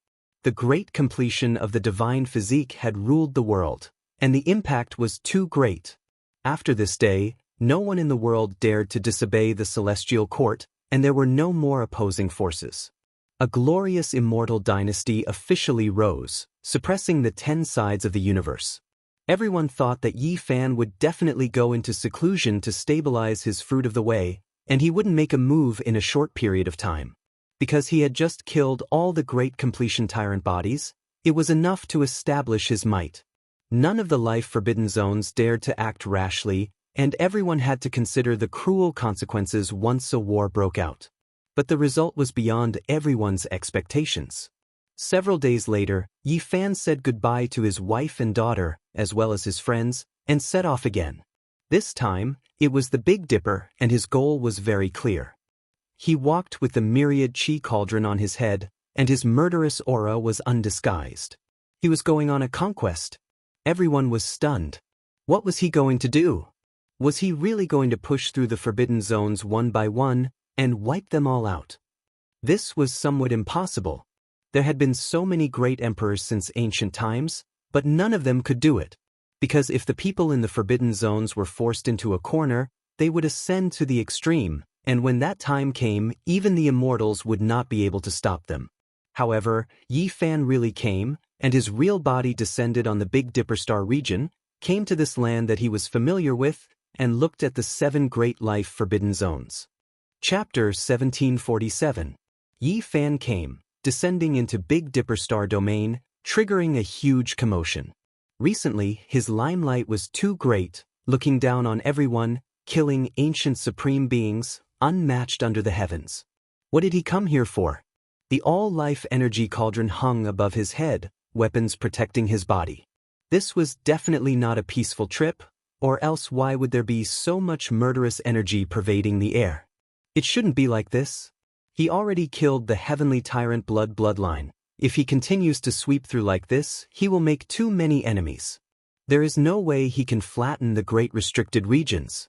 The great completion of the divine physique had ruled the world, and the impact was too great. After this day, no one in the world dared to disobey the celestial court, and there were no more opposing forces. A glorious immortal dynasty officially rose, suppressing the 10 sides of the universe. Everyone thought that Yi Fan would definitely go into seclusion to stabilize his fruit of the way, and he wouldn't make a move in a short period of time. Because he had just killed all the great completion tyrant bodies, it was enough to establish his might. None of the life-forbidden zones dared to act rashly, and everyone had to consider the cruel consequences once a war broke out. But the result was beyond everyone's expectations. Several days later, Yi Fan said goodbye to his wife and daughter, as well as his friends, and set off again. This time, it was the Big Dipper, and his goal was very clear. He walked with the myriad chi cauldron on his head, and his murderous aura was undisguised. He was going on a conquest. Everyone was stunned. What was he going to do? Was he really going to push through the forbidden zones one by one, and wipe them all out? This was somewhat impossible. There had been so many great emperors since ancient times, but none of them could do it. Because if the people in the forbidden zones were forced into a corner, they would ascend to the extreme, and when that time came, even the immortals would not be able to stop them. However, Yi Fan really came, and his real body descended on the Big Dipper star region, came to this land that he was familiar with, and looked at the 7 great life forbidden zones. Chapter 1747. Yi Fan came, descending into Big Dipper star domain, triggering a huge commotion. Recently, his limelight was too great, looking down on everyone, killing ancient supreme beings, unmatched under the heavens. What did he come here for? The all-life energy cauldron hung above his head, weapons protecting his body. This was definitely not a peaceful trip, or else why would there be so much murderous energy pervading the air? It shouldn't be like this. He already killed the heavenly tyrant bloodline. If he continues to sweep through like this, he will make too many enemies. There is no way he can flatten the great restricted regions.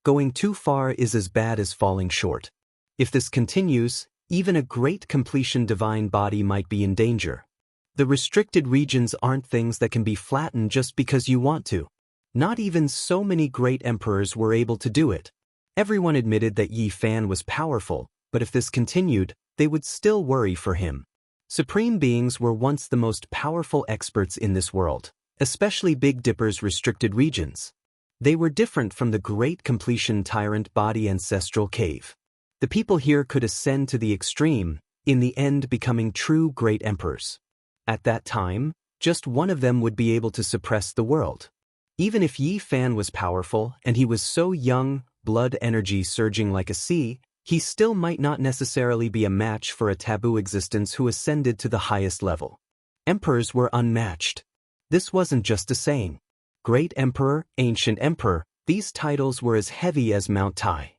Going too far is as bad as falling short. If this continues, even a great completion divine body might be in danger. The restricted regions aren't things that can be flattened just because you want to. Not even so many great emperors were able to do it. Everyone admitted that Yi Fan was powerful, but if this continued, they would still worry for him. Supreme beings were once the most powerful experts in this world, especially Big Dipper's restricted regions. They were different from the great completion tyrant body ancestral cave. The people here could ascend to the extreme, in the end becoming true great emperors. At that time, just one of them would be able to suppress the world. Even if Yi Fan was powerful and he was so young, blood energy surging like a sea, he still might not necessarily be a match for a taboo existence who ascended to the highest level. Emperors were unmatched. This wasn't just a saying. Great Emperor, Ancient Emperor, these titles were as heavy as Mount Tai.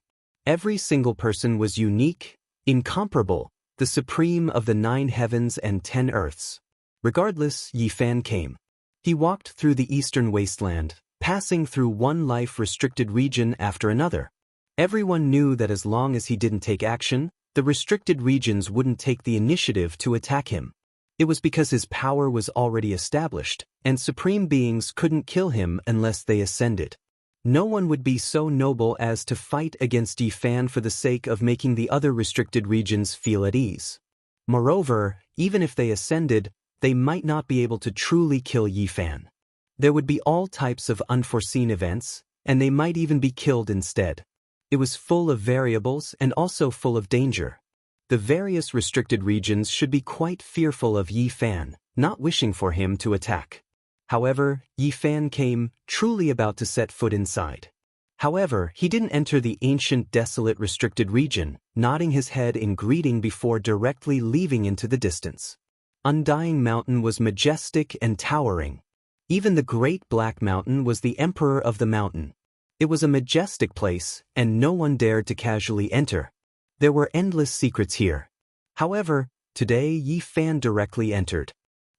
Every single person was unique, incomparable, the supreme of the 9 heavens and 10 earths. Regardless, Yi Fan came. He walked through the eastern wasteland, passing through one life-restricted region after another. Everyone knew that as long as he didn't take action, the restricted regions wouldn't take the initiative to attack him. It was because his power was already established, and supreme beings couldn't kill him unless they ascended. No one would be so noble as to fight against Yi Fan for the sake of making the other restricted regions feel at ease. Moreover, even if they ascended, they might not be able to truly kill Yi Fan. There would be all types of unforeseen events, and they might even be killed instead. It was full of variables and also full of danger. The various restricted regions should be quite fearful of Yi Fan, not wishing for him to attack. However, Yi Fan came, truly about to set foot inside. However, he didn't enter the ancient desolate restricted region, nodding his head in greeting before directly leaving into the distance. Undying Mountain was majestic and towering. Even the Great Black Mountain was the emperor of the mountain. It was a majestic place, and no one dared to casually enter. There were endless secrets here. However, today Yi Fan directly entered.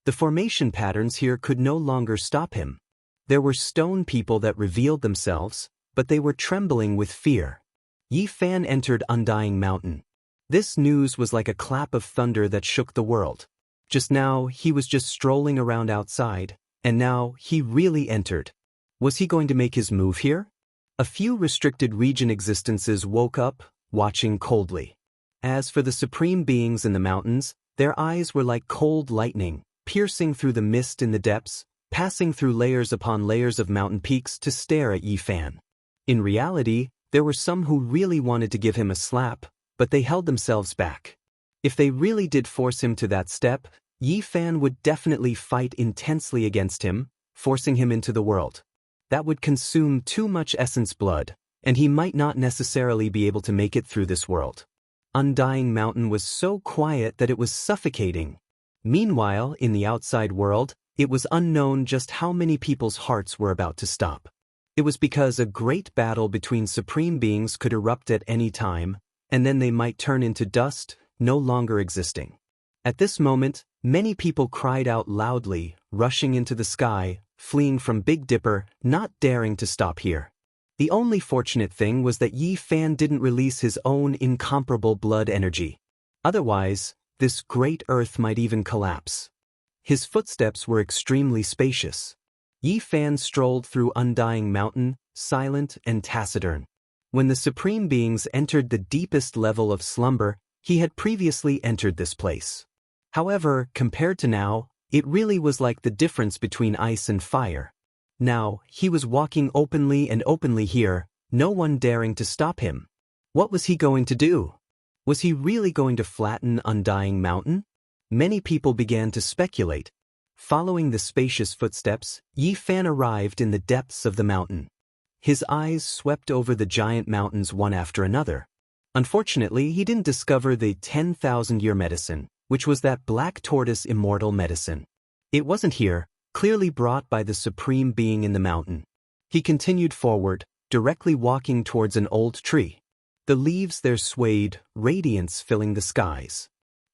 The formation patterns here could no longer stop him. There were stone people that revealed themselves, but they were trembling with fear. Yi Fan entered Undying Mountain. This news was like a clap of thunder that shook the world. Just now, he was just strolling around outside, and now he really entered. Was he going to make his move here? A few restricted region existences woke up, watching coldly. As for the supreme beings in the mountains, their eyes were like cold lightning, piercing through the mist in the depths, passing through layers upon layers of mountain peaks to stare at Yi Fan. In reality, there were some who really wanted to give him a slap, but they held themselves back. If they really did force him to that step, Yi Fan would definitely fight intensely against him, forcing him into the world. That would consume too much essence blood, and he might not necessarily be able to make it through this world. Undying Mountain was so quiet that it was suffocating. Meanwhile, in the outside world, it was unknown just how many people's hearts were about to stop. It was because a great battle between supreme beings could erupt at any time, and then they might turn into dust, no longer existing. At this moment, many people cried out loudly, rushing into the sky, fleeing from Big Dipper, not daring to stop here. The only fortunate thing was that Yi Fan didn't release his own incomparable blood energy. Otherwise, this great earth might even collapse. His footsteps were extremely spacious. Yi Fan strolled through Undying Mountain, silent and taciturn. When the supreme beings entered the deepest level of slumber, he had previously entered this place. However, compared to now, it really was like the difference between ice and fire. Now, he was walking openly here, no one daring to stop him. What was he going to do? Was he really going to flatten Undying Mountain? Many people began to speculate. Following the spacious footsteps, Yi Fan arrived in the depths of the mountain. His eyes swept over the giant mountains one after another. Unfortunately, he didn't discover the 10,000-year medicine, which was that black tortoise immortal medicine. It wasn't here, clearly brought by the supreme being in the mountain. He continued forward, directly walking towards an old tree. The leaves there swayed, radiance filling the skies.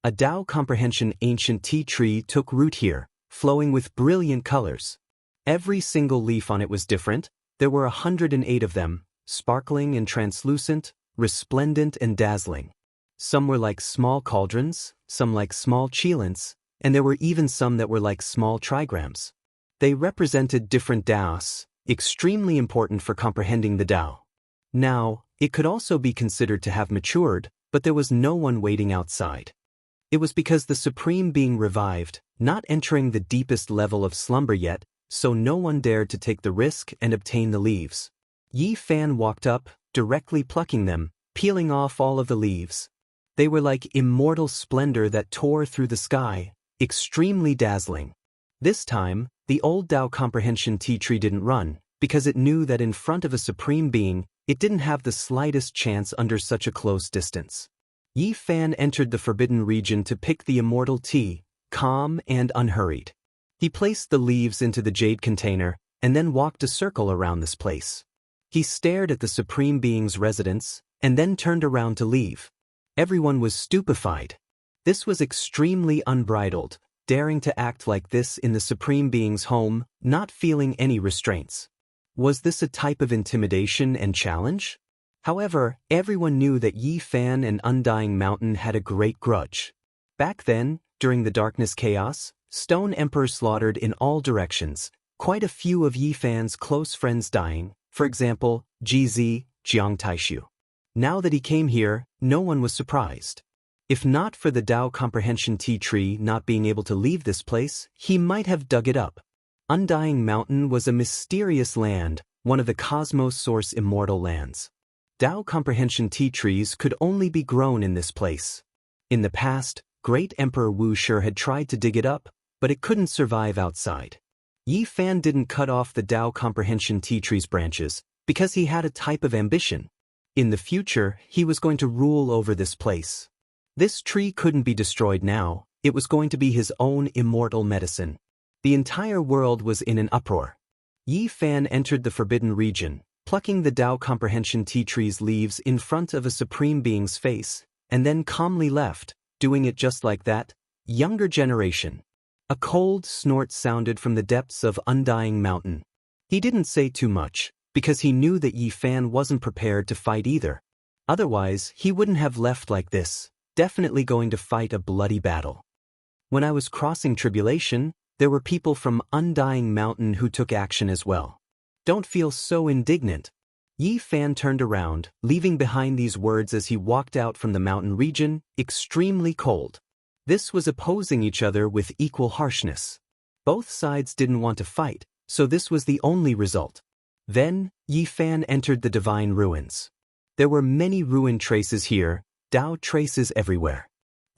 A Tao comprehension ancient tea tree took root here, flowing with brilliant colors. Every single leaf on it was different. There were 108 of them, sparkling and translucent, resplendent and dazzling. Some were like small cauldrons, some like small chelants, and there were even some that were like small trigrams. They represented different Taos, extremely important for comprehending the Tao. Now, it could also be considered to have matured, but there was no one waiting outside. It was because the Supreme Being revived, not entering the deepest level of slumber yet, so no one dared to take the risk and obtain the leaves. Yi Fan walked up, directly plucking them, peeling off all of the leaves. They were like immortal splendor that tore through the sky, extremely dazzling. This time, the old Tao comprehension tea tree didn't run, because it knew that in front of a supreme being, it didn't have the slightest chance under such a close distance. Yi Fan entered the forbidden region to pick the immortal tea, calm and unhurried. He placed the leaves into the jade container, and then walked a circle around this place. He stared at the supreme being's residence, and then turned around to leave. Everyone was stupefied. This was extremely unbridled, daring to act like this in the Supreme Being's home, not feeling any restraints. Was this a type of intimidation and challenge? However, everyone knew that Yi Fan and Undying Mountain had a great grudge. Back then, during the darkness chaos, Stone Emperor slaughtered in all directions, quite a few of Yi Fan's close friends dying, for example, GZ, Jiang Taishu. Now that he came here, no one was surprised. If not for the Tao comprehension tea tree not being able to leave this place, he might have dug it up. Undying Mountain was a mysterious land, one of the cosmos source immortal lands. Tao comprehension tea trees could only be grown in this place. In the past, Great Emperor Wuxia had tried to dig it up, but it couldn't survive outside. Yi Fan didn't cut off the Tao comprehension tea tree's branches, because he had a type of ambition. In the future, he was going to rule over this place. This tree couldn't be destroyed now, it was going to be his own immortal medicine. The entire world was in an uproar. Yi Fan entered the forbidden region, plucking the Tao comprehension tea tree's leaves in front of a supreme being's face, and then calmly left, doing it just like that. Younger generation. A cold snort sounded from the depths of Undying Mountain. He didn't say too much, because he knew that Yi Fan wasn't prepared to fight either. Otherwise, he wouldn't have left like this, definitely going to fight a bloody battle. When I was crossing tribulation, there were people from Undying Mountain who took action as well. Don't feel so indignant. Yi Fan turned around, leaving behind these words as he walked out from the mountain region, extremely cold. This was opposing each other with equal harshness. Both sides didn't want to fight, so this was the only result. Then, Yi Fan entered the divine ruins. There were many ruin traces here, Tao traces everywhere.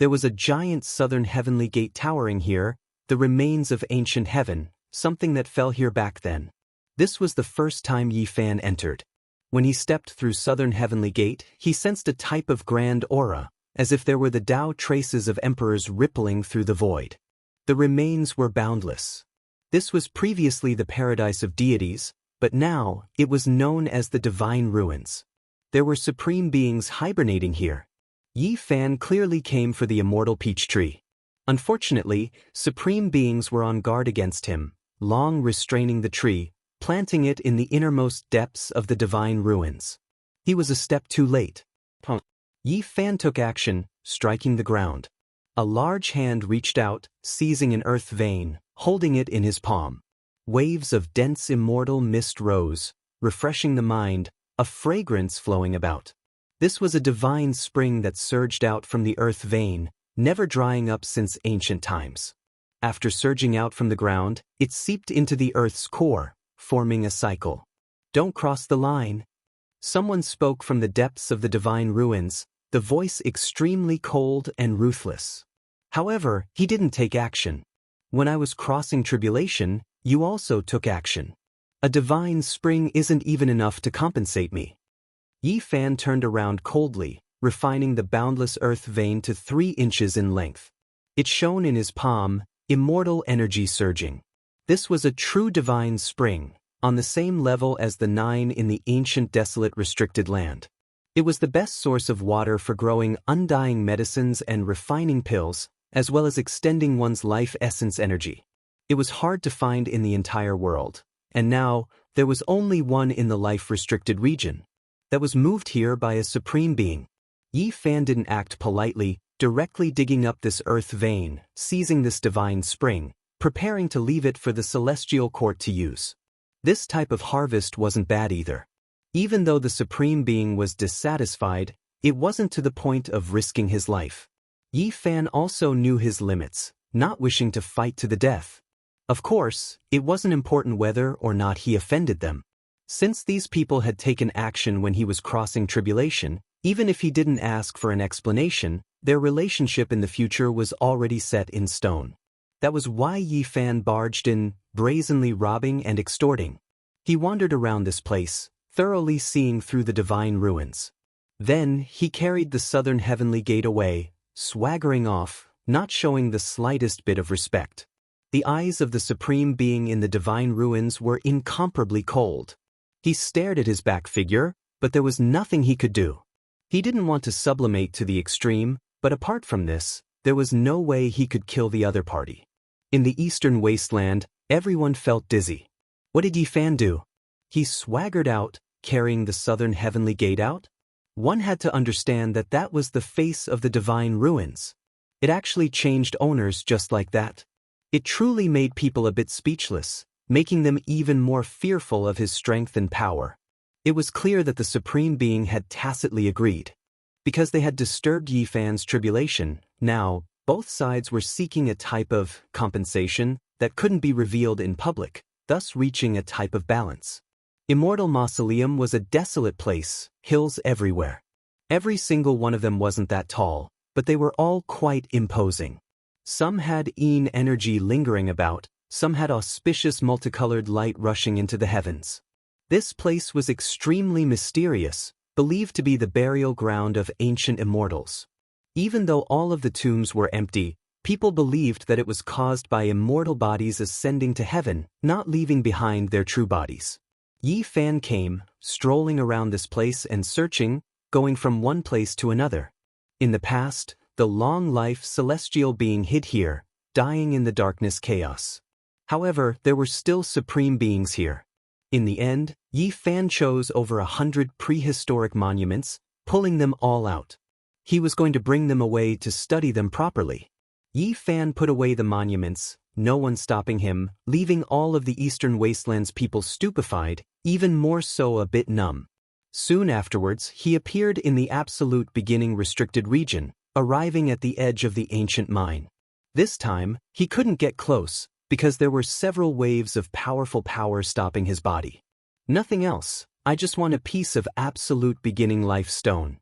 There was a giant southern heavenly gate towering here, the remains of ancient heaven, something that fell here back then. This was the first time Yi Fan entered. When he stepped through southern heavenly gate, he sensed a type of grand aura, as if there were the Tao traces of emperors rippling through the void. The remains were boundless. This was previously the paradise of deities, but now it was known as the divine ruins. There were supreme beings hibernating here. Yi Fan clearly came for the immortal peach tree. Unfortunately, supreme beings were on guard against him, long restraining the tree, planting it in the innermost depths of the divine ruins. He was a step too late. Yi Fan took action, striking the ground. A large hand reached out, seizing an earth vein, holding it in his palm. Waves of dense immortal mist rose, refreshing the mind, a fragrance flowing about. This was a divine spring that surged out from the earth vein, never drying up since ancient times. After surging out from the ground, it seeped into the earth's core, forming a cycle. Don't cross the line. Someone spoke from the depths of the divine ruins, the voice extremely cold and ruthless. However, he didn't take action. When I was crossing tribulation, you also took action. A divine spring isn't even enough to compensate me. Yi Fan turned around coldly, refining the boundless earth vein to 3 inches in length. It shone in his palm, immortal energy surging. This was a true divine spring, on the same level as the 9 in the ancient desolate restricted land. It was the best source of water for growing undying medicines and refining pills, as well as extending one's life essence energy. It was hard to find in the entire world, and now, there was only one in the life-restricted region. That was moved here by a supreme being. Yi Fan didn't act politely, directly digging up this earth vein, seizing this divine spring, preparing to leave it for the celestial court to use. This type of harvest wasn't bad either. Even though the supreme being was dissatisfied, it wasn't to the point of risking his life. Yi Fan also knew his limits, not wishing to fight to the death. Of course, it wasn't important whether or not he offended them. Since these people had taken action when he was crossing tribulation, even if he didn't ask for an explanation, their relationship in the future was already set in stone. That was why Yi Fan barged in, brazenly robbing and extorting. He wandered around this place, thoroughly seeing through the divine ruins. Then, he carried the southern heavenly gate away, swaggering off, not showing the slightest bit of respect. The eyes of the supreme being in the divine ruins were incomparably cold. He stared at his back figure, but there was nothing he could do. He didn't want to sublimate to the extreme, but apart from this, there was no way he could kill the other party. In the eastern wasteland, everyone felt dizzy. What did Yi Fan do? He swaggered out, carrying the southern heavenly gate out? One had to understand that that was the face of the divine ruins. It actually changed owners just like that. It truly made people a bit speechless, making them even more fearful of his strength and power. It was clear that the Supreme Being had tacitly agreed. Because they had disturbed Yi Fan's tribulation, now, both sides were seeking a type of compensation that couldn't be revealed in public, thus reaching a type of balance. Immortal Mausoleum was a desolate place, hills everywhere. Every single one of them wasn't that tall, but they were all quite imposing. Some had Yin energy lingering about, some had auspicious multicolored light rushing into the heavens. This place was extremely mysterious, believed to be the burial ground of ancient immortals. Even though all of the tombs were empty, people believed that it was caused by immortal bodies ascending to heaven, not leaving behind their true bodies. Yi Fan came, strolling around this place and searching, going from one place to another. In the past, the long-life celestial being hid here, dying in the darkness chaos. However, there were still supreme beings here. In the end, Yi Fan chose over 100 prehistoric monuments, pulling them all out. He was going to bring them away to study them properly. Yi Fan put away the monuments, no one stopping him, leaving all of the Eastern Wastelands people stupefied, even more so a bit numb. Soon afterwards, he appeared in the absolute beginning restricted region, arriving at the edge of the ancient mine. This time, he couldn't get close, because there were several waves of powerful power stopping his body. Nothing else, I just want a piece of absolute beginning life stone.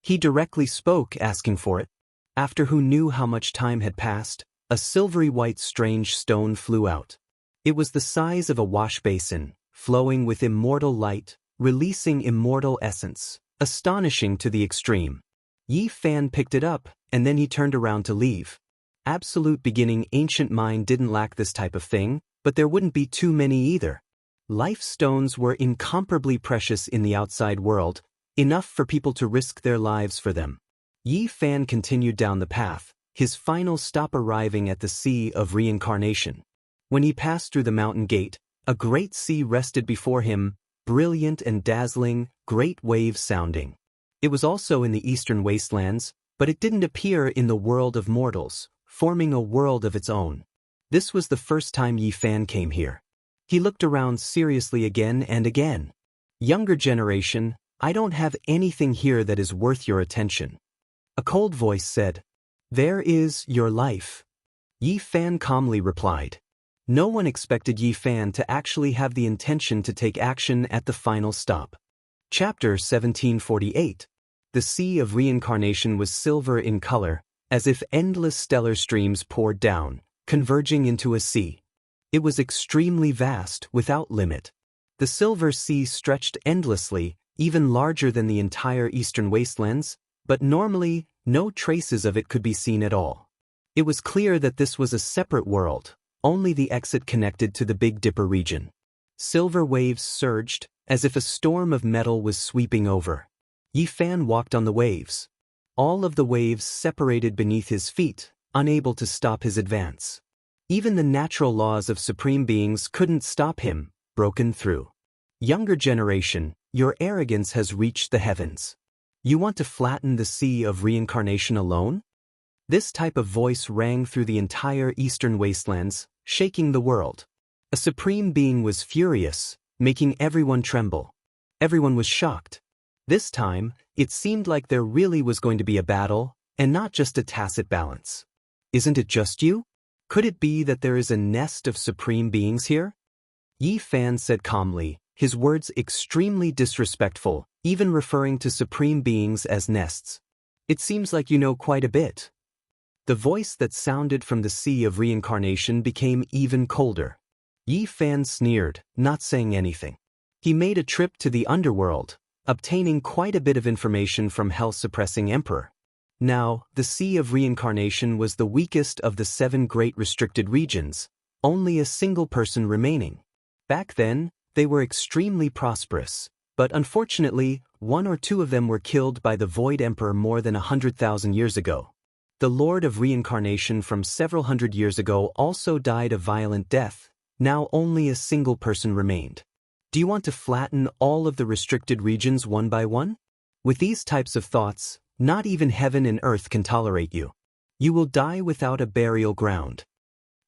He directly spoke, asking for it. After who knew how much time had passed, a silvery white strange stone flew out. It was the size of a wash basin, flowing with immortal light, releasing immortal essence, astonishing to the extreme. Yi Fan picked it up, and then he turned around to leave. Absolute beginning ancient mine didn't lack this type of thing, but there wouldn't be too many either. Life stones were incomparably precious in the outside world, enough for people to risk their lives for them. Yi Fan continued down the path, his final stop arriving at the Sea of Reincarnation. When he passed through the mountain gate, a great sea rested before him, brilliant and dazzling, great waves sounding. It was also in the eastern wastelands, but it didn't appear in the world of mortals, forming a world of its own. This was the first time Yi Fan came here. He looked around seriously again and again. Younger generation, I don't have anything here that is worth your attention. A cold voice said, "There is your life." Yi Fan calmly replied. No one expected Yi Fan to actually have the intention to take action at the final stop. Chapter 1748. The Sea of Reincarnation was silver in color, as if endless stellar streams poured down, converging into a sea. It was extremely vast, without limit. The silver sea stretched endlessly, even larger than the entire eastern wastelands, but normally, no traces of it could be seen at all. It was clear that this was a separate world, only the exit connected to the Big Dipper region. Silver waves surged, as if a storm of metal was sweeping over. Yi Fan walked on the waves. All of the waves separated beneath his feet, unable to stop his advance. Even the natural laws of supreme beings couldn't stop him, broken through. Younger generation, your arrogance has reached the heavens. You want to flatten the Sea of Reincarnation alone? This type of voice rang through the entire eastern wastelands, shaking the world. A supreme being was furious, making everyone tremble. Everyone was shocked. This time, it seemed like there really was going to be a battle, and not just a tacit balance. Isn't it just you? Could it be that there is a nest of supreme beings here? Yi Fan said calmly, his words extremely disrespectful, even referring to supreme beings as nests. It seems like you know quite a bit. The voice that sounded from the Sea of Reincarnation became even colder. Yi Fan sneered, not saying anything. He made a trip to the underworld, obtaining quite a bit of information from Hell-suppressing Emperor. Now, the Sea of Reincarnation was the weakest of the 7 great restricted regions, only a single person remaining. Back then, they were extremely prosperous, but unfortunately, 1 or 2 of them were killed by the Void Emperor more than 100,000 years ago. The Lord of Reincarnation from several hundred years ago also died a violent death. Now only a single person remained. Do you want to flatten all of the restricted regions one by one? With these types of thoughts, not even heaven and earth can tolerate you. You will die without a burial ground.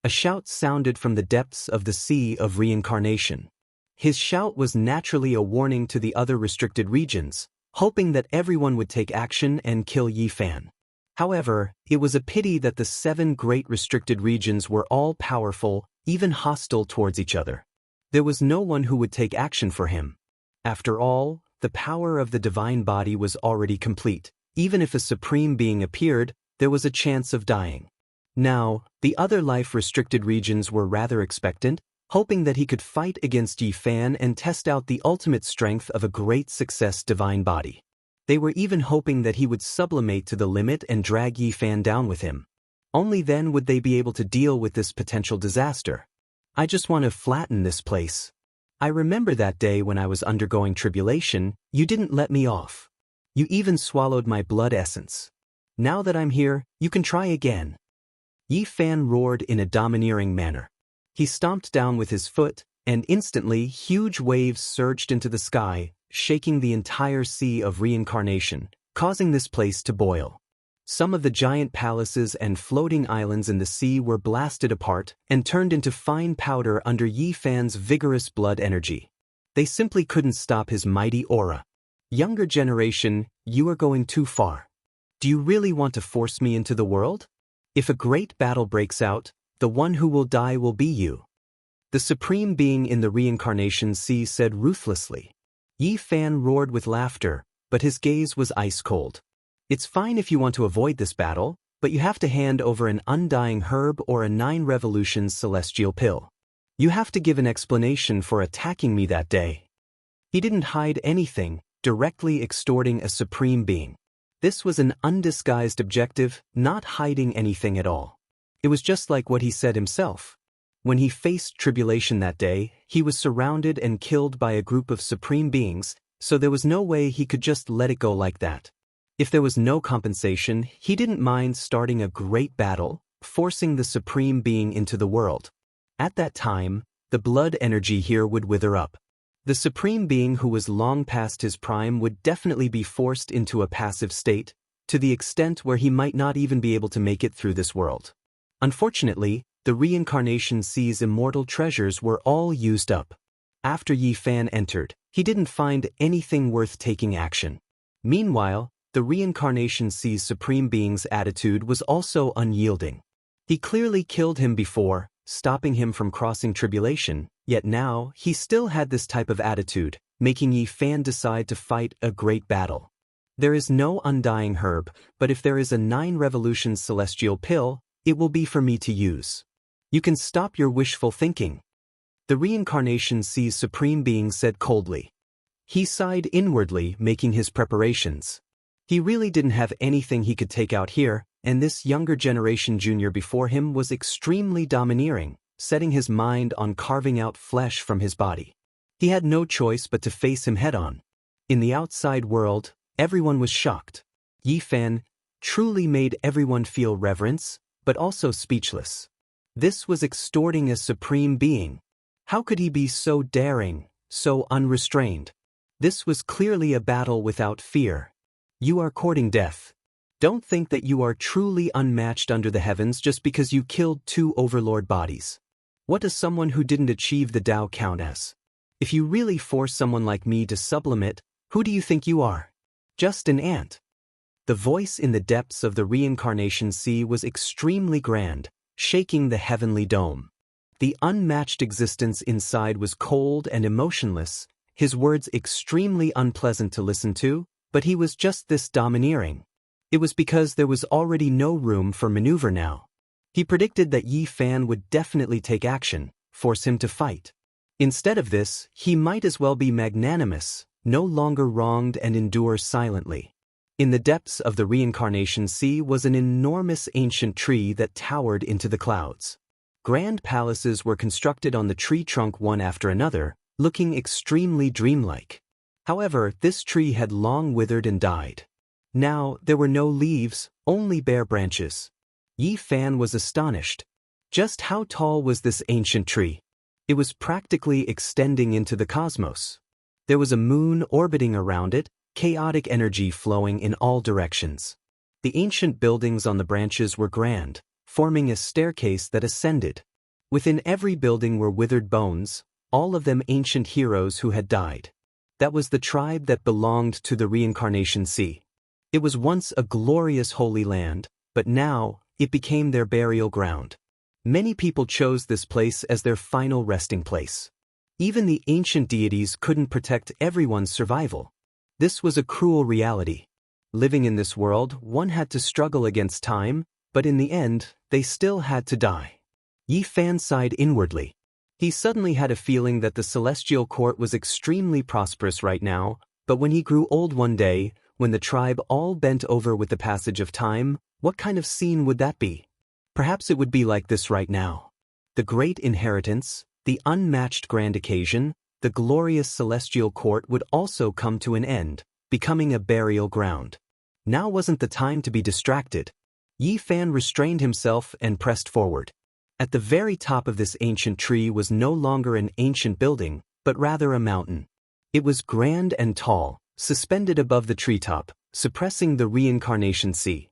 A shout sounded from the depths of the Sea of Reincarnation. His shout was naturally a warning to the other restricted regions, hoping that everyone would take action and kill Yi Fan. However, it was a pity that the 7 great restricted regions were all powerful, even hostile towards each other. There was no one who would take action for him. After all, the power of the divine body was already complete. Even if a supreme being appeared, there was a chance of dying. Now, the other life-restricted regions were rather expectant, hoping that he could fight against Yi Fan and test out the ultimate strength of a great success divine body. They were even hoping that he would sublimate to the limit and drag Yi Fan down with him. Only then would they be able to deal with this potential disaster. I just want to flatten this place. I remember that day when I was undergoing tribulation, you didn't let me off. You even swallowed my blood essence. Now that I'm here, you can try again. Yi Fan roared in a domineering manner. He stomped down with his foot, and instantly huge waves surged into the sky, shaking the entire Sea of Reincarnation, causing this place to boil. Some of the giant palaces and floating islands in the sea were blasted apart and turned into fine powder under Yi Fan's vigorous blood energy. They simply couldn't stop his mighty aura. Younger generation, you are going too far. Do you really want to force me into the world? If a great battle breaks out, the one who will die will be you. The supreme being in the reincarnation sea said ruthlessly. Yi Fan roared with laughter, but his gaze was ice cold. It's fine if you want to avoid this battle, but you have to hand over an undying herb or a 9 revolutions celestial pill. You have to give an explanation for attacking me that day. He didn't hide anything, directly extorting a supreme being. This was an undisguised objective, not hiding anything at all. It was just like what he said himself. When he faced tribulation that day, he was surrounded and killed by a group of supreme beings, so there was no way he could just let it go like that. If there was no compensation, he didn't mind starting a great battle, forcing the supreme being into the world. At that time, the blood energy here would wither up. The supreme being who was long past his prime would definitely be forced into a passive state, to the extent where he might not even be able to make it through this world. Unfortunately, the reincarnation sea's immortal treasures were all used up. After Yi Fan entered, he didn't find anything worth taking action. Meanwhile, the reincarnation sea's supreme being's attitude was also unyielding. He clearly killed him before, stopping him from crossing tribulation, yet now he still had this type of attitude, making Yi Fan decide to fight a great battle. There is no undying herb, but if there is a 9 revolutions celestial pill, it will be for me to use. You can stop your wishful thinking. The reincarnation sea's supreme being said coldly. He sighed inwardly, making his preparations. He really didn't have anything he could take out here, and this younger generation junior before him was extremely domineering, setting his mind on carving out flesh from his body. He had no choice but to face him head-on. In the outside world, everyone was shocked. Yi Fan truly made everyone feel reverence, but also speechless. This was extorting a supreme being. How could he be so daring, so unrestrained? This was clearly a battle without fear. You are courting death. Don't think that you are truly unmatched under the heavens just because you killed 2 overlord bodies. What does someone who didn't achieve the Tao count as? If you really force someone like me to sublimate, who do you think you are? Just an ant. The voice in the depths of the reincarnation sea was extremely grand, shaking the heavenly dome. The unmatched existence inside was cold and emotionless, his words extremely unpleasant to listen to, but he was just this domineering. It was because there was already no room for maneuver now. He predicted that Yi Fan would definitely take action, force him to fight. Instead of this, he might as well be magnanimous, no longer wronged and endure silently. In the depths of the reincarnation sea was an enormous ancient tree that towered into the clouds. Grand palaces were constructed on the tree trunk one after another, looking extremely dreamlike. However, this tree had long withered and died. Now, there were no leaves, only bare branches. Yi Fan was astonished. Just how tall was this ancient tree? It was practically extending into the cosmos. There was a moon orbiting around it, chaotic energy flowing in all directions. The ancient buildings on the branches were grand, forming a staircase that ascended. Within every building were withered bones, all of them ancient heroes who had died. That was the tribe that belonged to the reincarnation sea. It was once a glorious holy land, but now it became their burial ground. Many people chose this place as their final resting place. Even the ancient deities couldn't protect everyone's survival. This was a cruel reality. Living in this world, one had to struggle against time, but in the end, they still had to die. Yi Fan sighed inwardly. He suddenly had a feeling that the celestial court was extremely prosperous right now, but when he grew old one day, when the tribe all bent over with the passage of time, what kind of scene would that be? Perhaps it would be like this right now. The great inheritance, the unmatched grand occasion, the glorious celestial court would also come to an end, becoming a burial ground. Now wasn't the time to be distracted. Yi Fan restrained himself and pressed forward. At the very top of this ancient tree was no longer an ancient building, but rather a mountain. It was grand and tall, suspended above the treetop, suppressing the reincarnation sea.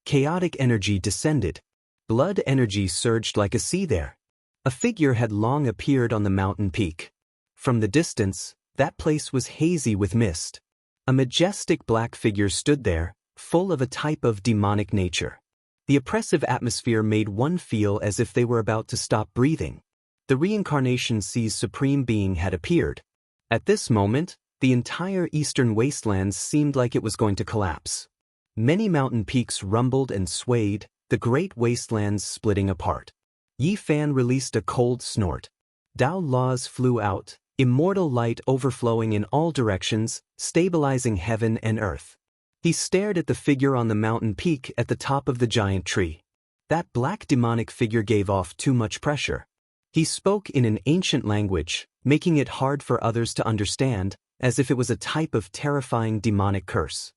Chaotic energy descended. Blood energy surged like a sea there. A figure had long appeared on the mountain peak. From the distance, that place was hazy with mist. A majestic black figure stood there, full of a type of demonic nature. The oppressive atmosphere made one feel as if they were about to stop breathing. The Reincarnation Sea's supreme being had appeared. At this moment, the entire eastern wastelands seemed like it was going to collapse. Many mountain peaks rumbled and swayed, the great wastelands splitting apart. Yi Fan released a cold snort. Tao laws flew out, immortal light overflowing in all directions, stabilizing heaven and earth. He stared at the figure on the mountain peak at the top of the giant tree. That black demonic figure gave off too much pressure. He spoke in an ancient language, making it hard for others to understand, as if it was a type of terrifying demonic curse.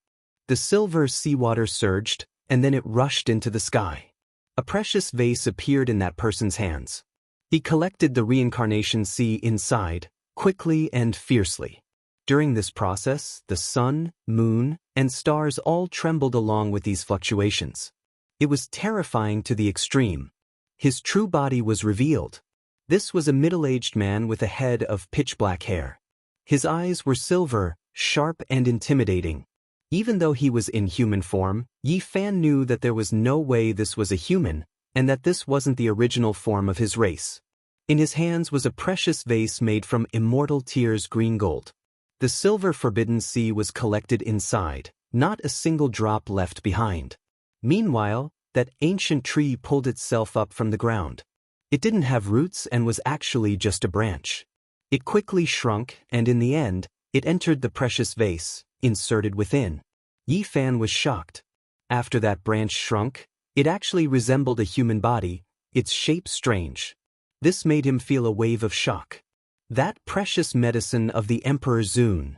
The silver seawater surged, and then it rushed into the sky. A precious vase appeared in that person's hands. He collected the Reincarnation Sea inside, quickly and fiercely. During this process, the sun, moon, and stars all trembled along with these fluctuations. It was terrifying to the extreme. His true body was revealed. This was a middle-aged man with a head of pitch-black hair. His eyes were silver, sharp and intimidating. Even though he was in human form, Yi Fan knew that there was no way this was a human, and that this wasn't the original form of his race. In his hands was a precious vase made from immortal tears green gold. The silver forbidden sea was collected inside, not a single drop left behind. Meanwhile, that ancient tree pulled itself up from the ground. It didn't have roots and was actually just a branch. It quickly shrunk, and in the end, it entered the precious vase, inserted within. Yi Fan was shocked. After that branch shrunk, it actually resembled a human body, its shape strange. This made him feel a wave of shock. That precious medicine of the Emperor Zun.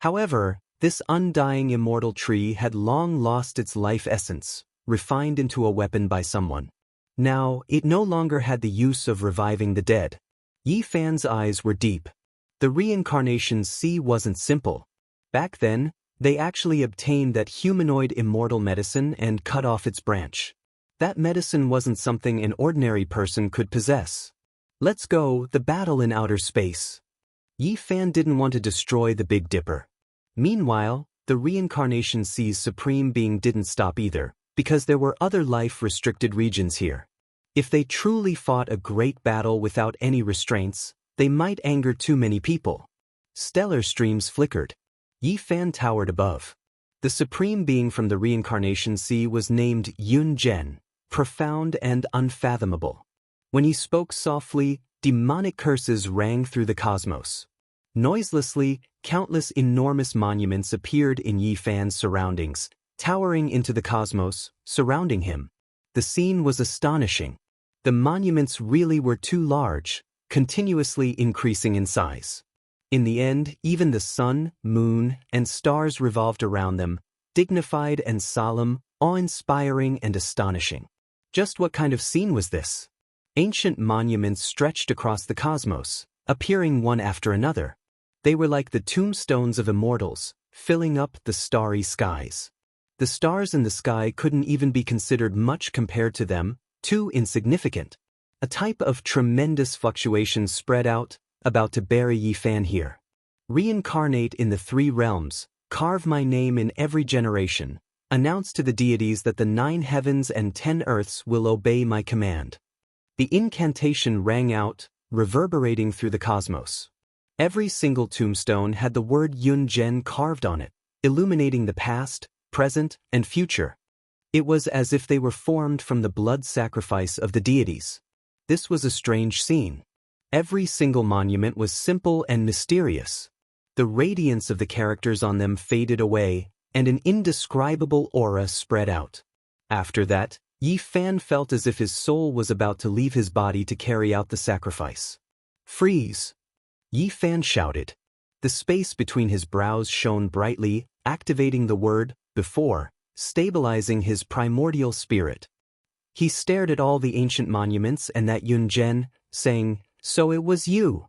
However, this undying immortal tree had long lost its life essence, refined into a weapon by someone. Now, it no longer had the use of reviving the dead. Yi Fan's eyes were deep. The Reincarnation Sea wasn't simple. Back then, they actually obtained that humanoid immortal medicine and cut off its branch. That medicine wasn't something an ordinary person could possess. Let's go, the battle in outer space. Yi Fan didn't want to destroy the Big Dipper. Meanwhile, the Reincarnation Sea's supreme being didn't stop either, because there were other life-restricted regions here. If they truly fought a great battle without any restraints, they might anger too many people. Stellar streams flickered. Yi Fan towered above. The supreme being from the Reincarnation Sea was named Yun Zhen, profound and unfathomable. When he spoke softly, demonic curses rang through the cosmos. Noiselessly, countless enormous monuments appeared in Yi Fan's surroundings, towering into the cosmos, surrounding him. The scene was astonishing. The monuments really were too large, continuously increasing in size. In the end, even the sun, moon, and stars revolved around them, dignified and solemn, awe-inspiring and astonishing. Just what kind of scene was this? Ancient monuments stretched across the cosmos, appearing one after another. They were like the tombstones of immortals, filling up the starry skies. The stars in the sky couldn't even be considered much compared to them, too insignificant. A type of tremendous fluctuation spread out, about to bury Yi Fan here. Reincarnate in the 3 realms, carve my name in every generation, announce to the deities that the 9 heavens and 10 earths will obey my command. The incantation rang out, reverberating through the cosmos. Every single tombstone had the word Yun Zhen carved on it, illuminating the past, present, and future. It was as if they were formed from the blood sacrifice of the deities. This was a strange scene. Every single monument was simple and mysterious. The radiance of the characters on them faded away, and an indescribable aura spread out. After that, Yi Fan felt as if his soul was about to leave his body to carry out the sacrifice. Freeze! Yi Fan shouted. The space between his brows shone brightly, activating the word, before, stabilizing his primordial spirit. He stared at all the ancient monuments and that Yun Zhen, saying, "So it was you."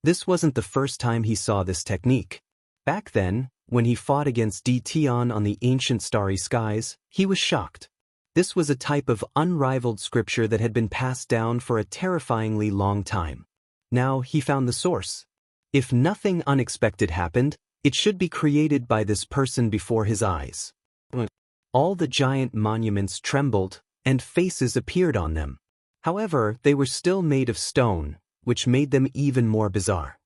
This wasn't the first time he saw this technique. Back then, when he fought against Di Tian on the ancient starry skies, he was shocked. This was a type of unrivaled scripture that had been passed down for a terrifyingly long time. Now he found the source. If nothing unexpected happened, it should be created by this person before his eyes. All the giant monuments trembled, and faces appeared on them. However, they were still made of stone, which made them even more bizarre.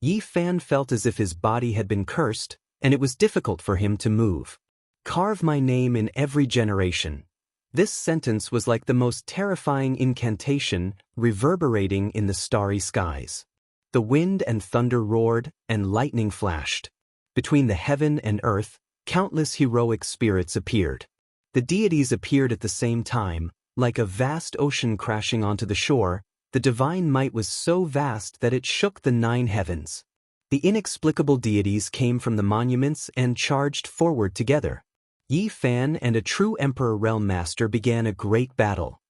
Yi Fan felt as if his body had been cursed, and it was difficult for him to move. Carve my name in every generation. This sentence was like the most terrifying incantation, reverberating in the starry skies. The wind and thunder roared, and lightning flashed. Between the heaven and earth, countless heroic spirits appeared. The deities appeared at the same time, like a vast ocean crashing onto the shore. The divine might was so vast that it shook the 9 heavens. The inexplicable deities came from the monuments and charged forward together. Yi Fan and a true Emperor Realm Master began a great battle.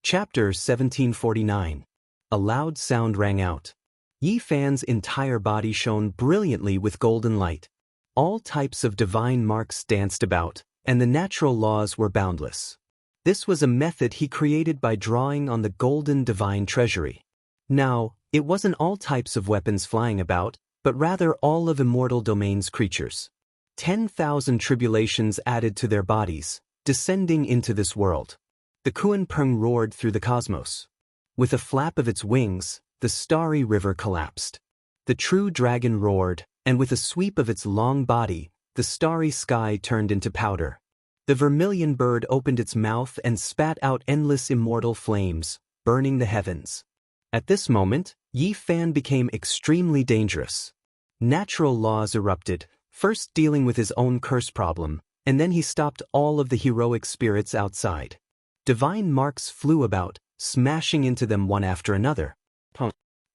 Chapter 1749. A loud sound rang out. Yi Fan's entire body shone brilliantly with golden light. All types of divine marks danced about, and the natural laws were boundless. This was a method he created by drawing on the golden divine treasury. Now, it wasn't all types of weapons flying about, but rather all of Immortal Domain's creatures. 10,000 tribulations added to their bodies, descending into this world. The Kuan Peng roared through the cosmos. With a flap of its wings, the starry river collapsed. The true dragon roared, and with a sweep of its long body, the starry sky turned into powder. The vermilion bird opened its mouth and spat out endless immortal flames, burning the heavens. At this moment, Yi Fan became extremely dangerous. Natural laws erupted, first dealing with his own curse problem, and then he stopped all of the heroic spirits outside. Divine marks flew about, smashing into them one after another.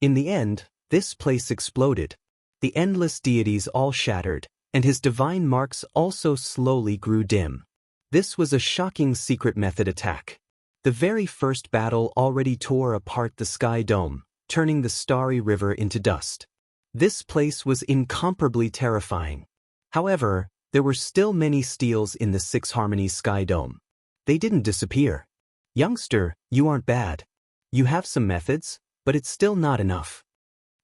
In the end, this place exploded. The endless deities all shattered, and his divine marks also slowly grew dim. This was a shocking secret method attack. The very first battle already tore apart the sky dome, turning the starry river into dust. This place was incomparably terrifying. However, there were still many steals in the 6 Harmonies Sky Dome. They didn't disappear. Youngster, you aren't bad. You have some methods, but it's still not enough.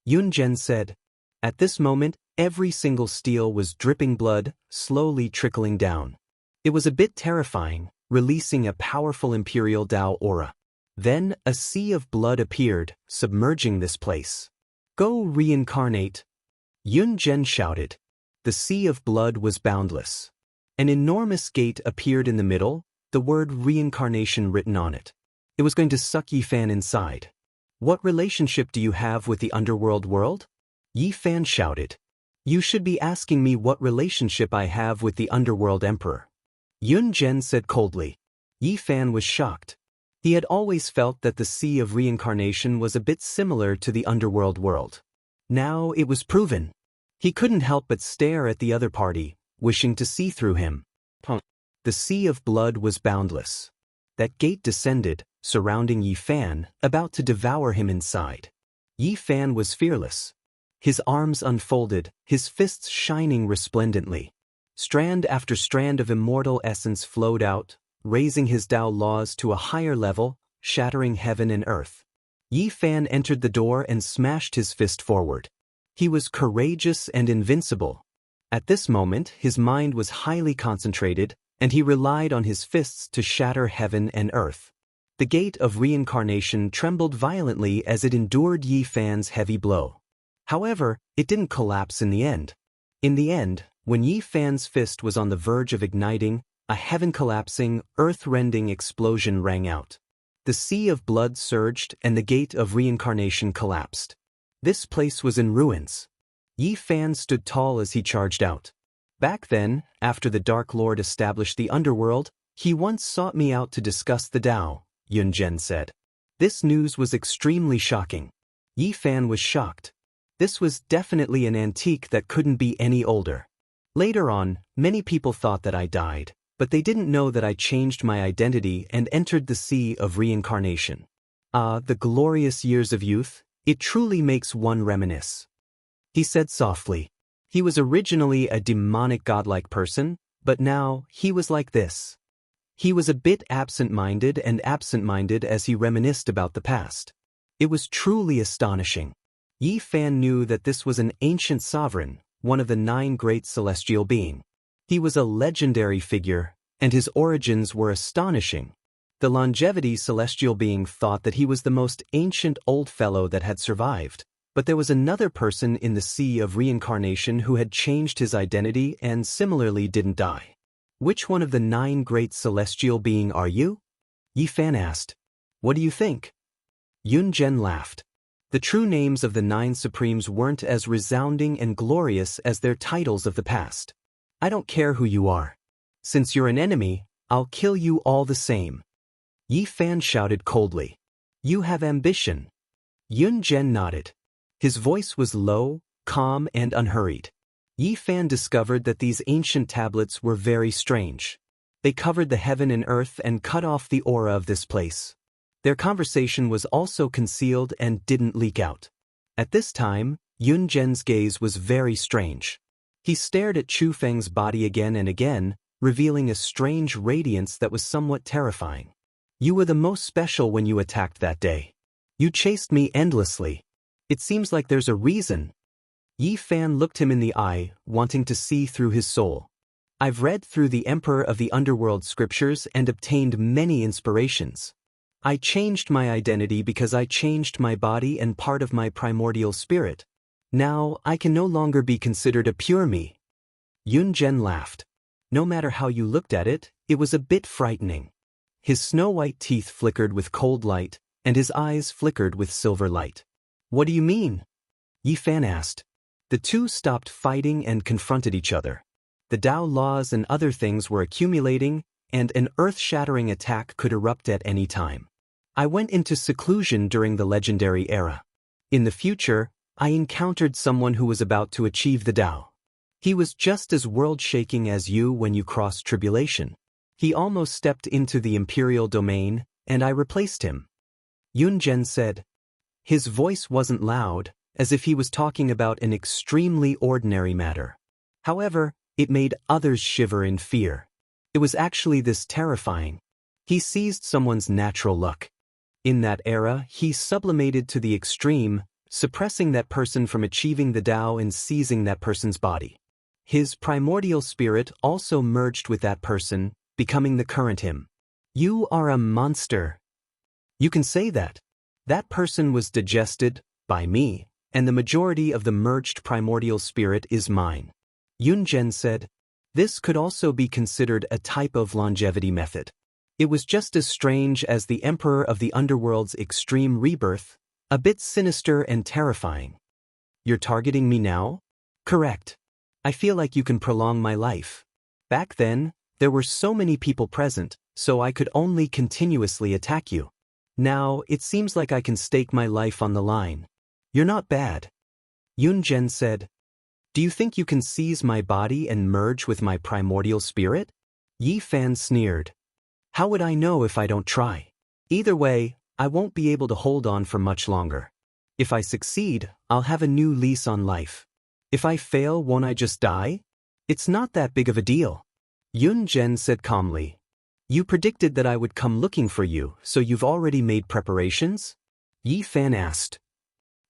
Yun Zhen said. At this moment, every single steel was dripping blood, slowly trickling down. It was a bit terrifying, releasing a powerful Imperial Dao aura. Then, a sea of blood appeared, submerging this place. Go reincarnate! Yun Zhen shouted. The sea of blood was boundless. An enormous gate appeared in the middle, the word reincarnation written on it. It was going to suck Yi Fan inside. What relationship do you have with the underworld world? Yi Fan shouted. You should be asking me what relationship I have with the underworld emperor. Yun Zhen said coldly. Yi Fan was shocked. He had always felt that the sea of reincarnation was a bit similar to the underworld world. Now it was proven. He couldn't help but stare at the other party, wishing to see through him. The sea of blood was boundless. That gate descended, surrounding Yi Fan, about to devour him inside. Yi Fan was fearless. His arms unfolded, his fists shining resplendently. Strand after strand of immortal essence flowed out, raising his Tao laws to a higher level, shattering heaven and earth. Yi Fan entered the door and smashed his fist forward. He was courageous and invincible. At this moment, his mind was highly concentrated, and he relied on his fists to shatter heaven and earth. The gate of reincarnation trembled violently as it endured Yi Fan's heavy blow. However, it didn't collapse in the end. In the end, when Yi Fan's fist was on the verge of igniting, a heaven-collapsing, earth-rending explosion rang out. The sea of blood surged and the gate of reincarnation collapsed. This place was in ruins. Yi Fan stood tall as he charged out. Back then, after the Dark Lord established the underworld, he once sought me out to discuss the Tao, Yun Zhen said. This news was extremely shocking. Yi Fan was shocked. This was definitely an antique that couldn't be any older. Later on, many people thought that I died, but they didn't know that I changed my identity and entered the sea of reincarnation. Ah, the glorious years of youth, it truly makes one reminisce. He said softly. He was originally a demonic godlike person, but now he was like this. He was a bit absent-minded as he reminisced about the past. It was truly astonishing. Yi Fan knew that this was an ancient sovereign, one of the 9 great celestial beings. He was a legendary figure, and his origins were astonishing. The longevity celestial being thought that he was the most ancient old fellow that had survived, but there was another person in the sea of reincarnation who had changed his identity and similarly didn't die. Which one of the 9 great celestial beings are you? Yi Fan asked. What do you think? Yun Zhen laughed. The true names of the 9 supremes weren't as resounding and glorious as their titles of the past. I don't care who you are. Since you're an enemy, I'll kill you all the same. Yi Fan shouted coldly. You have ambition. Yun Zhen nodded. His voice was low, calm, and unhurried. Yi Fan discovered that these ancient tablets were very strange. They covered the heaven and earth and cut off the aura of this place. Their conversation was also concealed and didn't leak out. At this time, Yun Zhen's gaze was very strange. He stared at Chu Feng's body again and again, revealing a strange radiance that was somewhat terrifying. You were the most special when you attacked that day. You chased me endlessly. It seems like there's a reason. Yi Fan looked him in the eye, wanting to see through his soul. I've read through the Emperor of the Underworld scriptures and obtained many inspirations. I changed my identity because I changed my body and part of my primordial spirit. Now, I can no longer be considered a pure me. Yun Zhen laughed. No matter how you looked at it, it was a bit frightening. His snow-white teeth flickered with cold light, and his eyes flickered with silver light. What do you mean? Yi Fan asked. The two stopped fighting and confronted each other. The Tao laws and other things were accumulating, and an earth-shattering attack could erupt at any time. I went into seclusion during the legendary era. In the future, I encountered someone who was about to achieve the Tao. He was just as world-shaking as you when you crossed tribulation. He almost stepped into the imperial domain, and I replaced him. Yun Zhen said. His voice wasn't loud, as if he was talking about an extremely ordinary matter. However, it made others shiver in fear. It was actually this terrifying. He seized someone's natural luck. In that era, he sublimated to the extreme, suppressing that person from achieving the Tao and seizing that person's body. His primordial spirit also merged with that person, becoming the current him. You are a monster. You can say that. That person was digested by me, and the majority of the merged primordial spirit is mine. Yun Zhen said. This could also be considered a type of longevity method. It was just as strange as the Emperor of the Underworld's extreme rebirth, a bit sinister and terrifying. You're targeting me now? Correct. I feel like you can prolong my life. Back then, there were so many people present, so I could only continuously attack you. Now, it seems like I can stake my life on the line. You're not bad. Yun Zhen said. Do you think you can seize my body and merge with my primordial spirit? Yi Fan sneered. How would I know if I don't try? Either way, I won't be able to hold on for much longer. If I succeed, I'll have a new lease on life. If I fail, won't I just die? It's not that big of a deal. Yun Zhen said calmly. You predicted that I would come looking for you, so you've already made preparations? Yi Fan asked.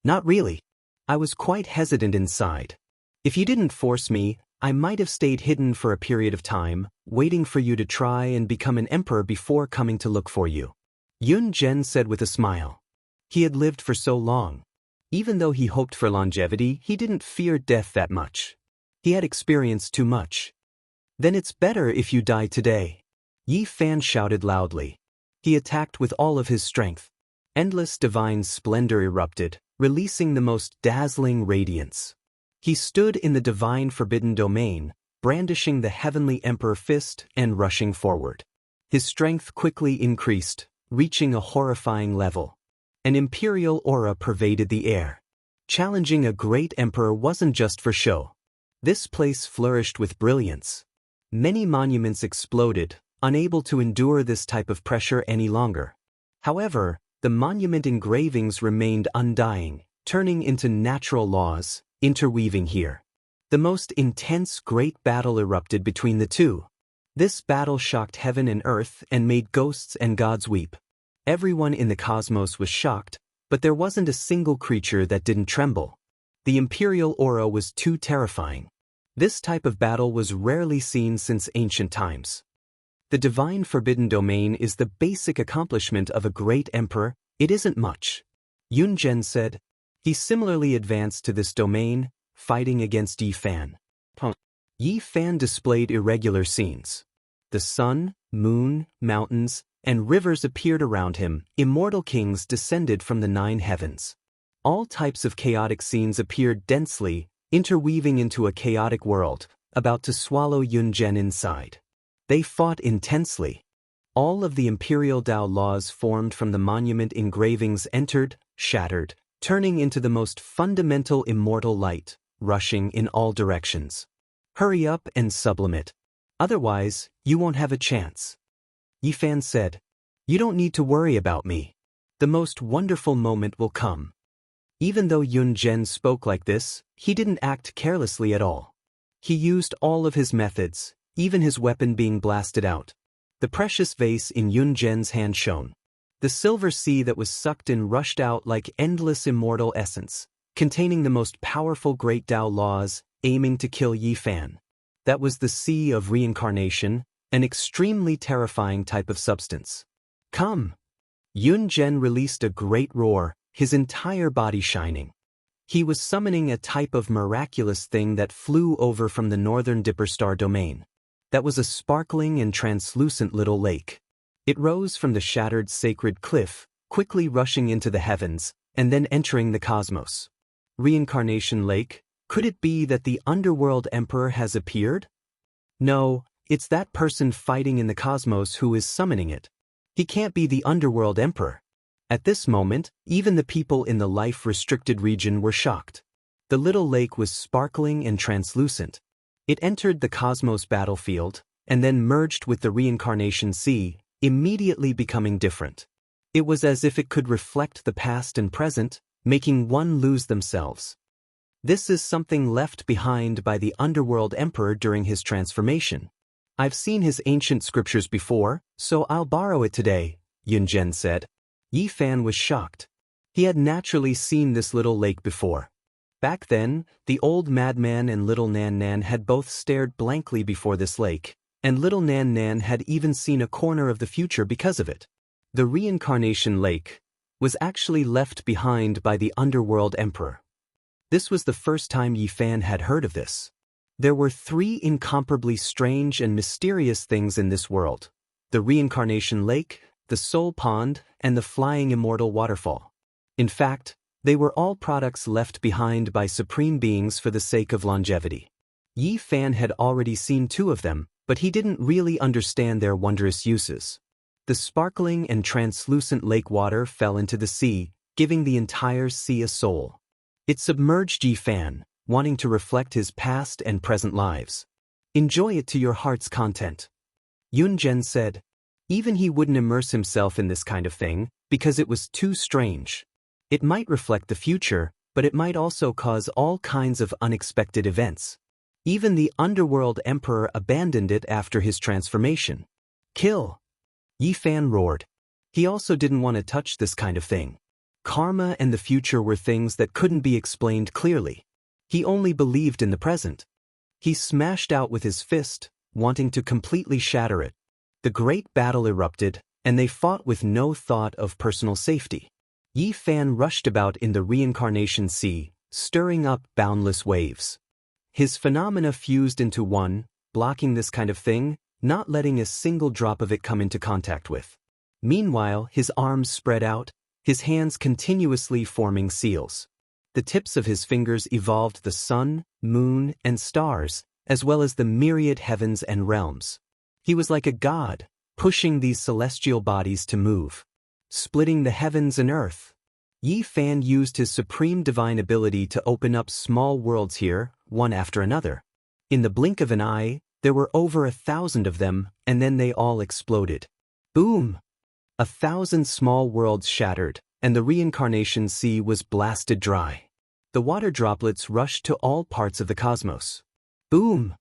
Not really. I was quite hesitant inside. If you didn't force me, I might have stayed hidden for a period of time, waiting for you to try and become an emperor before coming to look for you. Yun Zhen said with a smile. He had lived for so long. Even though he hoped for longevity, he didn't fear death that much. He had experienced too much. Then it's better if you die today. Yi Fan shouted loudly. He attacked with all of his strength. Endless divine splendor erupted, releasing the most dazzling radiance. He stood in the divine forbidden domain, brandishing the heavenly emperor fist and rushing forward. His strength quickly increased, reaching a horrifying level. An imperial aura pervaded the air. Challenging a great emperor wasn't just for show. This place flourished with brilliance. Many monuments exploded, unable to endure this type of pressure any longer. However, the monument engravings remained undying, turning into natural laws, interweaving here. The most intense great battle erupted between the two. This battle shocked heaven and earth and made ghosts and gods weep. Everyone in the cosmos was shocked, but there wasn't a single creature that didn't tremble. The imperial aura was too terrifying. This type of battle was rarely seen since ancient times. The divine forbidden domain is the basic accomplishment of a great emperor. It isn't much. Yun Zhen said. He similarly advanced to this domain, fighting against Yi Fan. Yi Fan displayed irregular scenes. The sun, moon, mountains, and rivers appeared around him. Immortal kings descended from the 9 heavens. All types of chaotic scenes appeared densely, interweaving into a chaotic world, about to swallow Yun Zhen inside. They fought intensely. All of the imperial Tao laws formed from the monument engravings entered, shattered, turning into the most fundamental immortal light, rushing in all directions. Hurry up and sublimate. Otherwise, you won't have a chance. Yi Fan said. You don't need to worry about me. The most wonderful moment will come. Even though Yun Zhen spoke like this, he didn't act carelessly at all. He used all of his methods, even his weapon being blasted out. The precious vase in Yun Zhen's hand shone. The silver sea that was sucked in rushed out like endless immortal essence, containing the most powerful great Tao laws, aiming to kill Yi Fan. That was the sea of reincarnation, an extremely terrifying type of substance. Come! Yun Zhen released a great roar, his entire body shining. He was summoning a type of miraculous thing that flew over from the northern Dipper Star domain. That was a sparkling and translucent little lake. It rose from the shattered sacred cliff, quickly rushing into the heavens, and then entering the cosmos. Reincarnation Lake? Could it be that the underworld emperor has appeared? No, it's that person fighting in the cosmos who is summoning it. He can't be the underworld emperor. At this moment, even the people in the life-restricted region were shocked. The little lake was sparkling and translucent. It entered the cosmos battlefield, and then merged with the reincarnation sea, immediately becoming different. It was as if it could reflect the past and present, making one lose themselves. This is something left behind by the underworld emperor during his transformation. I've seen his ancient scriptures before, so I'll borrow it today, Yun Zhen said. Yi Fan was shocked. He had naturally seen this little lake before. Back then, the old madman and little Nan Nan had both stared blankly before this lake, and little Nan Nan had even seen a corner of the future because of it. The reincarnation lake was actually left behind by the underworld emperor. This was the first time Yi Fan had heard of this. There were 3 incomparably strange and mysterious things in this world: the reincarnation lake, the soul pond, and the flying immortal waterfall. In fact, they were all products left behind by supreme beings for the sake of longevity. Yi Fan had already seen 2 of them, but he didn't really understand their wondrous uses. The sparkling and translucent lake water fell into the sea, giving the entire sea a soul. It submerged Yi Fan, wanting to reflect his past and present lives. Enjoy it to your heart's content. Yun Zhen said. Even he wouldn't immerse himself in this kind of thing, because it was too strange. It might reflect the future, but it might also cause all kinds of unexpected events. Even the underworld emperor abandoned it after his transformation. Kill! Yi Fan roared. He also didn't want to touch this kind of thing. Karma and the future were things that couldn't be explained clearly. He only believed in the present. He smashed out with his fist, wanting to completely shatter it. The great battle erupted, and they fought with no thought of personal safety. Yi Fan rushed about in the reincarnation sea, stirring up boundless waves. His phenomena fused into one, blocking this kind of thing, not letting a single drop of it come into contact with. Meanwhile, his arms spread out, his hands continuously forming seals. The tips of his fingers evolved the sun, moon, and stars, as well as the myriad heavens and realms. He was like a god, pushing these celestial bodies to move, splitting the heavens and earth. Yi Fan used his supreme divine ability to open up small worlds here, one after another. In the blink of an eye, there were over 1,000 of them, and then they all exploded. Boom! 1,000 small worlds shattered, and the reincarnation sea was blasted dry. The water droplets rushed to all parts of the cosmos. Boom!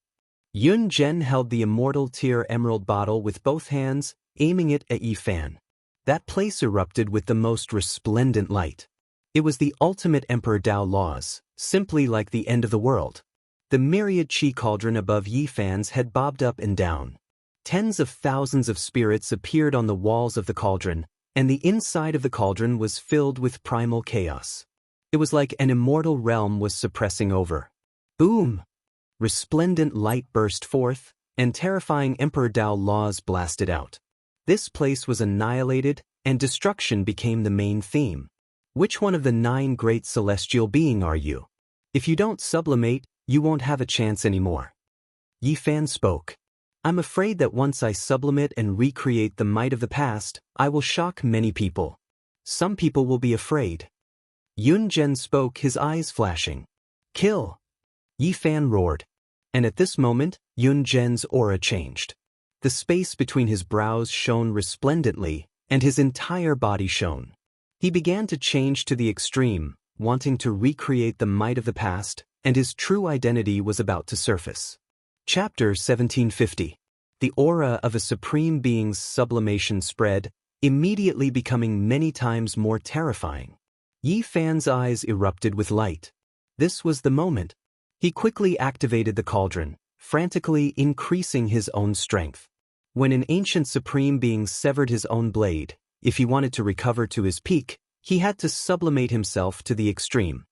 Yun Zhen held the Immortal Tier Emerald bottle with both hands, aiming it at Yi Fan. That place erupted with the most resplendent light. It was the ultimate Emperor Dao laws, simply like the end of the world. The myriad qi cauldron above Yi Fan's head bobbed up and down. Tens of thousands of spirits appeared on the walls of the cauldron, and the inside of the cauldron was filled with primal chaos. It was like an immortal realm was suppressing over. Boom! Resplendent light burst forth, and terrifying Emperor Dao laws blasted out. This place was annihilated, and destruction became the main theme. Which one of the 9 great celestial beings are you? If you don't sublimate, you won't have a chance anymore. Yi Fan spoke. I'm afraid that once I sublimate and recreate the might of the past, I will shock many people. Some people will be afraid. Yun Zhen spoke, his eyes flashing. Kill! Yi Fan roared. And at this moment, Yun Zhen's aura changed. The space between his brows shone resplendently, and his entire body shone. He began to change to the extreme, wanting to recreate the might of the past, and his true identity was about to surface. Chapter 1750. The aura of a supreme being's sublimation spread, immediately becoming many times more terrifying. Yi Fan's eyes erupted with light. This was the moment. He quickly activated the cauldron, frantically increasing his own strength. When an ancient supreme being severed his own blade, if he wanted to recover to his peak, he had to sublimate himself to the extreme.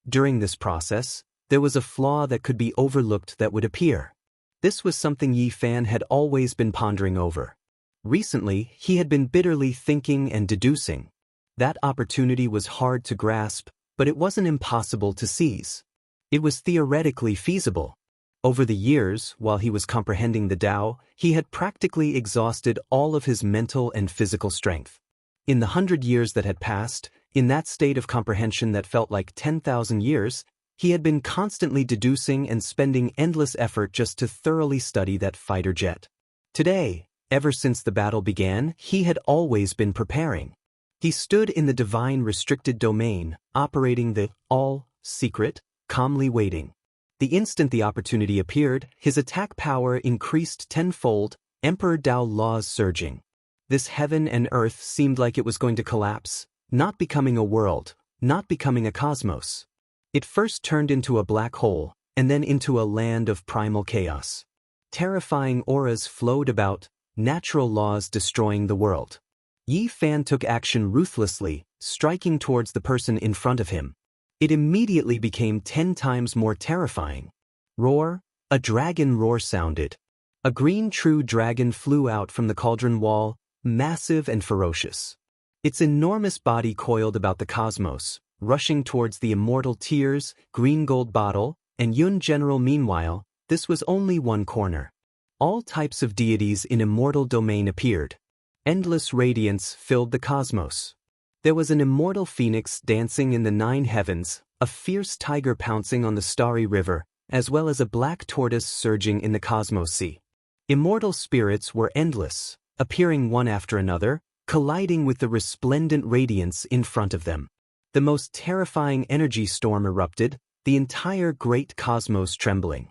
During this process, there was a flaw that could be overlooked that would appear. This was something Yi Fan had always been pondering over. Recently, he had been bitterly thinking and deducing. That opportunity was hard to grasp, but it wasn't impossible to seize. It was theoretically feasible. Over the years, while he was comprehending the Tao, he had practically exhausted all of his mental and physical strength. In the 100 years that had passed, in that state of comprehension that felt like 10,000 years, he had been constantly deducing and spending endless effort just to thoroughly study that fighter jet. Today, ever since the battle began, he had always been preparing. He stood in the divine restricted domain, operating the all-secret, calmly waiting. The instant the opportunity appeared, his attack power increased tenfold, Emperor Dao laws surging. This heaven and earth seemed like it was going to collapse, not becoming a world, not becoming a cosmos. It first turned into a black hole, and then into a land of primal chaos. Terrifying auras flowed about, natural laws destroying the world. Yi Fan took action ruthlessly, striking towards the person in front of him. It immediately became 10 times more terrifying. Roar! A dragon roar sounded. A green true dragon flew out from the cauldron wall, massive and ferocious. Its enormous body coiled about the cosmos, rushing towards the immortal tears, green gold bottle, and Yun General. Meanwhile, this was only one corner. All types of deities in immortal domain appeared. Endless radiance filled the cosmos. There was an immortal phoenix dancing in the 9 heavens, a fierce tiger pouncing on the starry river, as well as a black tortoise surging in the cosmos sea. Immortal spirits were endless, appearing one after another, colliding with the resplendent radiance in front of them. The most terrifying energy storm erupted, the entire great cosmos trembling.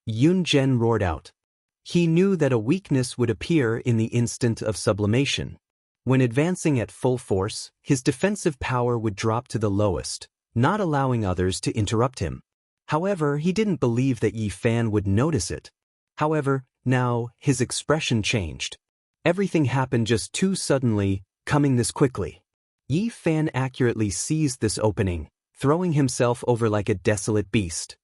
Yun Zhen roared out. He knew that a weakness would appear in the instant of sublimation. When advancing at full force, his defensive power would drop to the lowest, not allowing others to interrupt him. However, he didn't believe that Yi Fan would notice it. However, now, his expression changed. Everything happened just too suddenly, coming this quickly. Yi Fan accurately seized this opening, throwing himself over like a desolate beast.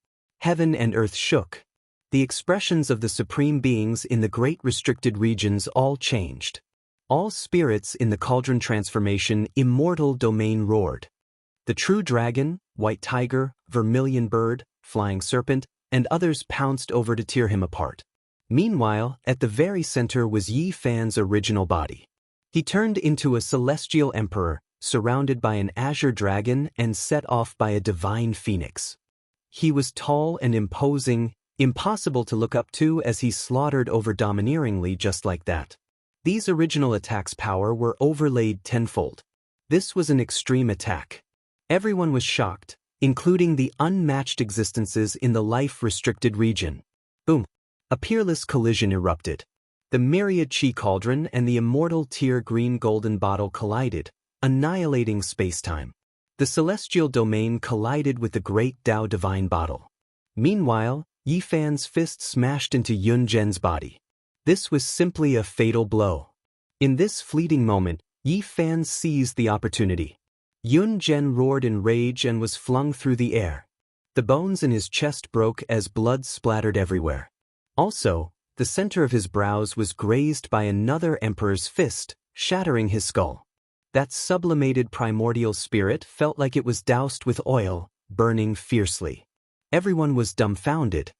Heaven and earth shook. The expressions of the supreme beings in the great restricted regions all changed. All spirits in the cauldron transformation immortal domain roared. The true dragon, white tiger, vermilion bird, flying serpent, and others pounced over to tear him apart. Meanwhile, at the very center was Yi Fan's original body. He turned into a celestial emperor, surrounded by an azure dragon and set off by a divine phoenix. He was tall and imposing, impossible to look up to as he slaughtered over domineeringly just like that. These original attacks' power were overlaid tenfold. This was an extreme attack. Everyone was shocked, including the unmatched existences in the life-restricted region. Boom! A peerless collision erupted. The myriad chi cauldron and the immortal tear green golden bottle collided, annihilating spacetime. The celestial domain collided with the great Tao divine bottle. Meanwhile, Yi Fan's fist smashed into Yun Zhen's body. This was simply a fatal blow. In this fleeting moment, Yi Fan seized the opportunity. Yun Zhen roared in rage and was flung through the air. The bones in his chest broke as blood splattered everywhere. Also, the center of his brows was grazed by another emperor's fist, shattering his skull. That sublimated primordial spirit felt like it was doused with oil, burning fiercely. Everyone was dumbfounded.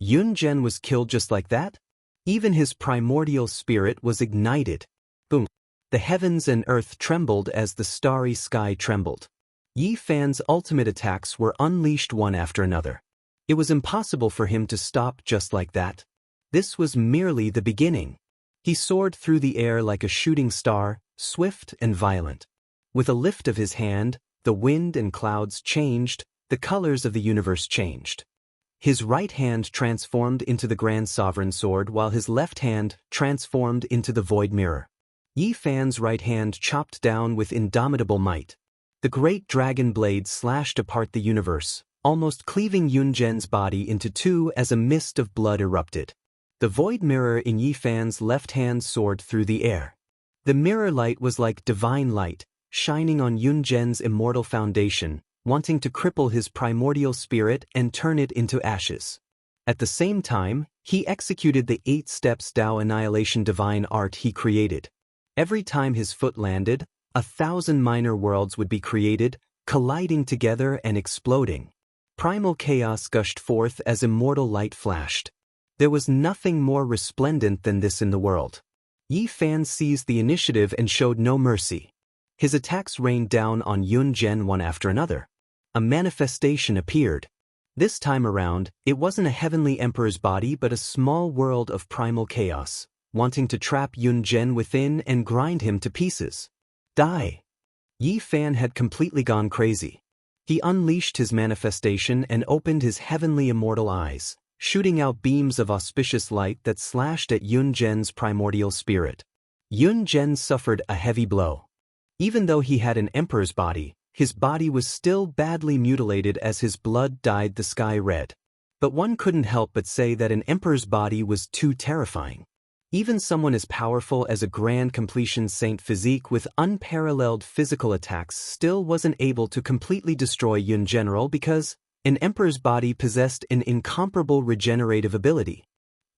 Yun Zhen was killed just like that? Even his primordial spirit was ignited. Boom! The heavens and earth trembled as the starry sky trembled. Yi Fan's ultimate attacks were unleashed one after another. It was impossible for him to stop just like that. This was merely the beginning. He soared through the air like a shooting star, swift and violent. With a lift of his hand, the wind and clouds changed, the colors of the universe changed. His right hand transformed into the Grand Sovereign Sword while his left hand transformed into the Void Mirror. Yi Fan's right hand chopped down with indomitable might. The great dragon blade slashed apart the universe, almost cleaving Yun Zhen's body into two as a mist of blood erupted. The Void Mirror in Yi Fan's left hand soared through the air. The mirror light was like divine light, shining on Yun Zhen's immortal foundation, wanting to cripple his primordial spirit and turn it into ashes. At the same time, he executed the 8 steps Tao annihilation divine art he created. Every time his foot landed, 1,000 minor worlds would be created, colliding together and exploding. Primal chaos gushed forth as immortal light flashed. There was nothing more resplendent than this in the world. Yi Fan seized the initiative and showed no mercy. His attacks rained down on Yun Zhen one after another. A manifestation appeared. This time around, it wasn't a heavenly emperor's body but a small world of primal chaos, wanting to trap Yun Zhen within and grind him to pieces. Die! Yi Fan had completely gone crazy. He unleashed his manifestation and opened his heavenly immortal eyes, shooting out beams of auspicious light that slashed at Yun Zhen's primordial spirit. Yun Zhen suffered a heavy blow. Even though he had an emperor's body, his body was still badly mutilated as his blood dyed the sky red. But one couldn't help but say that an emperor's body was too terrifying. Even someone as powerful as a grand completion saint physique with unparalleled physical attacks still wasn't able to completely destroy Yun General because an emperor's body possessed an incomparable regenerative ability.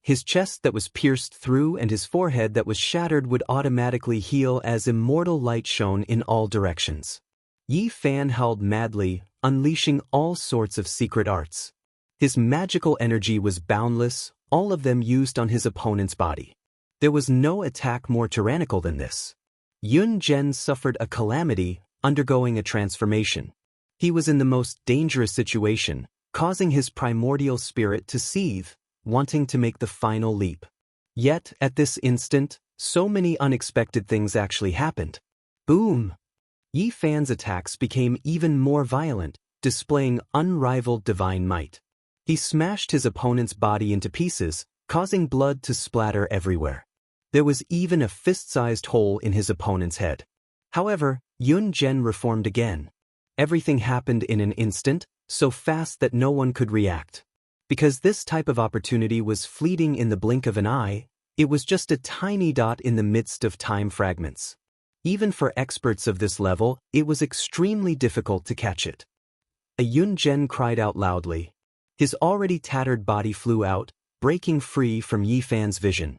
His chest that was pierced through and his forehead that was shattered would automatically heal as immortal light shone in all directions. Yi Fan howled madly, unleashing all sorts of secret arts. His magical energy was boundless, all of them used on his opponent's body. There was no attack more tyrannical than this. Yun Zhen suffered a calamity, undergoing a transformation. He was in the most dangerous situation, causing his primordial spirit to seethe, wanting to make the final leap. Yet, at this instant, so many unexpected things actually happened. Boom! Yi Fan's attacks became even more violent, displaying unrivaled divine might. He smashed his opponent's body into pieces, causing blood to splatter everywhere. There was even a fist-sized hole in his opponent's head. However, Yun Zhen reformed again. Everything happened in an instant, so fast that no one could react. Because this type of opportunity was fleeting in the blink of an eye, it was just a tiny dot in the midst of time fragments. Even for experts of this level, it was extremely difficult to catch it. Yun Zhen cried out loudly. His already tattered body flew out, breaking free from Yi Fan's vision.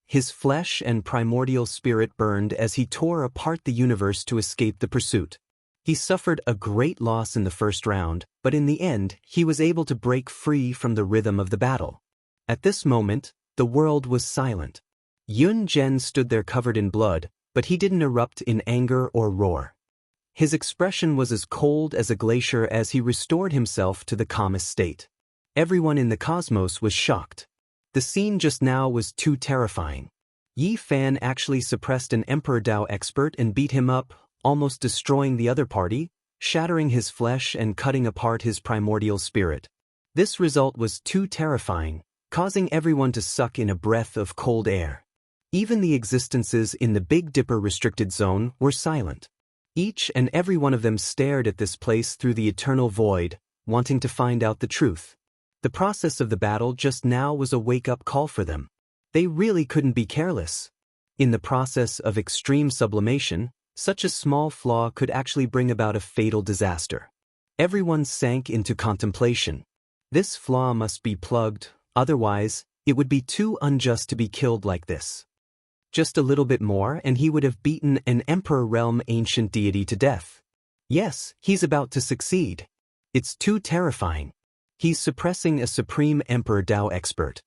His flesh and primordial spirit burned as he tore apart the universe to escape the pursuit. He suffered a great loss in the first round, but in the end, he was able to break free from the rhythm of the battle. At this moment, the world was silent. Yun Zhen stood there covered in blood, but he didn't erupt in anger or roar. His expression was as cold as a glacier as he restored himself to the calmest state. Everyone in the cosmos was shocked. The scene just now was too terrifying. Yi Fan actually suppressed an Emperor Dao expert and beat him up, almost destroying the other party, shattering his flesh and cutting apart his primordial spirit. This result was too terrifying, causing everyone to suck in a breath of cold air. Even the existences in the Big Dipper restricted zone were silent. Each and every one of them stared at this place through the eternal void, wanting to find out the truth. The process of the battle just now was a wake-up call for them. They really couldn't be careless. In the process of extreme sublimation, such a small flaw could actually bring about a fatal disaster. Everyone sank into contemplation. This flaw must be plugged, otherwise, it would be too unjust to be killed like this. Just a little bit more and he would have beaten an Emperor Realm ancient deity to death. Yes, he's about to succeed. It's too terrifying. He's suppressing a Supreme Emperor Dao expert.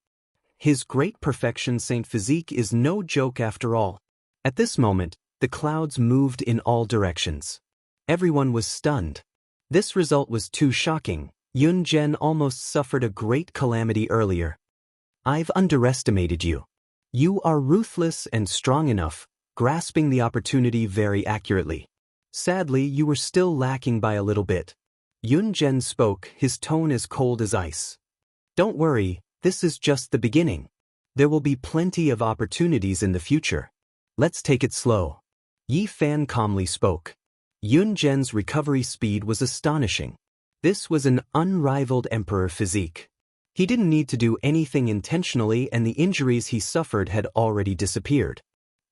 His great perfection Saint physique is no joke after all. At this moment, the clouds moved in all directions. Everyone was stunned. This result was too shocking. Yun Zhen almost suffered a great calamity earlier. I've underestimated you. You are ruthless and strong enough, grasping the opportunity very accurately. Sadly, you were still lacking by a little bit. Yun Zhen spoke, his tone as cold as ice. Don't worry, this is just the beginning. There will be plenty of opportunities in the future. Let's take it slow. Yi Fan calmly spoke. Yun Zhen's recovery speed was astonishing. This was an unrivaled emperor physique. He didn't need to do anything intentionally and the injuries he suffered had already disappeared.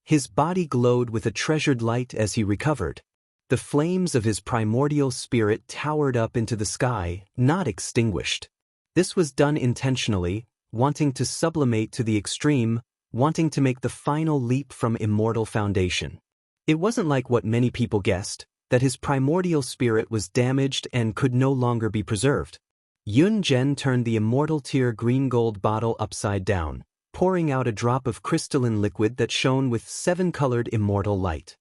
His body glowed with a treasured light as he recovered. The flames of his primordial spirit towered up into the sky, not extinguished. This was done intentionally, wanting to sublimate to the extreme, wanting to make the final leap from immortal foundation. It wasn't like what many people guessed, that his primordial spirit was damaged and could no longer be preserved. Yun Zhen turned the immortal tier green gold bottle upside down, pouring out a drop of crystalline liquid that shone with 7-colored immortal light.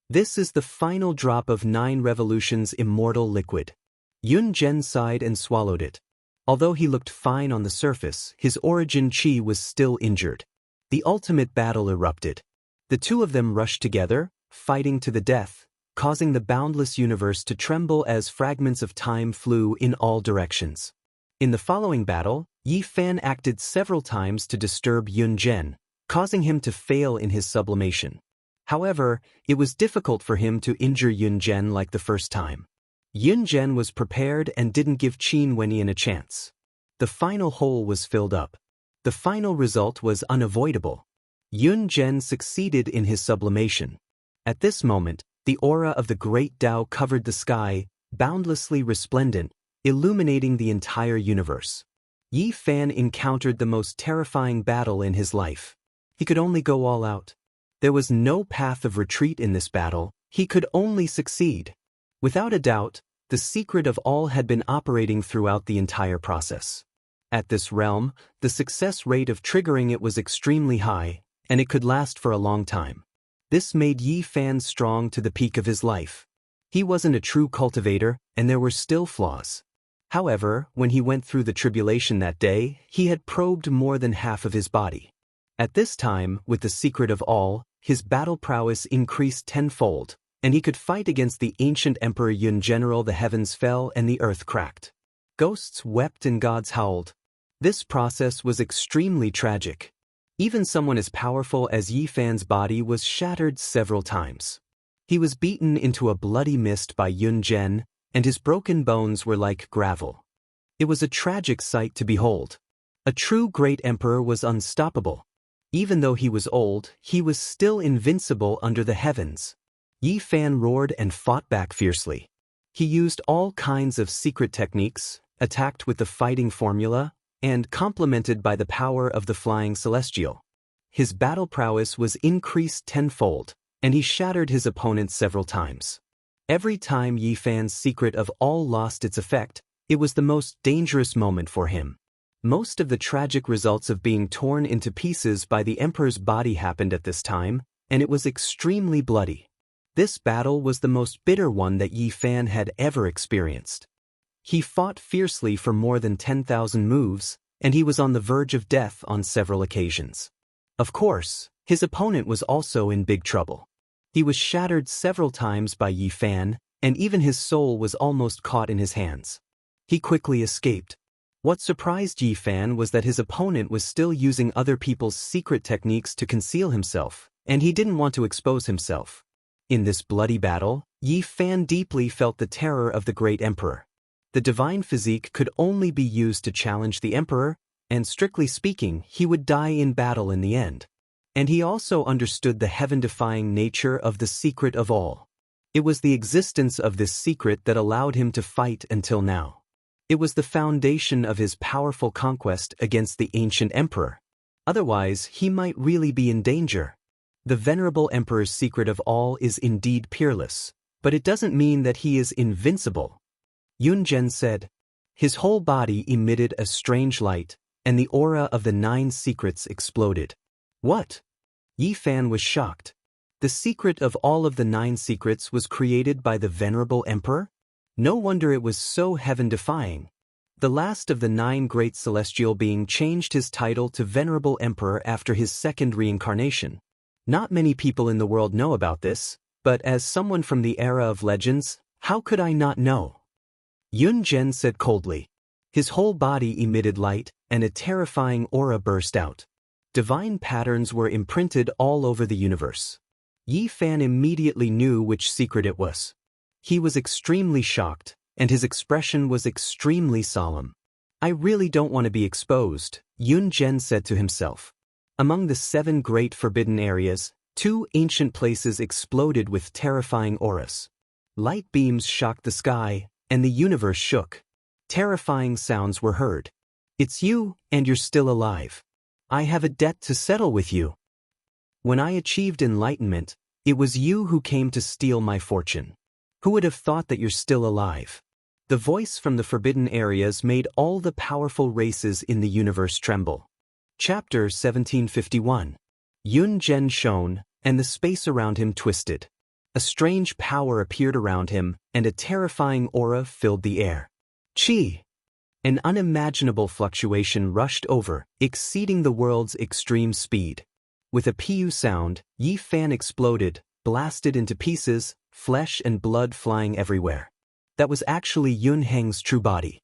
This is the final drop of 9 revolutions immortal liquid. Yun Zhen sighed and swallowed it. Although he looked fine on the surface, his origin chi was still injured. The ultimate battle erupted. The two of them rushed together, fighting to the death, causing the boundless universe to tremble as fragments of time flew in all directions. In the following battle, Yi Fan acted several times to disturb Yun Zhen, causing him to fail in his sublimation. However, it was difficult for him to injure Yun Zhen like the first time. Yun Zhen was prepared and didn't give Qin Wenyan a chance. The final hole was filled up. The final result was unavoidable. Yun Zhen succeeded in his sublimation. At this moment, the aura of the great Tao covered the sky, boundlessly resplendent, illuminating the entire universe. Yi Fan encountered the most terrifying battle in his life. He could only go all out. There was no path of retreat in this battle, he could only succeed. Without a doubt, the secret of all had been operating throughout the entire process. At this realm, the success rate of triggering it was extremely high, and it could last for a long time. This made Yi Fan strong to the peak of his life. He wasn't a true cultivator, and there were still flaws. However, when he went through the tribulation that day, he had probed more than half of his body. At this time, with the secret of all, his battle prowess increased tenfold, and he could fight against the ancient Emperor Yun General. The heavens fell and the earth cracked. Ghosts wept and gods howled. This process was extremely tragic. Even someone as powerful as Yi Fan's body was shattered several times. He was beaten into a bloody mist by Yun Zhen, and his broken bones were like gravel. It was a tragic sight to behold. A true great emperor was unstoppable. Even though he was old, he was still invincible under the heavens. Yi Fan roared and fought back fiercely. He used all kinds of secret techniques, attacked with the fighting formula, and complemented by the power of the flying celestial. His battle prowess was increased tenfold, and he shattered his opponent several times. Every time Yi Fan's secret of all lost its effect, it was the most dangerous moment for him. Most of the tragic results of being torn into pieces by the Emperor's body happened at this time, and it was extremely bloody. This battle was the most bitter one that Yi Fan had ever experienced. He fought fiercely for more than 10,000 moves, and he was on the verge of death on several occasions. Of course, his opponent was also in big trouble. He was shattered several times by Yi Fan, and even his soul was almost caught in his hands. He quickly escaped. What surprised Yi Fan was that his opponent was still using other people's secret techniques to conceal himself, and he didn't want to expose himself. In this bloody battle, Yi Fan deeply felt the terror of the great emperor. The divine physique could only be used to challenge the emperor, and strictly speaking, he would die in battle in the end. And he also understood the heaven-defying nature of the secret of all. It was the existence of this secret that allowed him to fight until now. It was the foundation of his powerful conquest against the ancient emperor. Otherwise, he might really be in danger. The venerable emperor's secret of all is indeed peerless, but it doesn't mean that he is invincible. Yun Zhen said. His whole body emitted a strange light, and the aura of the 9 secrets exploded. What? Yi Fan was shocked. The secret of all of the 9 secrets was created by the venerable emperor? No wonder it was so heaven-defying. The last of the 9 great celestial beings changed his title to Venerable Emperor after his second reincarnation. Not many people in the world know about this, but as someone from the era of legends, how could I not know? Yun Zhen said coldly. His whole body emitted light, and a terrifying aura burst out. Divine patterns were imprinted all over the universe. Yi Fan immediately knew which secret it was. He was extremely shocked, and his expression was extremely solemn. I really don't want to be exposed, Yun Zhen said to himself. Among the 7 great forbidden areas, 2 ancient places exploded with terrifying auras. Light beams shocked the sky, and the universe shook. Terrifying sounds were heard. It's you, and you're still alive. I have a debt to settle with you. When I achieved enlightenment, it was you who came to steal my fortune. Who would have thought that you're still alive? The voice from the forbidden areas made all the powerful races in the universe tremble. Chapter 1751. Yun Zhen shone, and the space around him twisted. A strange power appeared around him, and a terrifying aura filled the air. Qi! An unimaginable fluctuation rushed over, exceeding the world's extreme speed. With a pu sound, Yi Fan exploded, blasted into pieces, flesh and blood flying everywhere. That was actually Yun Heng's true body.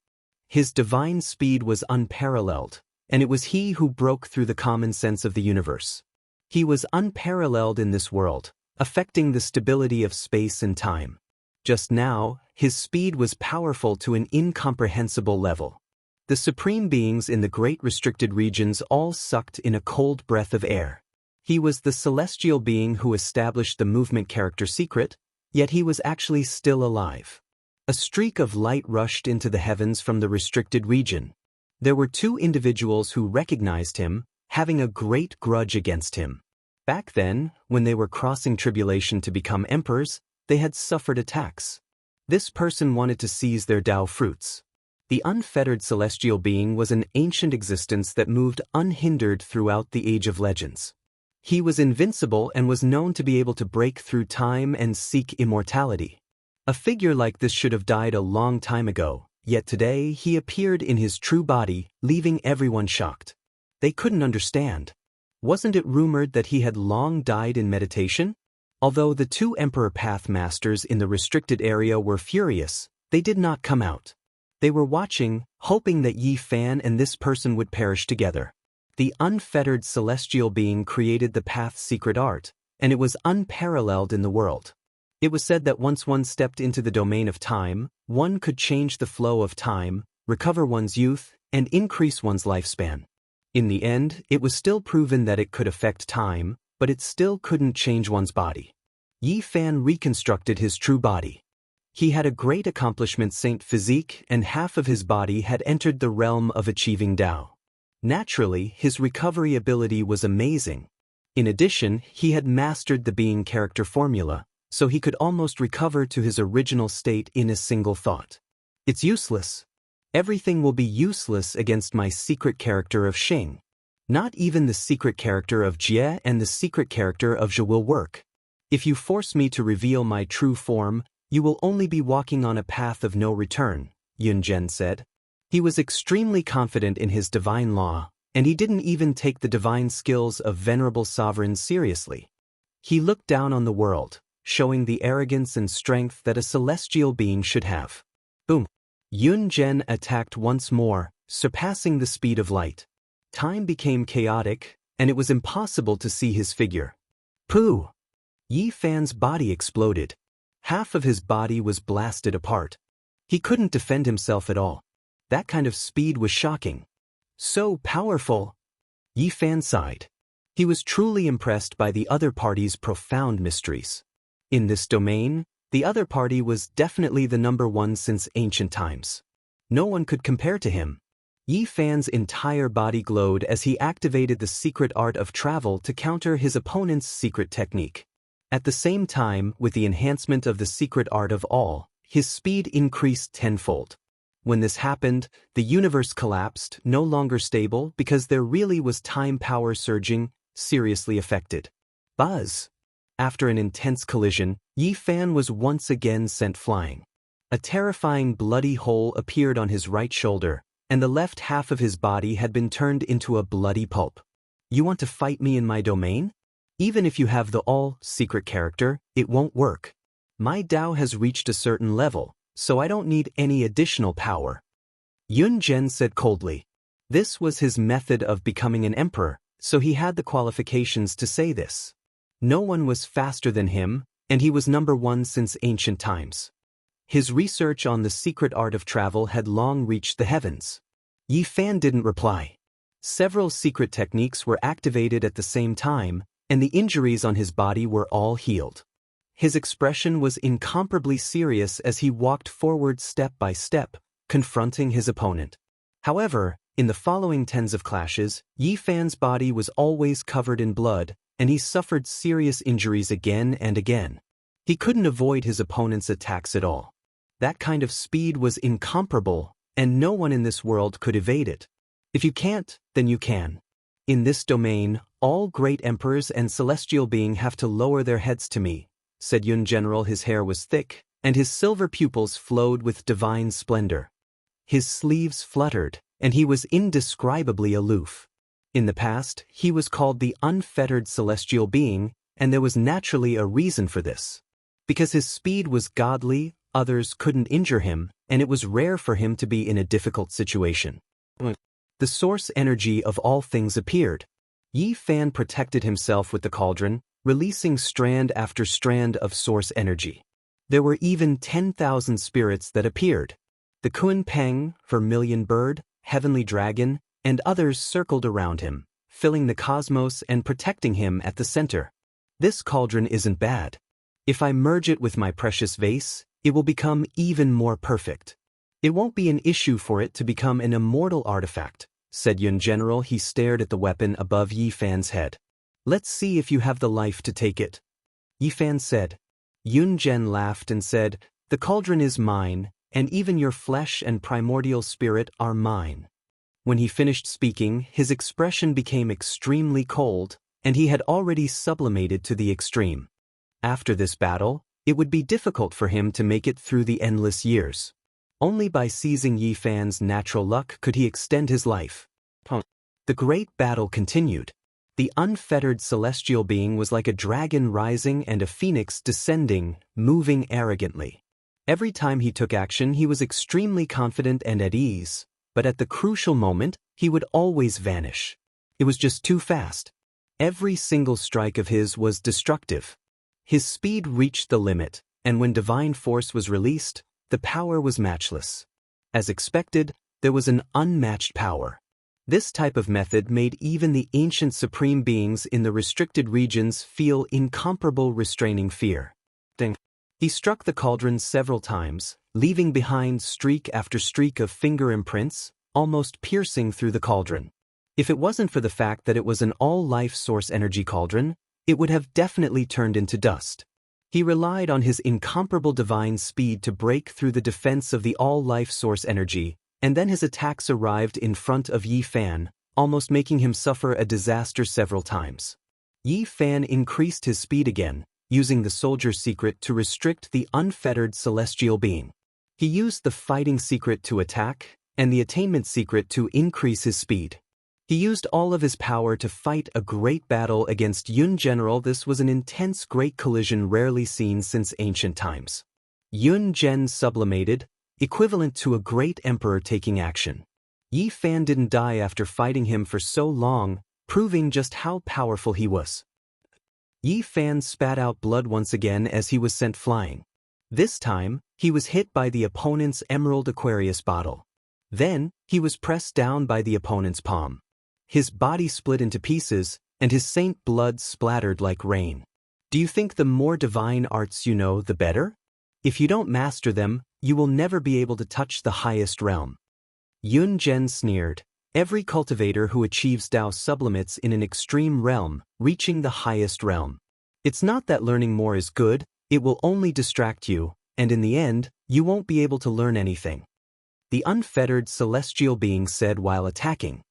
His divine speed was unparalleled, and it was he who broke through the common sense of the universe. He was unparalleled in this world, affecting the stability of space and time. Just now, his speed was powerful to an incomprehensible level. The supreme beings in the great restricted regions all sucked in a cold breath of air. He was the celestial being who established the movement character secret, yet he was actually still alive. A streak of light rushed into the heavens from the restricted region. There were 2 individuals who recognized him, having a great grudge against him. Back then, when they were crossing tribulation to become emperors, they had suffered attacks. This person wanted to seize their Tao fruits. The unfettered celestial being was an ancient existence that moved unhindered throughout the Age of Legends. He was invincible and was known to be able to break through time and seek immortality. A figure like this should have died a long time ago, yet today he appeared in his true body, leaving everyone shocked. They couldn't understand. Wasn't it rumored that he had long died in meditation? Although the 2 Emperor Path Masters in the restricted area were furious, they did not come out. They were watching, hoping that Yi Fan and this person would perish together. The unfettered celestial being created the Path's secret art, and it was unparalleled in the world. It was said that once one stepped into the domain of time, one could change the flow of time, recover one's youth, and increase one's lifespan. In the end, it was still proven that it could affect time, but it still couldn't change one's body. Yi Fan reconstructed his true body. He had a great accomplishment saint physique, and half of his body had entered the realm of achieving Tao. Naturally, his recovery ability was amazing. In addition, he had mastered the being character formula, so he could almost recover to his original state in a single thought. It's useless. Everything will be useless against my secret character of Xing. Not even the secret character of Jie and the secret character of Zhe will work. If you force me to reveal my true form, you will only be walking on a path of no return, Yun Zhen said. He was extremely confident in his divine law, and he didn't even take the divine skills of venerable sovereigns seriously. He looked down on the world, showing the arrogance and strength that a celestial being should have. Boom! Yun Zhen attacked once more, surpassing the speed of light. Time became chaotic, and it was impossible to see his figure. Pooh! Yi Fan's body exploded. Half of his body was blasted apart. He couldn't defend himself at all. That kind of speed was shocking. So powerful! Yi Fan sighed. He was truly impressed by the other party's profound mysteries. In this domain, the other party was definitely the number one since ancient times. No one could compare to him. Yi Fan's entire body glowed as he activated the secret art of travel to counter his opponent's secret technique. At the same time, with the enhancement of the secret art of all, his speed increased tenfold. When this happened, the universe collapsed, no longer stable because there really was time power surging, seriously affected. Buzz! After an intense collision, Yi Fan was once again sent flying. A terrifying bloody hole appeared on his right shoulder, and the left half of his body had been turned into a bloody pulp. You want to fight me in my domain? Even if you have the all-secret character, it won't work. My Dao has reached a certain level, so I don't need any additional power. Yun Zhen said coldly. This was his method of becoming an emperor, so he had the qualifications to say this. No one was faster than him, and he was number one since ancient times. His research on the secret art of travel had long reached the heavens. Yi Fan didn't reply. Several secret techniques were activated at the same time, and the injuries on his body were all healed. His expression was incomparably serious as he walked forward step by step, confronting his opponent. However, in the following tens of clashes, Yi Fan's body was always covered in blood, and he suffered serious injuries again and again. He couldn't avoid his opponent's attacks at all. That kind of speed was incomparable, and no one in this world could evade it. If you can't, then you can. In this domain, all great emperors and celestial beings have to lower their heads to me, said Yun General. His hair was thick, and his silver pupils flowed with divine splendor. His sleeves fluttered, and he was indescribably aloof. In the past, he was called the unfettered celestial being, and there was naturally a reason for this. Because his speed was godly, others couldn't injure him, and it was rare for him to be in a difficult situation. The source energy of all things appeared. Yi Fan protected himself with the cauldron, releasing strand after strand of source energy. There were even 10,000 spirits that appeared. The Kun Peng, Vermilion Bird, Heavenly Dragon, and others circled around him, filling the cosmos and protecting him at the center. This cauldron isn't bad. If I merge it with my precious vase, it will become even more perfect. It won't be an issue for it to become an immortal artifact, said Yun General. He stared at the weapon above Yi Fan's head. Let's see if you have the life to take it. Yi Fan said. Yun Zhen laughed and said, the cauldron is mine, and even your flesh and primordial spirit are mine. When he finished speaking, his expression became extremely cold, and he had already sublimated to the extreme. After this battle, it would be difficult for him to make it through the endless years. Only by seizing Yi Fan's natural luck could he extend his life. The great battle continued. The unfettered celestial being was like a dragon rising and a phoenix descending, moving arrogantly. Every time he took action, he was extremely confident and at ease, but at the crucial moment, he would always vanish. It was just too fast. Every single strike of his was destructive. His speed reached the limit, and when divine force was released, the power was matchless. As expected, there was an unmatched power. This type of method made even the ancient supreme beings in the restricted regions feel incomparable restraining fear. He struck the cauldron several times, leaving behind streak after streak of finger imprints, almost piercing through the cauldron. If it wasn't for the fact that it was an all-life source energy cauldron, it would have definitely turned into dust. He relied on his incomparable divine speed to break through the defense of the all-life source energy, and then his attacks arrived in front of Yi Fan, almost making him suffer a disaster several times. Yi Fan increased his speed again, using the soldier secret to restrict the unfettered celestial being. He used the fighting secret to attack, and the attainment secret to increase his speed. He used all of his power to fight a great battle against Yun General. This was an intense great collision rarely seen since ancient times. Yun Zhen sublimated, equivalent to a great emperor taking action. Yi Fan didn't die after fighting him for so long, proving just how powerful he was. Yi Fan spat out blood once again as he was sent flying. This time, he was hit by the opponent's Emerald Aquarius bottle. Then, he was pressed down by the opponent's palm. His body split into pieces, and his saint blood splattered like rain. Do you think the more divine arts you know, the better? If you don't master them, you will never be able to touch the highest realm. Yun Zhen sneered. Every cultivator who achieves Dao sublimates in an extreme realm, reaching the highest realm. It's not that learning more is good, it will only distract you, and in the end, you won't be able to learn anything. The unfettered celestial being said while attacking.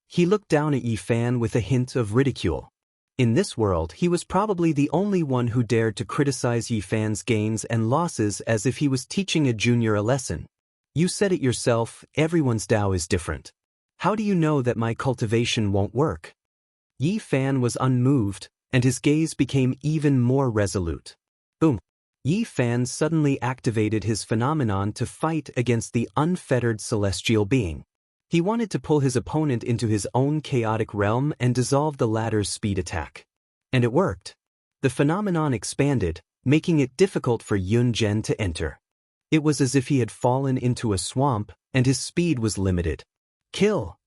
He looked down at Yi Fan with a hint of ridicule. In this world, he was probably the only one who dared to criticize Yi Fan's gains and losses as if he was teaching a junior a lesson. You said it yourself, everyone's Dao is different. How do you know that my cultivation won't work? Yi Fan was unmoved, and his gaze became even more resolute. Boom! Yi Fan suddenly activated his phenomenon to fight against the unfettered celestial being. He wanted to pull his opponent into his own chaotic realm and dissolve the latter's speed attack. And it worked. The phenomenon expanded, making it difficult for Yun Zhen to enter. It was as if he had fallen into a swamp, and his speed was limited. Kill!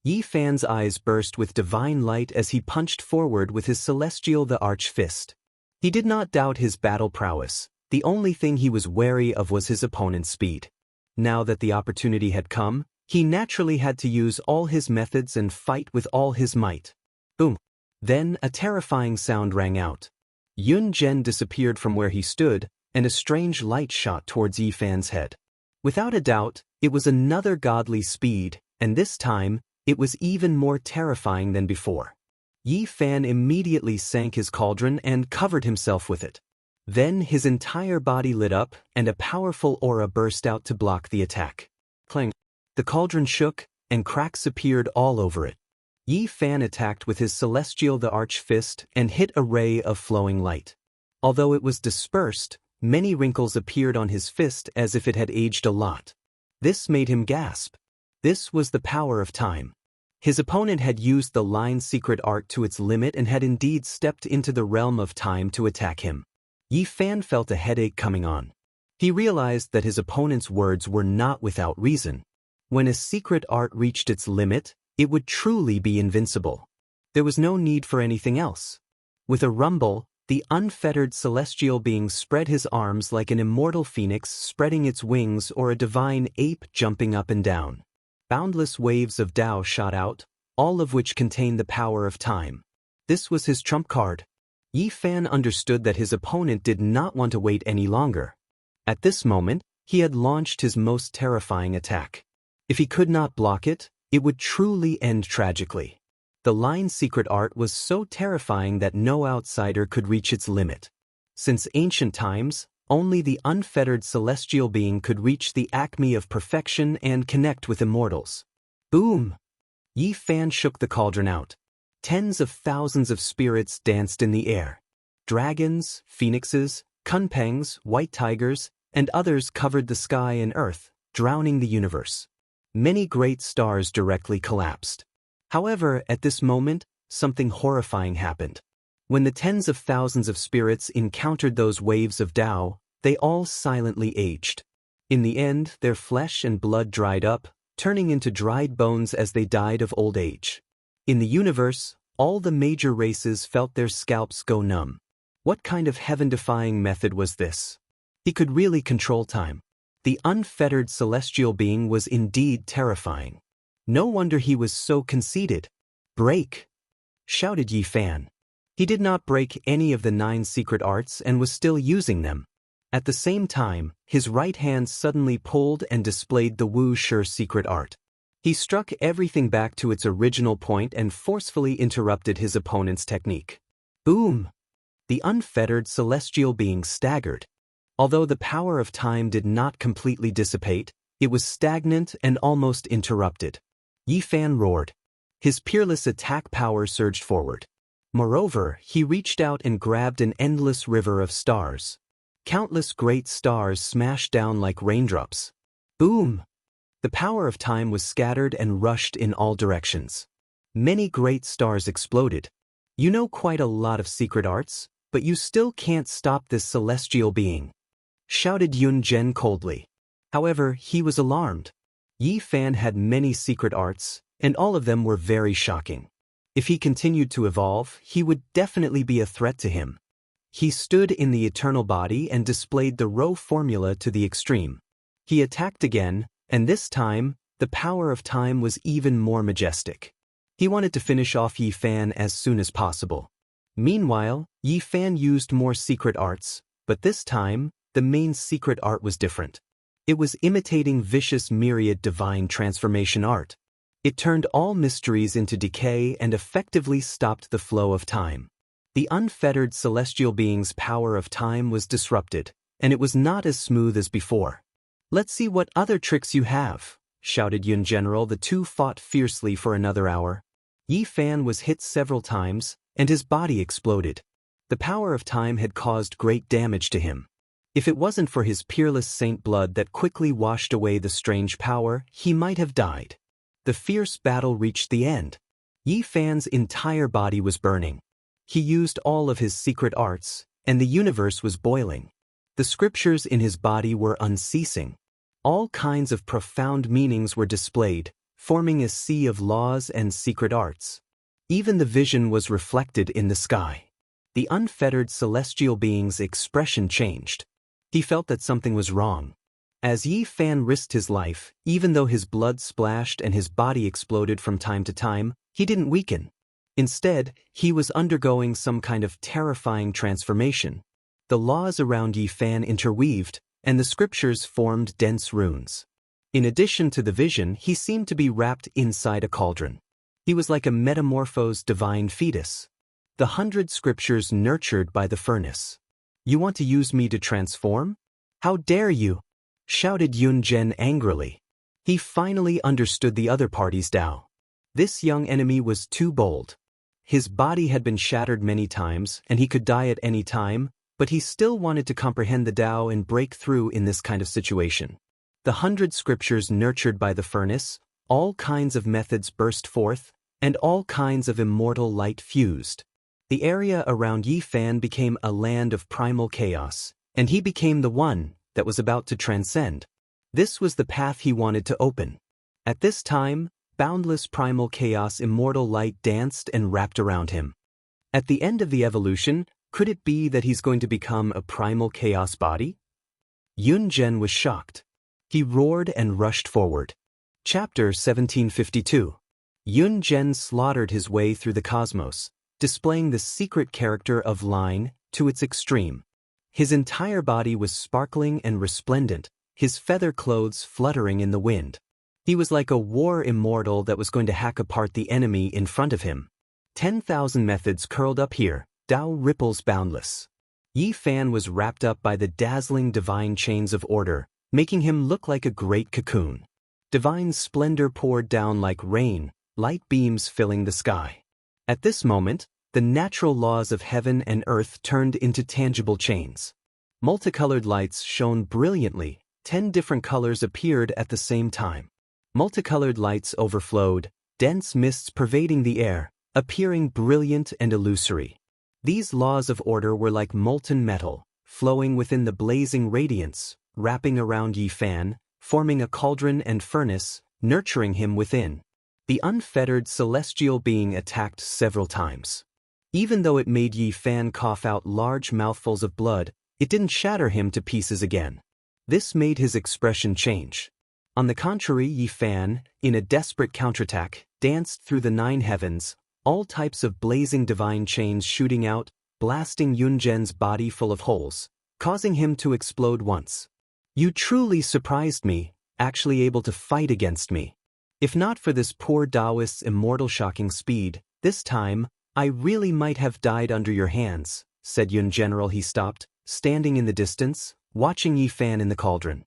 Yi Fan's eyes burst with divine light as he punched forward with his celestial the arch fist. He did not doubt his battle prowess, the only thing he was wary of was his opponent's speed. Now that the opportunity had come, he naturally had to use all his methods and fight with all his might. Boom! Then a terrifying sound rang out. Yun Zhen disappeared from where he stood, and a strange light shot towards Yi Fan's head. Without a doubt, it was another godly speed, and this time, it was even more terrifying than before. Yi Fan immediately sank his cauldron and covered himself with it. Then his entire body lit up, and a powerful aura burst out to block the attack. Clang! The cauldron shook, and cracks appeared all over it. Yi Fan attacked with his celestial the arch fist and hit a ray of flowing light. Although it was dispersed, many wrinkles appeared on his fist as if it had aged a lot. This made him gasp. This was the power of time. His opponent had used the line's secret art to its limit and had indeed stepped into the realm of time to attack him. Yi Fan felt a headache coming on. He realized that his opponent's words were not without reason. When a secret art reached its limit, it would truly be invincible. There was no need for anything else. With a rumble, the unfettered celestial being spread his arms like an immortal phoenix spreading its wings or a divine ape jumping up and down. Boundless waves of Dao shot out, all of which contained the power of time. This was his trump card. Yi Fan understood that his opponent did not want to wait any longer. At this moment, he had launched his most terrifying attack. If he could not block it, it would truly end tragically. The line's secret art was so terrifying that no outsider could reach its limit. Since ancient times, only the unfettered celestial being could reach the acme of perfection and connect with immortals. Boom! Yi Fan shook the cauldron out. Tens of thousands of spirits danced in the air. Dragons, phoenixes, kunpengs, white tigers, and others covered the sky and earth, drowning the universe. Many great stars directly collapsed. However, at this moment, something horrifying happened. When the tens of thousands of spirits encountered those waves of Dao, they all silently aged. In the end, their flesh and blood dried up, turning into dried bones as they died of old age. In the universe, all the major races felt their scalps go numb. What kind of heaven-defying method was this? He could really control time. The unfettered celestial being was indeed terrifying. No wonder he was so conceited. Break! Shouted Yi Fan. He did not break any of the 9 secret arts and was still using them. At the same time, his right hand suddenly pulled and displayed the Wuxia secret art. He struck everything back to its original point and forcefully interrupted his opponent's technique. Boom! The unfettered celestial being staggered. Although the power of time did not completely dissipate, it was stagnant and almost interrupted. Yi Fan roared. His peerless attack power surged forward. Moreover, he reached out and grabbed an endless river of stars. Countless great stars smashed down like raindrops. Boom! The power of time was scattered and rushed in all directions. Many great stars exploded. You know quite a lot of secret arts, but you still can't stop this celestial being, shouted Yun Zhen coldly. However, he was alarmed. Yi Fan had many secret arts, and all of them were very shocking. If he continued to evolve, he would definitely be a threat to him. He stood in the eternal body and displayed the Rho formula to the extreme. He attacked again, and this time, the power of time was even more majestic. He wanted to finish off Yi Fan as soon as possible. Meanwhile, Yi Fan used more secret arts, but this time, the main secret art was different. It was imitating vicious myriad divine transformation art. It turned all mysteries into decay and effectively stopped the flow of time. The unfettered celestial being's power of time was disrupted, and it was not as smooth as before. "Let's see what other tricks you have," shouted Yun General. The two fought fiercely for another hour. Yi Fan was hit several times, and his body exploded. The power of time had caused great damage to him. If it wasn't for his peerless saint blood that quickly washed away the strange power, he might have died. The fierce battle reached the end. Yi Fan's entire body was burning. He used all of his secret arts, and the universe was boiling. The scriptures in his body were unceasing. All kinds of profound meanings were displayed, forming a sea of laws and secret arts. Even the vision was reflected in the sky. The unfettered celestial being's expression changed. He felt that something was wrong. As Yi Fan risked his life, even though his blood splashed and his body exploded from time to time, he didn't weaken. Instead, he was undergoing some kind of terrifying transformation. The laws around Yi Fan interweaved, and the scriptures formed dense runes. In addition to the vision, he seemed to be wrapped inside a cauldron. He was like a metamorphosed divine fetus. The 100 scriptures nurtured by the furnace. "You want to use me to transform? How dare you?" shouted Yun Zhen angrily. He finally understood the other party's Tao. This young enemy was too bold. His body had been shattered many times, and he could die at any time, but he still wanted to comprehend the Tao and break through in this kind of situation. The 100 scriptures nurtured by the furnace, all kinds of methods burst forth, and all kinds of immortal light fused. The area around Yi Fan became a land of primal chaos, and he became the one that was about to transcend. This was the path he wanted to open. At this time, boundless primal chaos immortal light danced and wrapped around him. At the end of the evolution, could it be that he's going to become a primal chaos body? Yun Zhen was shocked. He roared and rushed forward. Chapter 1752. Yun Zhen slaughtered his way through the cosmos, displaying the secret character of line to its extreme. His entire body was sparkling and resplendent, his feather clothes fluttering in the wind. He was like a war immortal that was going to hack apart the enemy in front of him. 10,000 methods curled up here, Tao ripples boundless. Yi Fan was wrapped up by the dazzling divine chains of order, making him look like a great cocoon. Divine splendor poured down like rain, light beams filling the sky. At this moment, the natural laws of heaven and earth turned into tangible chains. Multicolored lights shone brilliantly, 10 different colors appeared at the same time. Multicolored lights overflowed, dense mists pervading the air, appearing brilliant and illusory. These laws of order were like molten metal, flowing within the blazing radiance, wrapping around Yi Fan, forming a cauldron and furnace, nurturing him within. The unfettered celestial being attacked several times. Even though it made Yi Fan cough out large mouthfuls of blood, it didn't shatter him to pieces again. This made his expression change. On the contrary, Yi Fan, in a desperate counterattack, danced through the 9 heavens, all types of blazing divine chains shooting out, blasting Yun Zhen's body full of holes, causing him to explode once. "You truly surprised me, actually able to fight against me. If not for this poor Taoist's immortal shocking speed, this time, I really might have died under your hands," said Yun General. He stopped, standing in the distance, watching Yi Fan in the cauldron.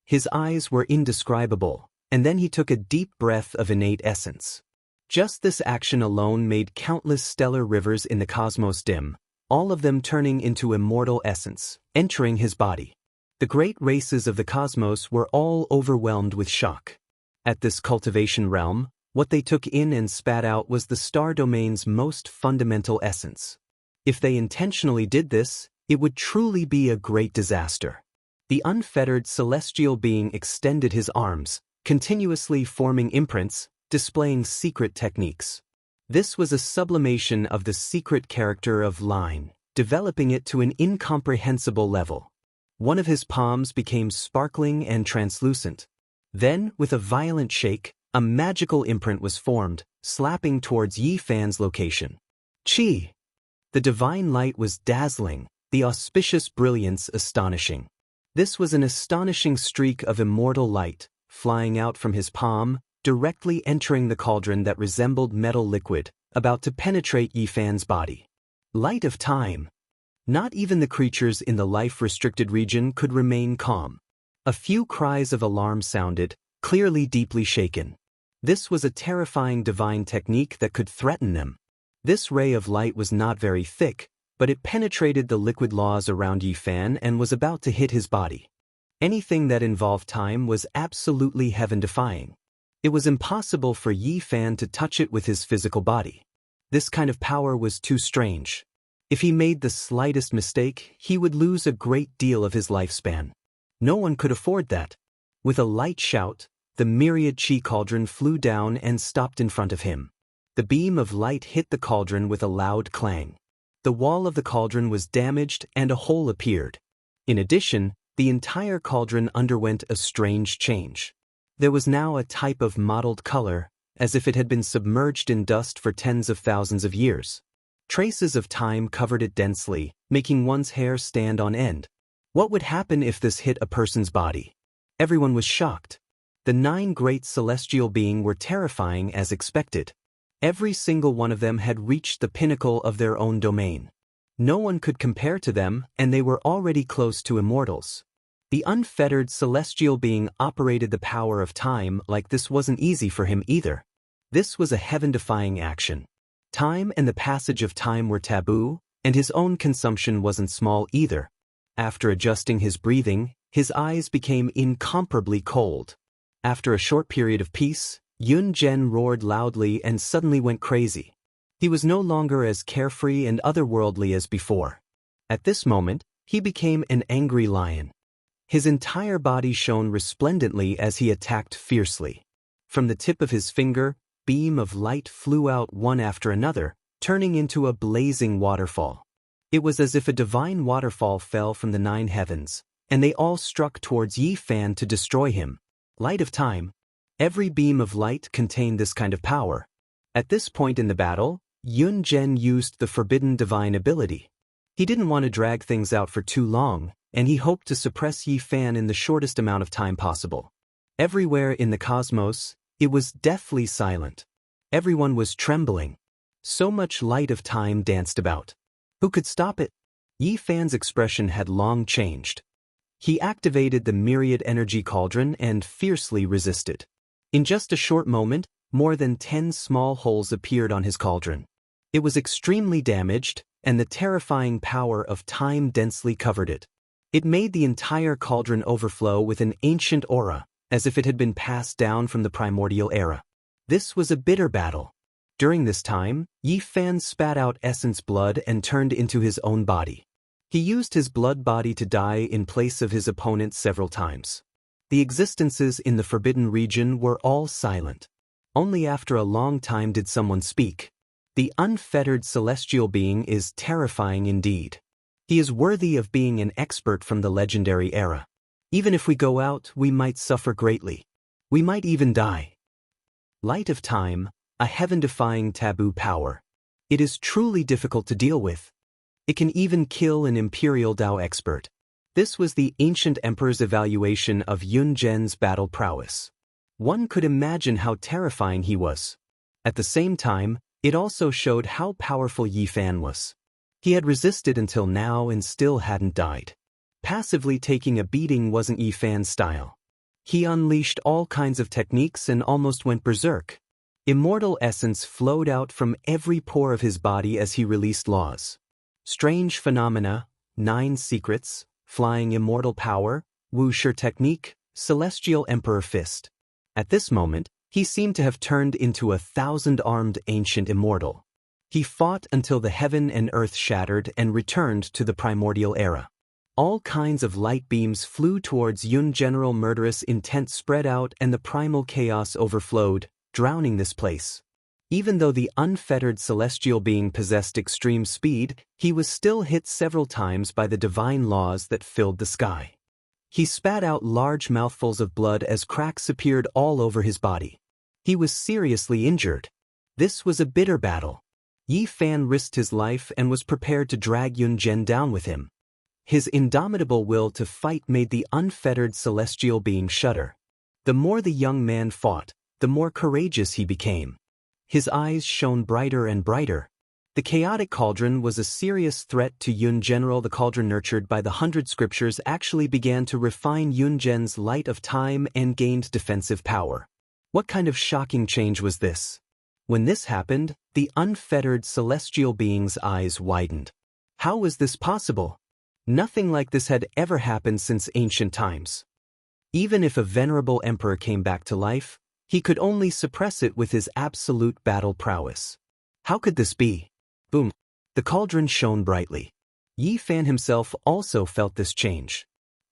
His eyes were indescribable, and then he took a deep breath of innate essence. Just this action alone made countless stellar rivers in the cosmos dim, all of them turning into immortal essence, entering his body. The great races of the cosmos were all overwhelmed with shock. At this cultivation realm, what they took in and spat out was the star domain's most fundamental essence. If they intentionally did this, it would truly be a great disaster. The unfettered celestial being extended his arms, continuously forming imprints, displaying secret techniques. This was a sublimation of the secret character of line, developing it to an incomprehensible level. One of his palms became sparkling and translucent. Then, with a violent shake, a magical imprint was formed, slapping towards Yi Fan's location. Qi! The divine light was dazzling, the auspicious brilliance astonishing. This was an astonishing streak of immortal light, flying out from his palm, directly entering the cauldron that resembled metal liquid, about to penetrate Yi Fan's body. Light of time. Not even the creatures in the life-restricted region could remain calm. A few cries of alarm sounded, clearly deeply shaken. This was a terrifying divine technique that could threaten them. This ray of light was not very thick, but it penetrated the liquid laws around Yi Fan and was about to hit his body. Anything that involved time was absolutely heaven-defying. It was impossible for Yi Fan to touch it with his physical body. This kind of power was too strange. If he made the slightest mistake, he would lose a great deal of his lifespan. No one could afford that. With a light shout, the myriad Qi cauldron flew down and stopped in front of him. The beam of light hit the cauldron with a loud clang. The wall of the cauldron was damaged and a hole appeared. In addition, the entire cauldron underwent a strange change. There was now a type of mottled color, as if it had been submerged in dust for tens of thousands of years. Traces of time covered it densely, making one's hair stand on end. What would happen if this hit a person's body? Everyone was shocked. The 9 great celestial beings were terrifying as expected. Every single one of them had reached the pinnacle of their own domain. No one could compare to them, and they were already close to immortals. The unfettered celestial being operated the power of time like this wasn't easy for him either. This was a heaven-defying action. Time and the passage of time were taboo, and his own consumption wasn't small either. After adjusting his breathing, his eyes became incomparably cold. After a short period of peace, Yun Zhen roared loudly and suddenly went crazy. He was no longer as carefree and otherworldly as before. At this moment, he became an angry lion. His entire body shone resplendently as he attacked fiercely. From the tip of his finger, beam of light flew out one after another, turning into a blazing waterfall. It was as if a divine waterfall fell from the 9 heavens, and they all struck towards Yi Fan to destroy him. Light of time. Every beam of light contained this kind of power. At this point in the battle, Yun Zhen used the forbidden divine ability. He didn't want to drag things out for too long, and he hoped to suppress Yi Fan in the shortest amount of time possible. Everywhere in the cosmos, it was deathly silent. Everyone was trembling. So much light of time danced about. Who could stop it? Yi Fan's expression had long changed. He activated the myriad energy cauldron and fiercely resisted. In just a short moment, more than 10 small holes appeared on his cauldron. It was extremely damaged, and the terrifying power of time densely covered it. It made the entire cauldron overflow with an ancient aura, as if it had been passed down from the primordial era. This was a bitter battle. During this time, Yi Fan spat out essence blood and turned into his own body. He used his blood body to die in place of his opponent several times. The existences in the forbidden region were all silent. Only after a long time did someone speak. The unfettered celestial being is terrifying indeed. He is worthy of being an expert from the legendary era. Even if we go out, we might suffer greatly. We might even die. Light of time, a heaven-defying taboo power. It is truly difficult to deal with. It can even kill an imperial Dao expert. This was the ancient emperor's evaluation of Yun Zhen's battle prowess. One could imagine how terrifying he was. At the same time, it also showed how powerful Yi Fan was. He had resisted until now and still hadn't died. Passively taking a beating wasn't Yi Fan's style. He unleashed all kinds of techniques and almost went berserk. Immortal essence flowed out from every pore of his body as he released laws. Strange phenomena, 9 secrets, flying immortal power, Wuxia technique, celestial emperor fist. At this moment, he seemed to have turned into a 1,000-armed ancient immortal. He fought until the heaven and earth shattered and returned to the primordial era. All kinds of light beams flew towards Yun. General murderous intent spread out and the primal chaos overflowed, drowning this place. Even though the unfettered celestial being possessed extreme speed, he was still hit several times by the divine laws that filled the sky. He spat out large mouthfuls of blood as cracks appeared all over his body. He was seriously injured. This was a bitter battle. Yi Fan risked his life and was prepared to drag Yun Zhen down with him. His indomitable will to fight made the unfettered celestial being shudder. The more the young man fought, the more courageous he became. His eyes shone brighter and brighter. The chaotic cauldron was a serious threat to Yun. General, the cauldron nurtured by the 100 scriptures actually began to refine Yun Zhen's light of time and gained defensive power. What kind of shocking change was this? When this happened, the unfettered celestial being's eyes widened. How was this possible? Nothing like this had ever happened since ancient times. Even if a venerable emperor came back to life, he could only suppress it with his absolute battle prowess. How could this be? Boom! The cauldron shone brightly. Yi Fan himself also felt this change.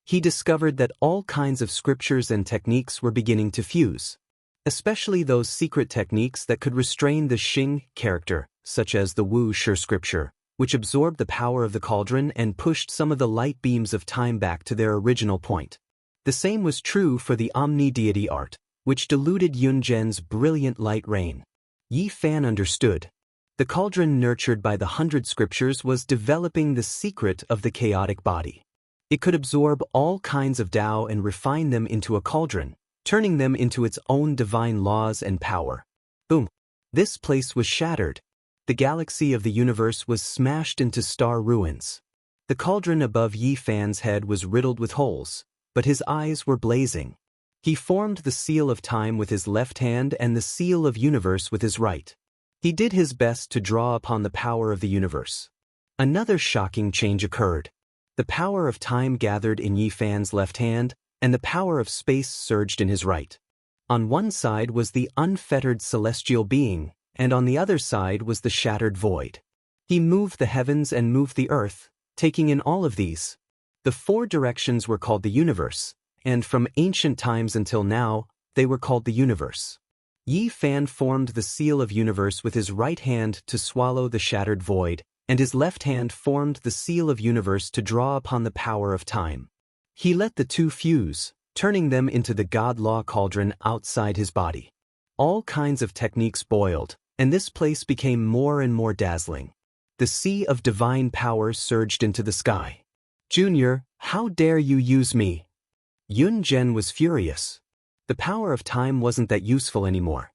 He discovered that all kinds of scriptures and techniques were beginning to fuse. Especially those secret techniques that could restrain the Xing character, such as the Wuxia scripture, which absorbed the power of the cauldron and pushed some of the light beams of time back to their original point. The same was true for the omni-deity art, which diluted Yun Zhen's brilliant light rain. Yi Fan understood. The cauldron nurtured by the 100 scriptures was developing the secret of the chaotic body. It could absorb all kinds of Tao and refine them into a cauldron, turning them into its own divine laws and power. Boom! This place was shattered. The galaxy of the universe was smashed into star ruins. The cauldron above Yi Fan's head was riddled with holes, but his eyes were blazing. He formed the seal of time with his left hand and the seal of universe with his right. He did his best to draw upon the power of the universe. Another shocking change occurred. The power of time gathered in Yi Fan's left hand, and the power of space surged in his right. On one side was the unfettered celestial being, and on the other side was the shattered void. He moved the heavens and moved the earth, taking in all of these. The 4 directions were called the universe, and from ancient times until now, they were called the universe. Yi Fan formed the seal of universe with his right hand to swallow the shattered void, and his left hand formed the seal of universe to draw upon the power of time. He let the two fuse, turning them into the God-Law cauldron outside his body. All kinds of techniques boiled, and this place became more and more dazzling. The sea of divine power surged into the sky. "Junior, how dare you use me?" Yun Zhen was furious. The power of time wasn't that useful anymore.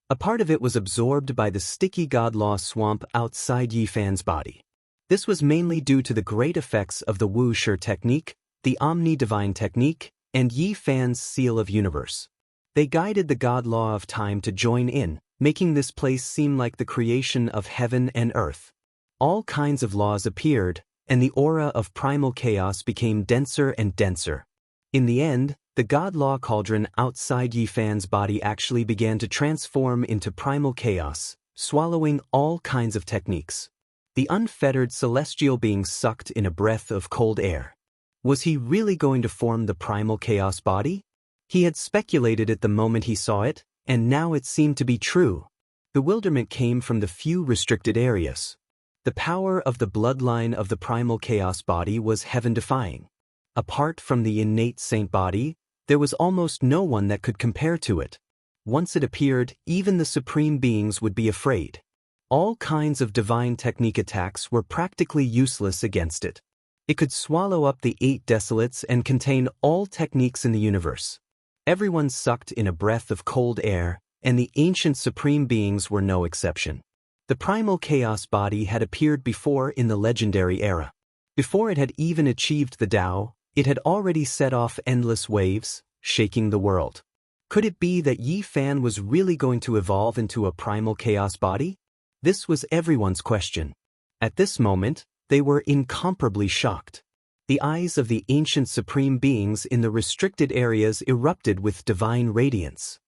A part of it was absorbed by the sticky God-Law swamp outside Yi Fan's body. This was mainly due to the great effects of the Wuxia technique, the omni-divine technique, and Yi Fan's seal of universe. They guided the God-Law of time to join in, making this place seem like the creation of heaven and earth. All kinds of laws appeared, and the aura of primal chaos became denser and denser. In the end, the God-Law cauldron outside Yi Fan's body actually began to transform into primal chaos, swallowing all kinds of techniques. The unfettered celestial being sucked in a breath of cold air. Was he really going to form the primal chaos body? He had speculated it the moment he saw it, and now it seemed to be true. Bewilderment came from the few restricted areas. The power of the bloodline of the primal chaos body was heaven-defying. Apart from the innate saint body, there was almost no one that could compare to it. Once it appeared, even the supreme beings would be afraid. All kinds of divine technique attacks were practically useless against it. It could swallow up the 8 desolates and contain all techniques in the universe. Everyone sucked in a breath of cold air, and the ancient supreme beings were no exception. The primal chaos body had appeared before in the legendary era. Before it had even achieved the Tao, it had already set off endless waves, shaking the world. Could it be that Yi Fan was really going to evolve into a primal chaos body? This was everyone's question. At this moment, they were incomparably shocked. The eyes of the ancient supreme beings in the restricted areas erupted with divine radiance.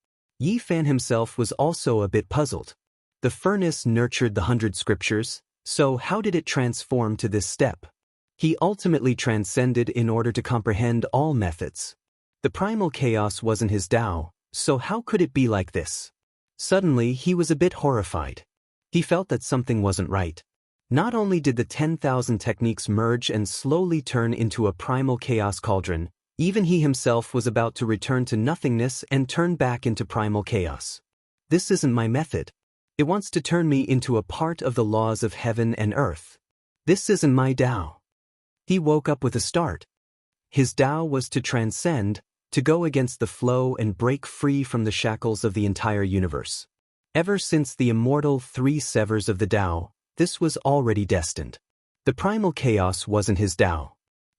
Yi Fan himself was also a bit puzzled. The furnace nurtured the 100 scriptures, so how did it transform to this step? He ultimately transcended in order to comprehend all methods. The primal chaos wasn't his Tao, so how could it be like this? Suddenly he was a bit horrified. He felt that something wasn't right. Not only did the 10,000 techniques merge and slowly turn into a primal chaos cauldron, even he himself was about to return to nothingness and turn back into primal chaos. This isn't my method. It wants to turn me into a part of the laws of heaven and earth. This isn't my Tao. He woke up with a start. His Tao was to transcend, to go against the flow and break free from the shackles of the entire universe. Ever since the immortal 3 severs of the Tao, this was already destined. The primal chaos wasn't his Tao.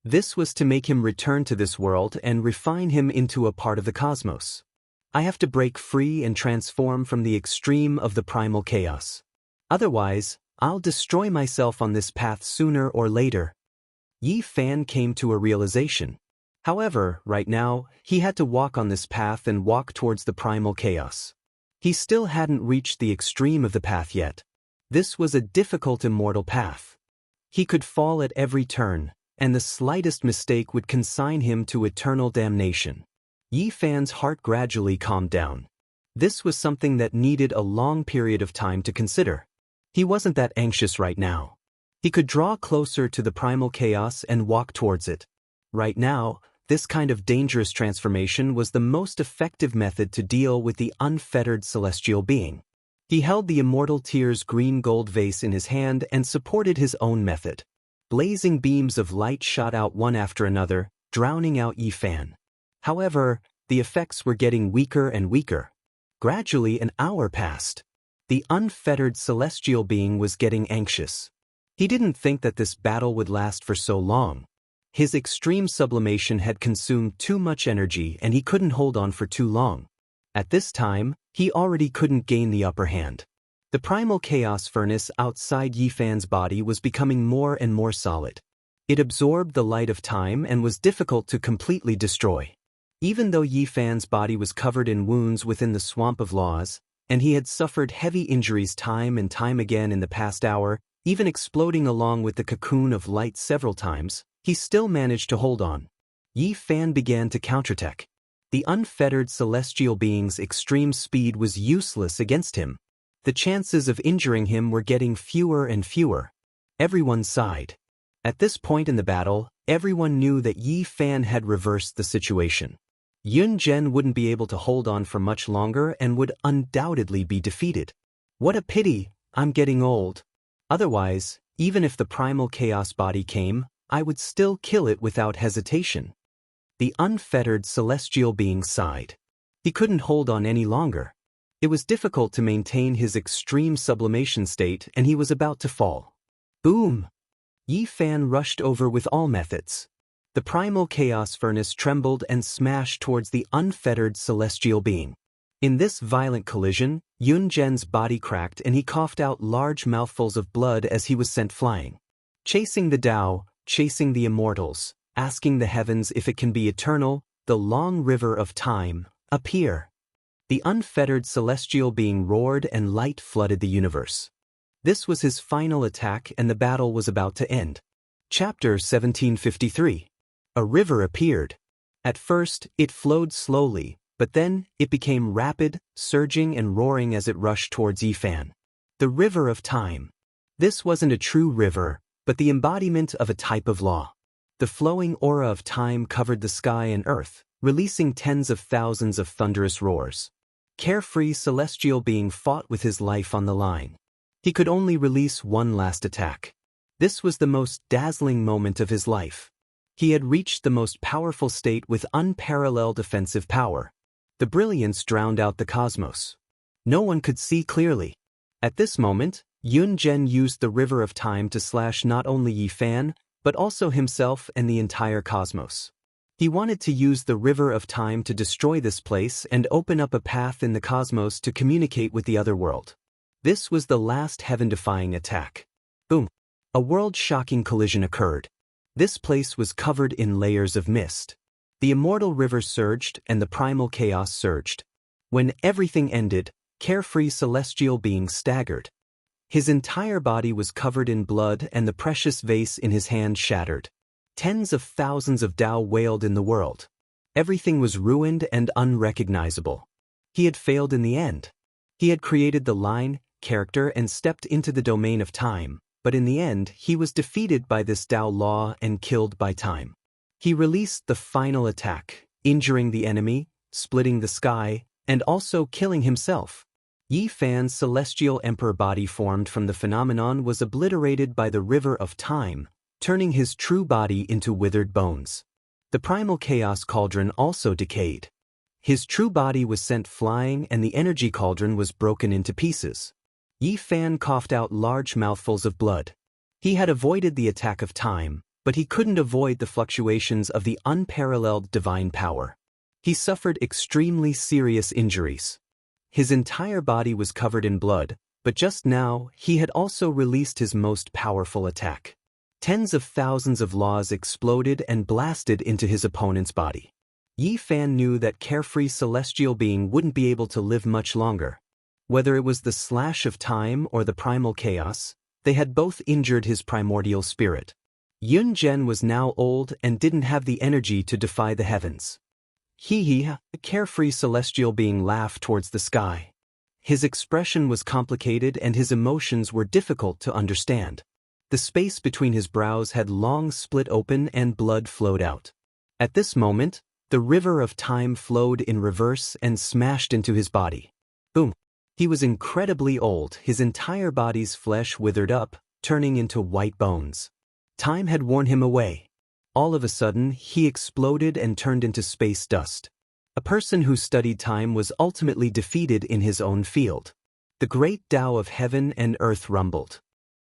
This was to make him return to this world and refine him into a part of the cosmos. I have to break free and transform from the extreme of the primal chaos. Otherwise, I'll destroy myself on this path sooner or later. Yi Fan came to a realization. However, right now, he had to walk on this path and walk towards the primal chaos. He still hadn't reached the extreme of the path yet. This was a difficult immortal path. He could fall at every turn, and the slightest mistake would consign him to eternal damnation. Yi Fan's heart gradually calmed down. This was something that needed a long period of time to consider. He wasn't that anxious right now. He could draw closer to the primal chaos and walk towards it. Right now, this kind of dangerous transformation was the most effective method to deal with the unfettered celestial being. He held the Immortal Tears green gold vase in his hand and supported his own method. Blazing beams of light shot out one after another, drowning out Yi Fan. However, the effects were getting weaker and weaker. Gradually an hour passed. The unfettered celestial being was getting anxious. He didn't think that this battle would last for so long. His extreme sublimation had consumed too much energy and he couldn't hold on for too long. At this time, he already couldn't gain the upper hand. The primal chaos furnace outside Yi Fan's body was becoming more and more solid. It absorbed the light of time and was difficult to completely destroy. Even though Yi Fan's body was covered in wounds within the swamp of laws, and he had suffered heavy injuries time and time again in the past hour, even exploding along with the cocoon of light several times, he still managed to hold on. Yi Fan began to counterattack. The unfettered celestial being's extreme speed was useless against him. The chances of injuring him were getting fewer and fewer. Everyone sighed. At this point in the battle, everyone knew that Yi Fan had reversed the situation. Yun Zhen wouldn't be able to hold on for much longer and would undoubtedly be defeated. What a pity, I'm getting old. Otherwise, even if the primal chaos body came, I would still kill it without hesitation. The unfettered celestial being sighed. He couldn't hold on any longer. It was difficult to maintain his extreme sublimation state and he was about to fall. Boom! Yi Fan rushed over with all methods. The primal chaos furnace trembled and smashed towards the unfettered celestial being. In this violent collision, Yun Zhen's body cracked and he coughed out large mouthfuls of blood as he was sent flying. Chasing the Tao, chasing the immortals, asking the heavens if it can be eternal, the long river of time, appear. The unfettered celestial being roared and light flooded the universe. This was his final attack and the battle was about to end. Chapter 1753. A river appeared. At first, it flowed slowly, but then it became rapid, surging and roaring as it rushed towards Yi Fan. The river of time. This wasn't a true river, but the embodiment of a type of law. The flowing aura of time covered the sky and earth, releasing tens of thousands of thunderous roars. Carefree celestial being fought with his life on the line. He could only release one last attack. This was the most dazzling moment of his life. He had reached the most powerful state with unparalleled offensive power. The brilliance drowned out the cosmos. No one could see clearly. At this moment, Yun Zhen used the river of time to slash not only Yi Fan, but also himself and the entire cosmos. He wanted to use the river of time to destroy this place and open up a path in the cosmos to communicate with the other world. This was the last heaven-defying attack. Boom! A world-shocking collision occurred. This place was covered in layers of mist. The immortal river surged and the primal chaos surged. When everything ended, carefree celestial being staggered. His entire body was covered in blood and the precious vase in his hand shattered. Tens of thousands of Tao wailed in the world. Everything was ruined and unrecognizable. He had failed in the end. He had created the line, character and stepped into the domain of time, but in the end he was defeated by this Tao law and killed by time. He released the final attack, injuring the enemy, splitting the sky, and also killing himself. Yi Fan's celestial emperor body formed from the phenomenon was obliterated by the river of time, turning his true body into withered bones. The primal chaos cauldron also decayed. His true body was sent flying and the energy cauldron was broken into pieces. Yi Fan coughed out large mouthfuls of blood. He had avoided the attack of time, but he couldn't avoid the fluctuations of the unparalleled divine power. He suffered extremely serious injuries. His entire body was covered in blood, but just now he had also released his most powerful attack. Tens of thousands of laws exploded and blasted into his opponent's body. Yi Fan knew that carefree celestial being wouldn't be able to live much longer. Whether it was the slash of time or the primal chaos, they had both injured his primordial spirit. Yun Zhen was now old and didn't have the energy to defy the heavens. The carefree celestial being laughed towards the sky. His expression was complicated and his emotions were difficult to understand. The space between his brows had long split open and blood flowed out. At this moment, the river of time flowed in reverse and smashed into his body. Boom! He was incredibly old, his entire body's flesh withered up, turning into white bones. Time had worn him away. All of a sudden, he exploded and turned into space dust. A person who studied time was ultimately defeated in his own field. The great Tao of heaven and earth rumbled.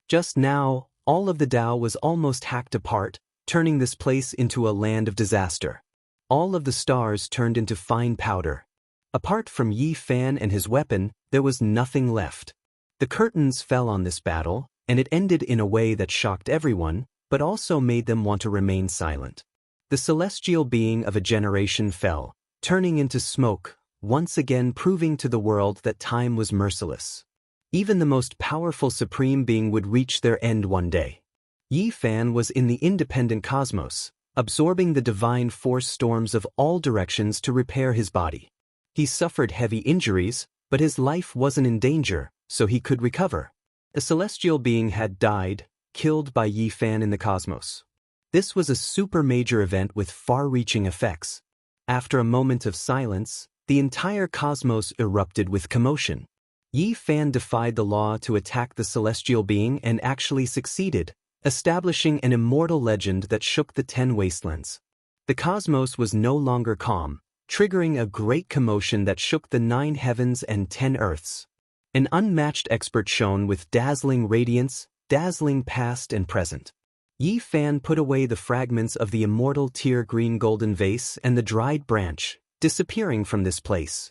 Just now, all of the Tao was almost hacked apart, turning this place into a land of disaster. All of the stars turned into fine powder. Apart from Yi Fan and his weapon, there was nothing left. The curtains fell on this battle, and it ended in a way that shocked everyone, but also made them want to remain silent. The celestial being of a generation fell, turning into smoke, once again proving to the world that time was merciless. Even the most powerful supreme being would reach their end one day. Yi Fan was in the independent cosmos, absorbing the divine force storms of all directions to repair his body. He suffered heavy injuries, but his life wasn't in danger, so he could recover. A celestial being had died, killed by Yi Fan in the cosmos. This was a super major event with far-reaching effects. After a moment of silence, the entire cosmos erupted with commotion. Yi Fan defied the law to attack the celestial being and actually succeeded, establishing an immortal legend that shook the 10 wastelands. The cosmos was no longer calm, triggering a great commotion that shook the 9 heavens and 10 earths. An unmatched expert shone with dazzling radiance, dazzling past and present. Yi Fan put away the fragments of the immortal tear green golden vase and the dried branch, disappearing from this place.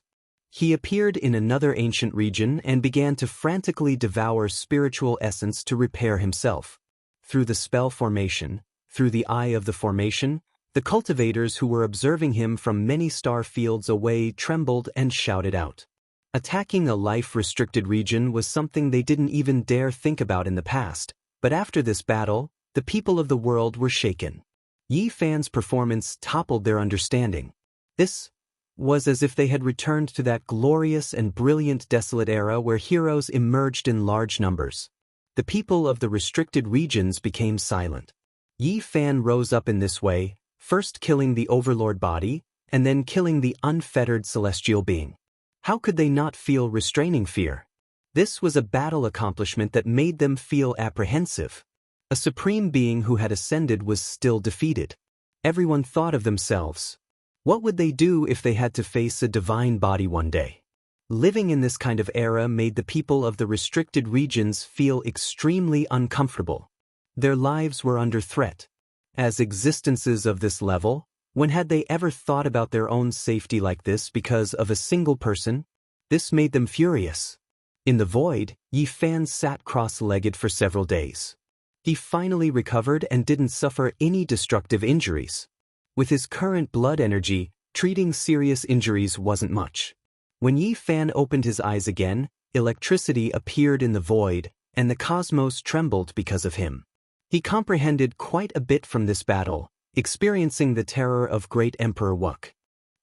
He appeared in another ancient region and began to frantically devour spiritual essence to repair himself. Through the spell formation, through the eye of the formation, the cultivators who were observing him from many star fields away trembled and shouted out. Attacking a life-restricted region was something they didn't even dare think about in the past, but after this battle, the people of the world were shaken. Yi Fan's performance toppled their understanding. This was as if they had returned to that glorious and brilliant desolate era where heroes emerged in large numbers. The people of the restricted regions became silent. Yi Fan rose up in this way, first killing the overlord body, and then killing the unfettered celestial being. How could they not feel restraining fear? This was a battle accomplishment that made them feel apprehensive. A supreme being who had ascended was still defeated. Everyone thought of themselves. What would they do if they had to face a divine body one day? Living in this kind of era made the people of the restricted regions feel extremely uncomfortable. Their lives were under threat. As existences of this level, when had they ever thought about their own safety like this because of a single person? This made them furious. In the void, Yi Fan sat cross-legged for several days. He finally recovered and didn't suffer any destructive injuries. With his current blood energy, treating serious injuries wasn't much. When Yi Fan opened his eyes again, electricity appeared in the void, and the cosmos trembled because of him. He comprehended quite a bit from this battle, experiencing the terror of great Emperor Wuk.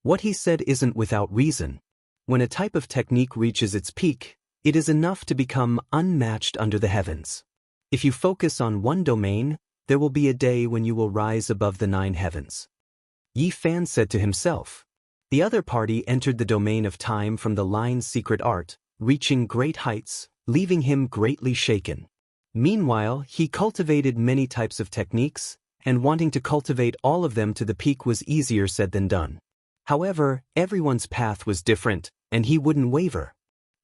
What he said isn't without reason. When a type of technique reaches its peak, it is enough to become unmatched under the heavens. If you focus on one domain, there will be a day when you will rise above the 9 heavens. Yi Fan said to himself. The other party entered the domain of time from the line's secret art, reaching great heights, leaving him greatly shaken. Meanwhile, he cultivated many types of techniques, and wanting to cultivate all of them to the peak was easier said than done. However, everyone's path was different, and he wouldn't waver.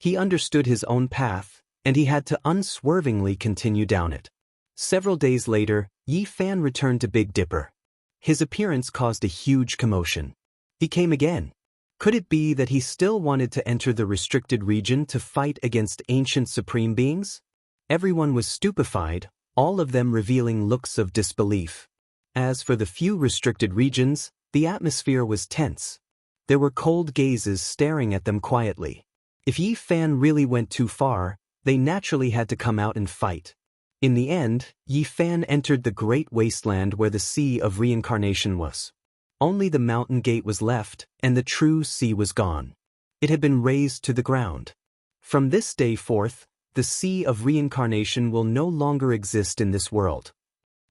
He understood his own path, and he had to unswervingly continue down it. Several days later, Yi Fan returned to Big Dipper. His appearance caused a huge commotion. He came again. Could it be that he still wanted to enter the restricted region to fight against ancient supreme beings? Everyone was stupefied, all of them revealing looks of disbelief. As for the few restricted regions, the atmosphere was tense. There were cold gazes staring at them quietly. If Yi Fan really went too far, they naturally had to come out and fight. In the end, Yi Fan entered the great wasteland where the Sea of Reincarnation was. Only the mountain gate was left, and the true sea was gone. It had been razed to the ground. From this day forth, the Sea of Reincarnation will no longer exist in this world.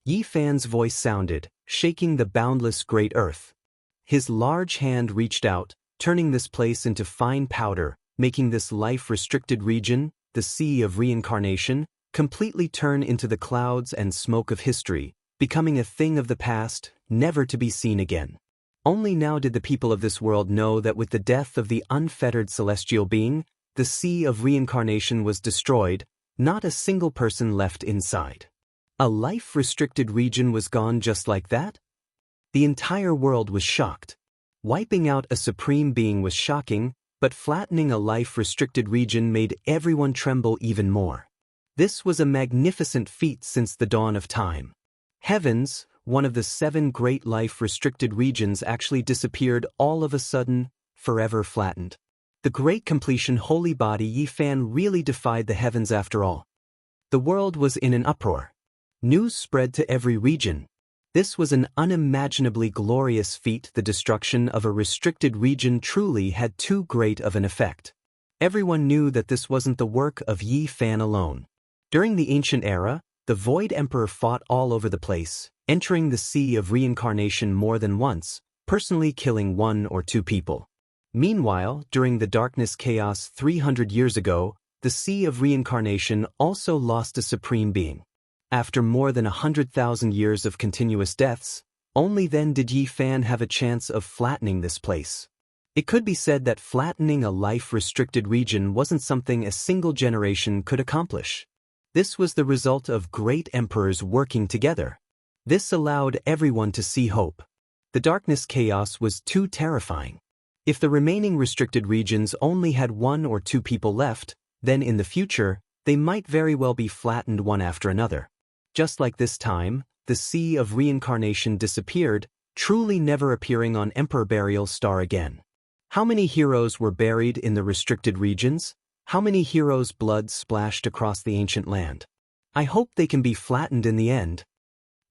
Yi Fan's voice sounded, shaking the boundless great earth. His large hand reached out, turning this place into fine powder, making this life-restricted region, the Sea of Reincarnation, completely turn into the clouds and smoke of history, becoming a thing of the past, never to be seen again. Only now did the people of this world know that with the death of the unfettered celestial being, the Sea of Reincarnation was destroyed, not a single person left inside. A life-restricted region was gone just like that? The entire world was shocked. Wiping out a supreme being was shocking, but flattening a life-restricted region made everyone tremble even more. This was a magnificent feat since the dawn of time. Heavens, one of the 7 great life-restricted regions, actually disappeared all of a sudden, forever flattened. The great completion holy body Yi Fan really defied the heavens after all. The world was in an uproar. News spread to every region. This was an unimaginably glorious feat. The destruction of a restricted region truly had too great of an effect. Everyone knew that this wasn't the work of Yi Fan alone. During the ancient era, the Void Emperor fought all over the place, entering the Sea of Reincarnation more than once, personally killing 1 or 2 people. Meanwhile, during the darkness chaos 300 years ago, the Sea of Reincarnation also lost a supreme being. After more than 100,000 years of continuous deaths, only then did Yi Fan have a chance of flattening this place. It could be said that flattening a life-restricted region wasn't something a single generation could accomplish. This was the result of great emperors working together. This allowed everyone to see hope. The darkness chaos was too terrifying. If the remaining restricted regions only had 1 or 2 people left, then in the future, they might very well be flattened one after another. Just like this time, the Sea of Reincarnation disappeared, truly never appearing on Emperor Burial's star again. How many heroes were buried in the restricted regions? How many heroes' blood splashed across the ancient land? I hope they can be flattened in the end.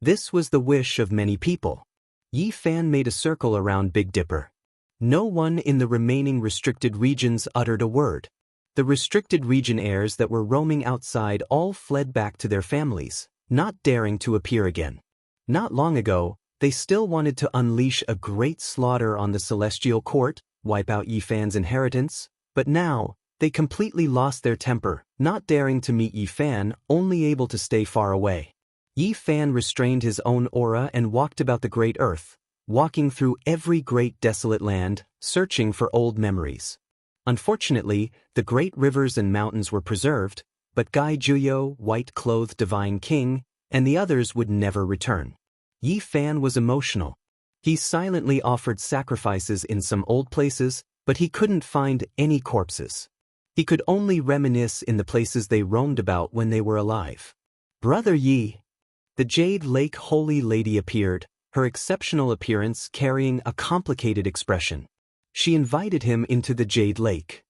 This was the wish of many people. Yi Fan made a circle around Big Dipper. No one in the remaining restricted regions uttered a word. The restricted region heirs that were roaming outside all fled back to their families, not daring to appear again. Not long ago, they still wanted to unleash a great slaughter on the celestial court, wipe out Yi Fan's inheritance, but now, they completely lost their temper, not daring to meet Yi Fan, only able to stay far away. Yi Fan restrained his own aura and walked about the great earth, walking through every great desolate land, searching for old memories. Unfortunately, the great rivers and mountains were preserved, but Gai Juyo, white-clothed divine king, and the others would never return. Yi Fan was emotional. He silently offered sacrifices in some old places, but he couldn't find any corpses. He could only reminisce in the places they roamed about when they were alive. Brother Yi. The Jade Lake Holy Lady appeared, her exceptional appearance carrying a complicated expression. She invited him into the Jade Lake.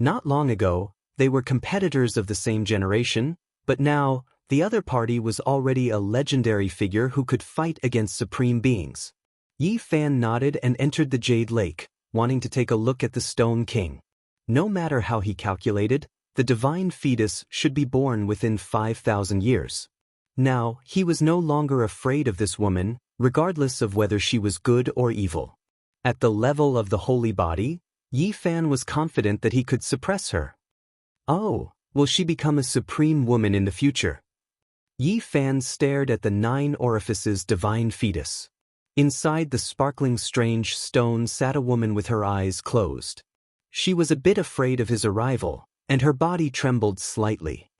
Not long ago, they were competitors of the same generation, but now, the other party was already a legendary figure who could fight against supreme beings. Yi Fan nodded and entered the Jade Lake, wanting to take a look at the Stone King. No matter how he calculated, the divine fetus should be born within 5,000 years. Now, he was no longer afraid of this woman, regardless of whether she was good or evil. At the level of the holy body, Yi Fan was confident that he could suppress her. Oh, will she become a supreme woman in the future? Yi Fan stared at the 9 orifices divine fetus. Inside the sparkling strange stone sat a woman with her eyes closed. She was a bit afraid of his arrival, and her body trembled slightly.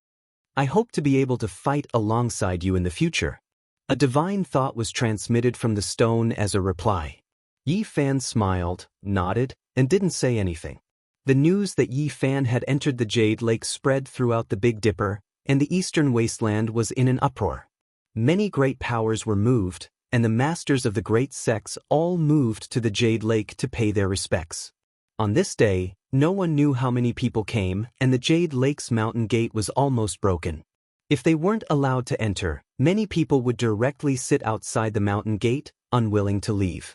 I hope to be able to fight alongside you in the future. A divine thought was transmitted from the stone as a reply. Yi Fan smiled, nodded, and didn't say anything. The news that Yi Fan had entered the Jade Lake spread throughout the Big Dipper, and the eastern wasteland was in an uproar. Many great powers were moved, and the masters of the great sects all moved to the Jade Lake to pay their respects. On this day, no one knew how many people came, and the Jade Lake's mountain gate was almost broken. If they weren't allowed to enter, many people would directly sit outside the mountain gate, unwilling to leave.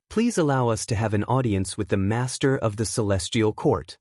Please allow us to have an audience with the master of the celestial court.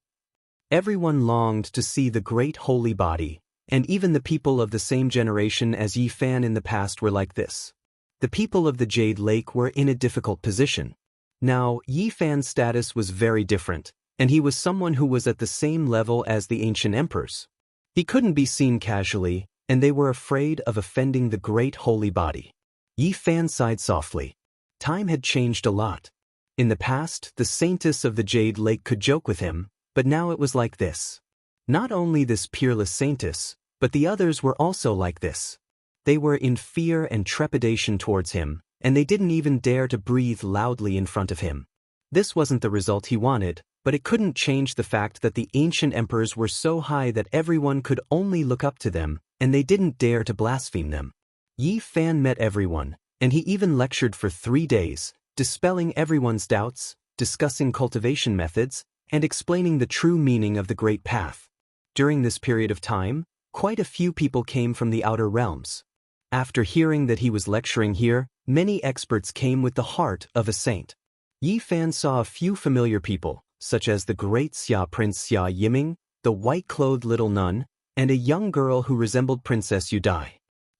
Everyone longed to see the great holy body, and even the people of the same generation as Yi Fan in the past were like this. The people of the Jade Lake were in a difficult position. Now, Yi Fan's status was very different, and he was someone who was at the same level as the ancient emperors. He couldn't be seen casually, and they were afraid of offending the great holy body. Yi Fan sighed softly. Time had changed a lot. In the past, the saintess of the Jade Lake could joke with him, but now it was like this. Not only this peerless saintess, but the others were also like this. They were in fear and trepidation towards him, and they didn't even dare to breathe loudly in front of him. This wasn't the result he wanted, but it couldn't change the fact that the ancient emperors were so high that everyone could only look up to them, and they didn't dare to blaspheme them. Yi Fan met everyone, and he even lectured for 3 days, dispelling everyone's doubts, discussing cultivation methods, and explaining the true meaning of the Great Path. During this period of time, quite a few people came from the outer realms. After hearing that he was lecturing here, many experts came with the heart of a saint. Yi Fan saw a few familiar people, such as the great Xia Prince Xia Yiming, the white-clothed little nun, and a young girl who resembled Princess Yu Dai.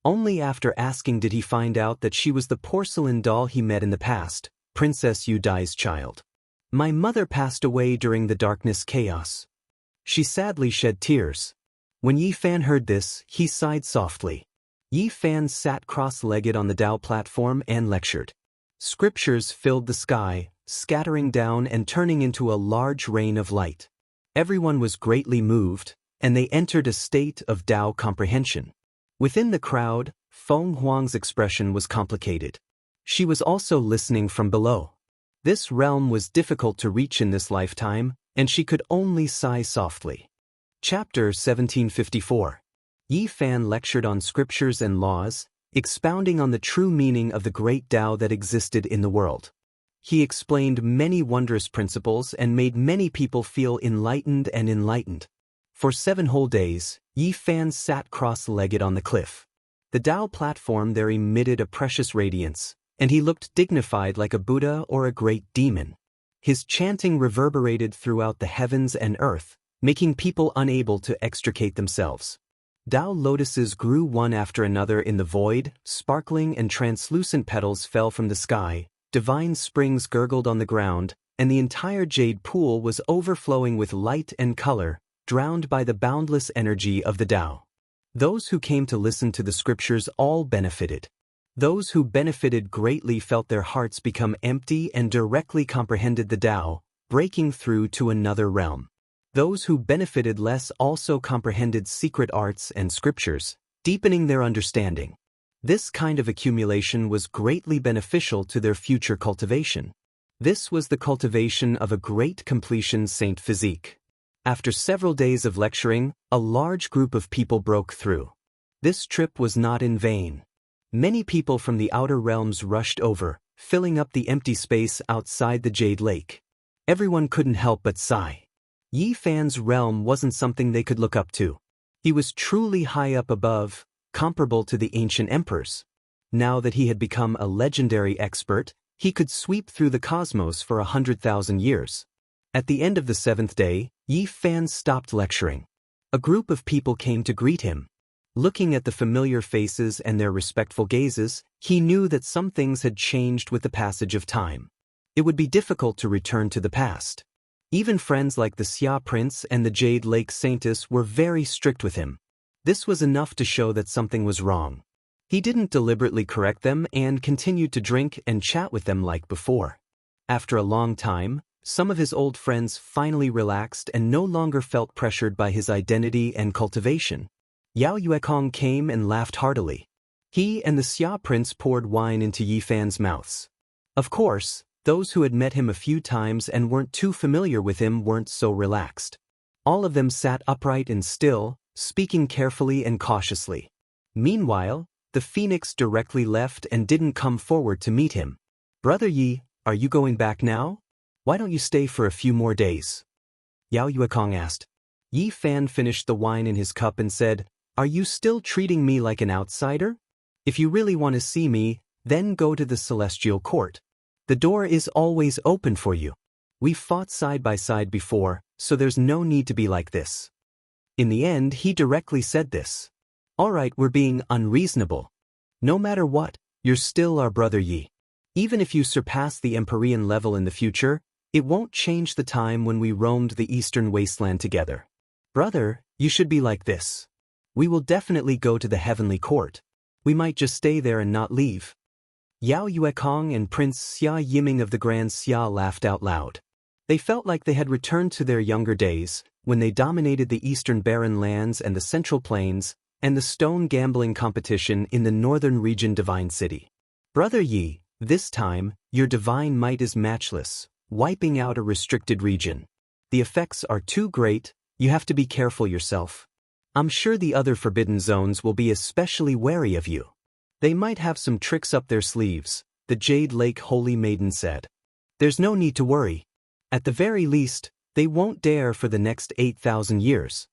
Only after asking did he find out that she was the porcelain doll he met in the past, Princess Yu Dai's child. My mother passed away during the darkness chaos. She sadly shed tears. When Yi Fan heard this, he sighed softly. Yi Fan sat cross-legged on the Tao platform and lectured. Scriptures filled the sky, scattering down and turning into a large rain of light. Everyone was greatly moved, and they entered a state of Tao comprehension. Within the crowd, Feng Huang's expression was complicated. She was also listening from below. This realm was difficult to reach in this lifetime, and she could only sigh softly. Chapter 1754. Yi Fan lectured on scriptures and laws, expounding on the true meaning of the great Tao that existed in the world. He explained many wondrous principles and made many people feel enlightened. For 7 whole days, Yi Fan sat cross-legged on the cliff. The Tao platform there emitted a precious radiance, and he looked dignified like a Buddha or a great demon. His chanting reverberated throughout the heavens and earth, making people unable to extricate themselves. Tao lotuses grew one after another in the void, sparkling and translucent petals fell from the sky, divine springs gurgled on the ground, and the entire jade pool was overflowing with light and color, drowned by the boundless energy of the Tao. Those who came to listen to the scriptures all benefited. Those who benefited greatly felt their hearts become empty and directly comprehended the Tao, breaking through to another realm. Those who benefited less also comprehended secret arts and scriptures, deepening their understanding. This kind of accumulation was greatly beneficial to their future cultivation. This was the cultivation of a great completion saint physique. After several days of lecturing, a large group of people broke through. This trip was not in vain. Many people from the outer realms rushed over, filling up the empty space outside the Jade Lake. Everyone couldn't help but sigh. Yi Fan's realm wasn't something they could look up to. He was truly high up above, comparable to the ancient emperors. Now that he had become a legendary expert, he could sweep through the cosmos for 100,000 years. At the end of the 7th day, Yi Fan stopped lecturing. A group of people came to greet him. Looking at the familiar faces and their respectful gazes, he knew that some things had changed with the passage of time. It would be difficult to return to the past. Even friends like the Xia Prince and the Jade Lake Saintess were very strict with him. This was enough to show that something was wrong. He didn't deliberately correct them and continued to drink and chat with them like before. After a long time, some of his old friends finally relaxed and no longer felt pressured by his identity and cultivation. Yao Yuekong came and laughed heartily. He and the Xia Prince poured wine into Yi Fan's mouths. Of course, those who had met him a few times and weren't too familiar with him weren't so relaxed. All of them sat upright and still, speaking carefully and cautiously. Meanwhile, the phoenix directly left and didn't come forward to meet him. "Brother Yi, are you going back now? Why don't you stay for a few more days?" Yao Yuekong asked. Yi Fan finished the wine in his cup and said, "Are you still treating me like an outsider? If you really want to see me, then go to the Celestial Court. The door is always open for you. We've fought side by side before, so there's no need to be like this." In the end, he directly said this. "All right, we're being unreasonable. No matter what, you're still our brother Yi. Even if you surpass the Empyrean level in the future, it won't change the time when we roamed the eastern wasteland together. Brother, you should be like this. We will definitely go to the Heavenly Court. We might just stay there and not leave." Yao Yuekong and Prince Xia Yiming of the Grand Xia laughed out loud. They felt like they had returned to their younger days, when they dominated the eastern barren lands and the central plains, and the stone gambling competition in the northern region Divine City. "Brother Yi, this time, your divine might is matchless, wiping out a restricted region. The effects are too great, you have to be careful yourself. I'm sure the other forbidden zones will be especially wary of you. They might have some tricks up their sleeves," the Jade Lake Holy Maiden said. "There's no need to worry. At the very least, they won't dare for the next 8,000 years.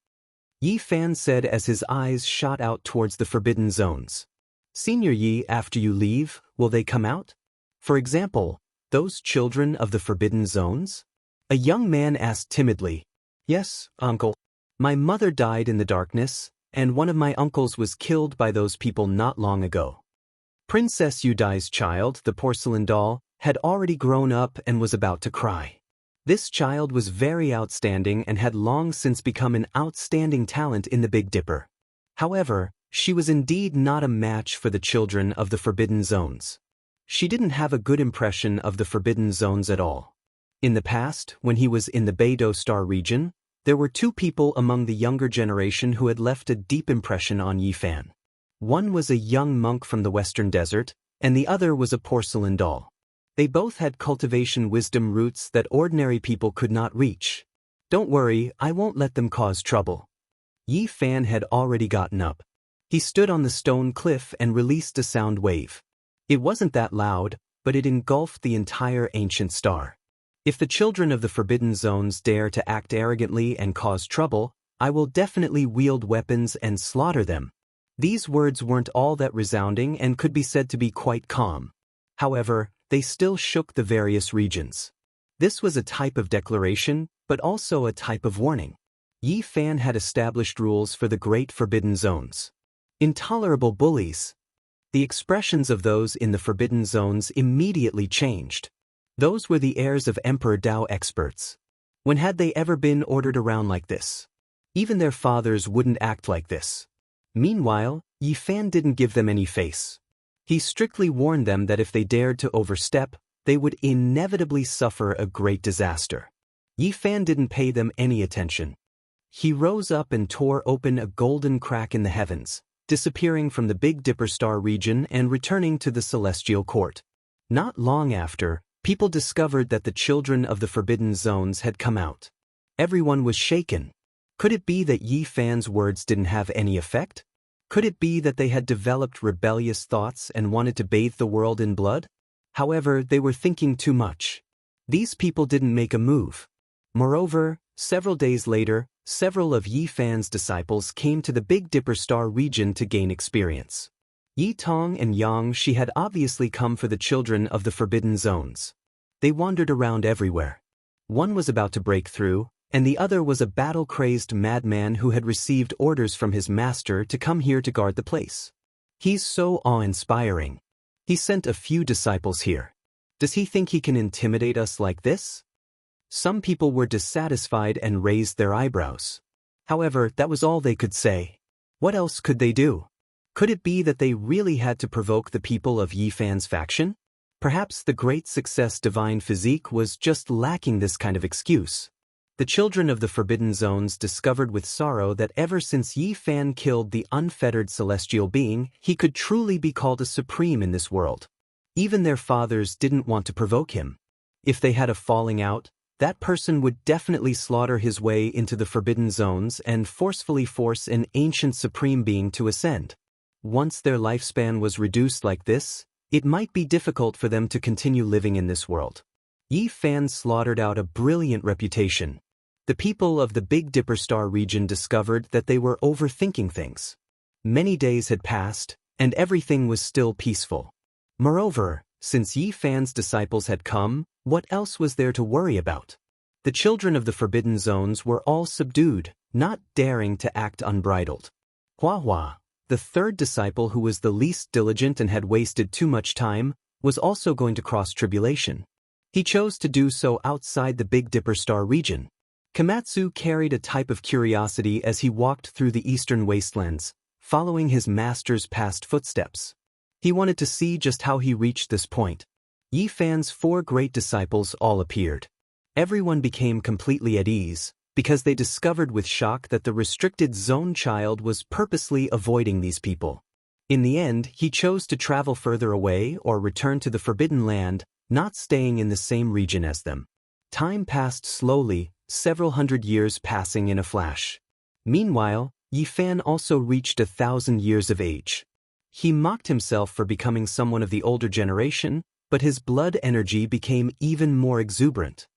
Yi Fan said as his eyes shot out towards the forbidden zones. "Senior Yi, after you leave, will they come out? For example, those children of the forbidden zones?" A young man asked timidly. "Yes, uncle. My mother died in the darkness, and one of my uncles was killed by those people not long ago." Princess Yudai's child, the porcelain doll, had already grown up and was about to cry. This child was very outstanding and had long since become an outstanding talent in the Big Dipper. However, she was indeed not a match for the children of the Forbidden Zones. She didn't have a good impression of the Forbidden Zones at all. In the past, when he was in the Beidou Star region, there were two people among the younger generation who had left a deep impression on Yi Fan. One was a young monk from the Western Desert, and the other was a porcelain doll. They both had cultivation wisdom roots that ordinary people could not reach. "Don't worry, I won't let them cause trouble." Yi Fan had already gotten up. He stood on the stone cliff and released a sound wave. It wasn't that loud, but it engulfed the entire ancient star. "If the children of the Forbidden Zones dare to act arrogantly and cause trouble, I will definitely wield weapons and slaughter them." These words weren't all that resounding and could be said to be quite calm. However, they still shook the various regions. This was a type of declaration, but also a type of warning. Yi Fan had established rules for the Great Forbidden Zones. Intolerable bullies. The expressions of those in the Forbidden Zones immediately changed. Those were the heirs of Emperor Dao experts. When had they ever been ordered around like this? Even their fathers wouldn't act like this. Meanwhile, Yi Fan didn't give them any face. He strictly warned them that if they dared to overstep, they would inevitably suffer a great disaster. Yi Fan didn't pay them any attention. He rose up and tore open a golden crack in the heavens, disappearing from the Big Dipper Star region and returning to the Celestial Court. Not long after, people discovered that the children of the Forbidden Zones had come out. Everyone was shaken. Could it be that Yi Fan's words didn't have any effect? Could it be that they had developed rebellious thoughts and wanted to bathe the world in blood? However, they were thinking too much. These people didn't make a move. Moreover, Several days later, several of Yi Fan's disciples came to the Big Dipper Star region to gain experience. Yi Tong and Yang Shi had obviously come for the children of the Forbidden Zones. They wandered around everywhere. One was about to break through, and the other was a battle-crazed madman who had received orders from his master to come here to guard the place. He's so awe-inspiring. He sent a few disciples here. Does he think he can intimidate us like this? Some people were dissatisfied and raised their eyebrows. However, that was all they could say. What else could they do? Could it be that they really had to provoke the people of Yi Fan's faction? Perhaps the great success Divine Physique was just lacking this kind of excuse. The children of the Forbidden Zones discovered with sorrow that ever since Yi Fan killed the unfettered celestial being, he could truly be called a supreme in this world. Even their fathers didn't want to provoke him. If they had a falling out, that person would definitely slaughter his way into the Forbidden Zones and forcefully force an ancient supreme being to ascend. Once their lifespan was reduced like this, it might be difficult for them to continue living in this world. Yi Fan slaughtered out a brilliant reputation. The people of the Big Dipper Star region discovered that they were overthinking things. Many days had passed, and everything was still peaceful. Moreover, since Yi Fan's disciples had come, what else was there to worry about? The children of the Forbidden Zones were all subdued, not daring to act unbridled. Hua Hua, the third disciple who was the least diligent and had wasted too much time, was also going to cross tribulation. He chose to do so outside the Big Dipper Star region. Komatsu carried a type of curiosity as he walked through the eastern wastelands, following his master's past footsteps. He wanted to see just how he reached this point. Yi Fan's 4 great disciples all appeared. Everyone became completely at ease, because they discovered with shock that the restricted zone child was purposely avoiding these people. In the end, he chose to travel further away or return to the Forbidden Land, not staying in the same region as them. Time passed slowly, several hundred years passing in a flash. Meanwhile, Yi Fan also reached 1,000 years of age. He mocked himself for becoming someone of the older generation, but his blood energy became even more exuberant.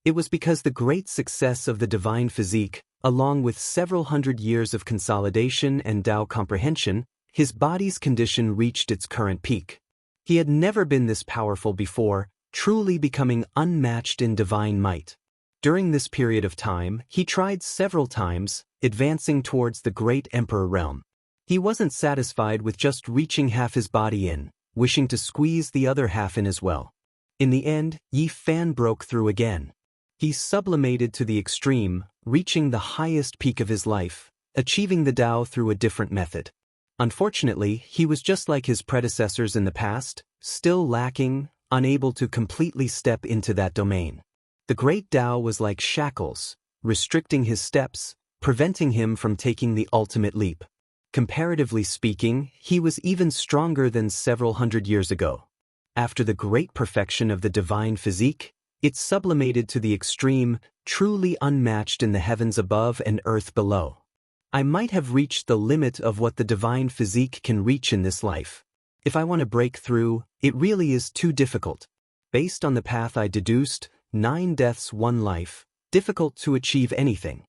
It was because the great success of the Divine Physique, along with several hundred years of consolidation and Tao comprehension, his body's condition reached its current peak. He had never been this powerful before, truly becoming unmatched in divine might. During this period of time, he tried several times, advancing towards the great Emperor realm. He wasn't satisfied with just reaching half his body in, wishing to squeeze the other half in as well. In the end, Yi Fan broke through again. He sublimated to the extreme, reaching the highest peak of his life, achieving the Tao through a different method. Unfortunately, he was just like his predecessors in the past, still lacking, unable to completely step into that domain. The great Tao was like shackles, restricting his steps, preventing him from taking the ultimate leap. Comparatively speaking, he was even stronger than several hundred years ago. After the great perfection of the Divine Physique, it sublimated to the extreme, truly unmatched in the heavens above and earth below. I might have reached the limit of what the Divine Physique can reach in this life. If I want to break through, it really is too difficult. Based on the path I deduced, 9 deaths 1 life, difficult to achieve anything.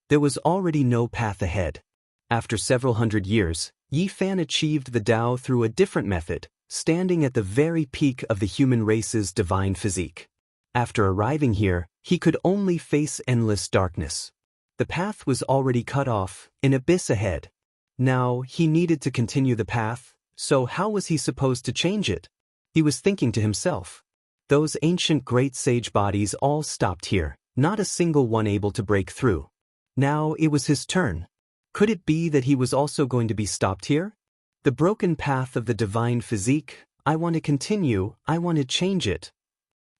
There was already no path ahead. After several hundred years, Yi Fan achieved the Tao through a different method, standing at the very peak of the human race's Divine Physique. After arriving here, he could only face endless darkness. The path was already cut off, an abyss ahead. Now, he needed to continue the path, so how was he supposed to change it? He was thinking to himself. Those ancient great sage bodies all stopped here, not a single one able to break through. Now it was his turn. Could it be that he was also going to be stopped here? The broken path of the Divine Physique, I want to continue, I want to change it.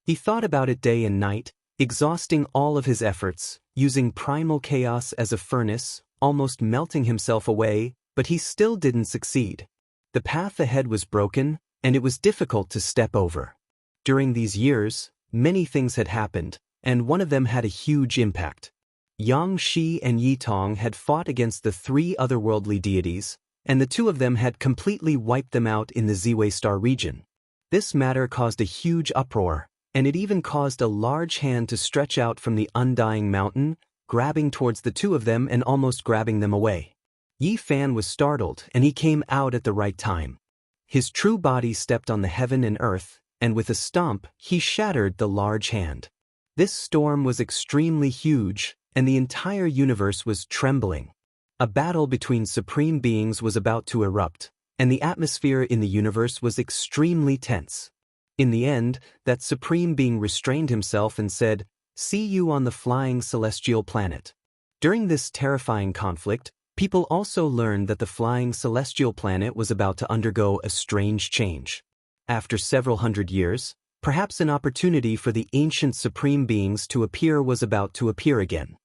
He thought about it day and night, exhausting all of his efforts, using primal chaos as a furnace, almost melting himself away, but he still didn't succeed. The path ahead was broken, and it was difficult to step over. During these years, many things had happened, and one of them had a huge impact. Yang Shi and Yi Tong had fought against the 3 otherworldly deities, and the 2 of them had completely wiped them out in the Ziwei Star region. This matter caused a huge uproar, and it even caused a large hand to stretch out from the undying mountain, grabbing towards the two of them and almost grabbing them away. Yi Fan was startled, and he came out at the right time. His true body stepped on the heaven and earth, and with a stomp, he shattered the large hand. This storm was extremely huge, and the entire universe was trembling. A battle between supreme beings was about to erupt, and the atmosphere in the universe was extremely tense. In the end, that supreme being restrained himself and said, "See you on the flying celestial planet." During this terrifying conflict, people also learned that the flying celestial planet was about to undergo a strange change. After several hundred years, perhaps an opportunity for the ancient supreme beings to appear was about to appear again.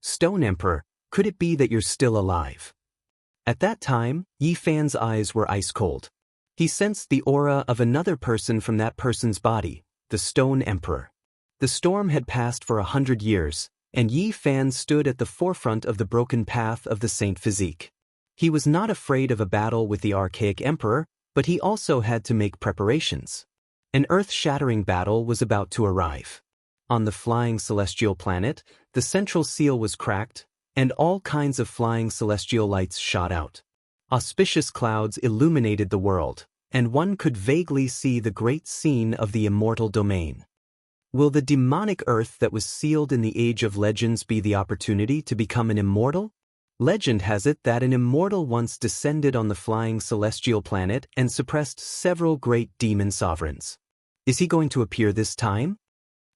Stone Emperor, could it be that you're still alive? At that time, Yi Fan's eyes were ice cold. He sensed the aura of another person from that person's body, the Stone Emperor. The storm had passed for 100 years, and Yi Fan stood at the forefront of the broken path of the Saint Physique. He was not afraid of a battle with the archaic emperor, but he also had to make preparations. An earth-shattering battle was about to arrive. On the flying celestial planet, the central seal was cracked, and all kinds of flying celestial lights shot out. Auspicious clouds illuminated the world, and one could vaguely see the great scene of the immortal domain. Will the demonic earth that was sealed in the Age of Legends be the opportunity to become an immortal? Legend has it that an immortal once descended on the flying celestial planet and suppressed several great demon sovereigns. Is he going to appear this time?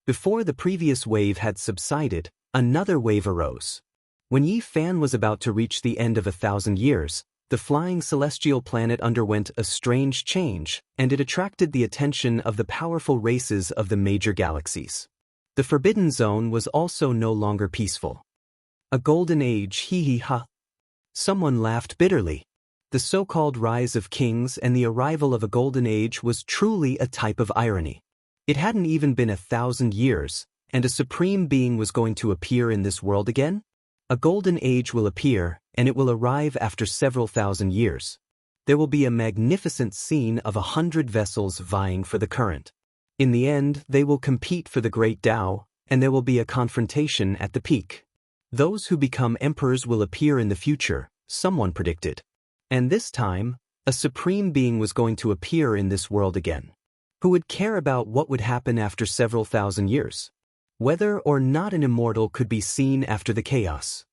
Before the previous wave had subsided, another wave arose. When Yi Fan was about to reach the end of 1,000 years, the flying celestial planet underwent a strange change, and it attracted the attention of the powerful races of the major galaxies. The Forbidden Zone was also no longer peaceful. A golden age, hee hee ha. Someone laughed bitterly. The so-called rise of kings and the arrival of a golden age was truly a type of irony. It hadn't even been 1,000 years, and a supreme being was going to appear in this world again? A golden age will appear, and it will arrive after several thousand years. There will be a magnificent scene of 100 vessels vying for the current. In the end, they will compete for the great Tao, and there will be a confrontation at the peak. Those who become emperors will appear in the future, someone predicted. And this time, a supreme being was going to appear in this world again. Who would care about what would happen after several thousand years? Whether or not an immortal could be seen after the chaos.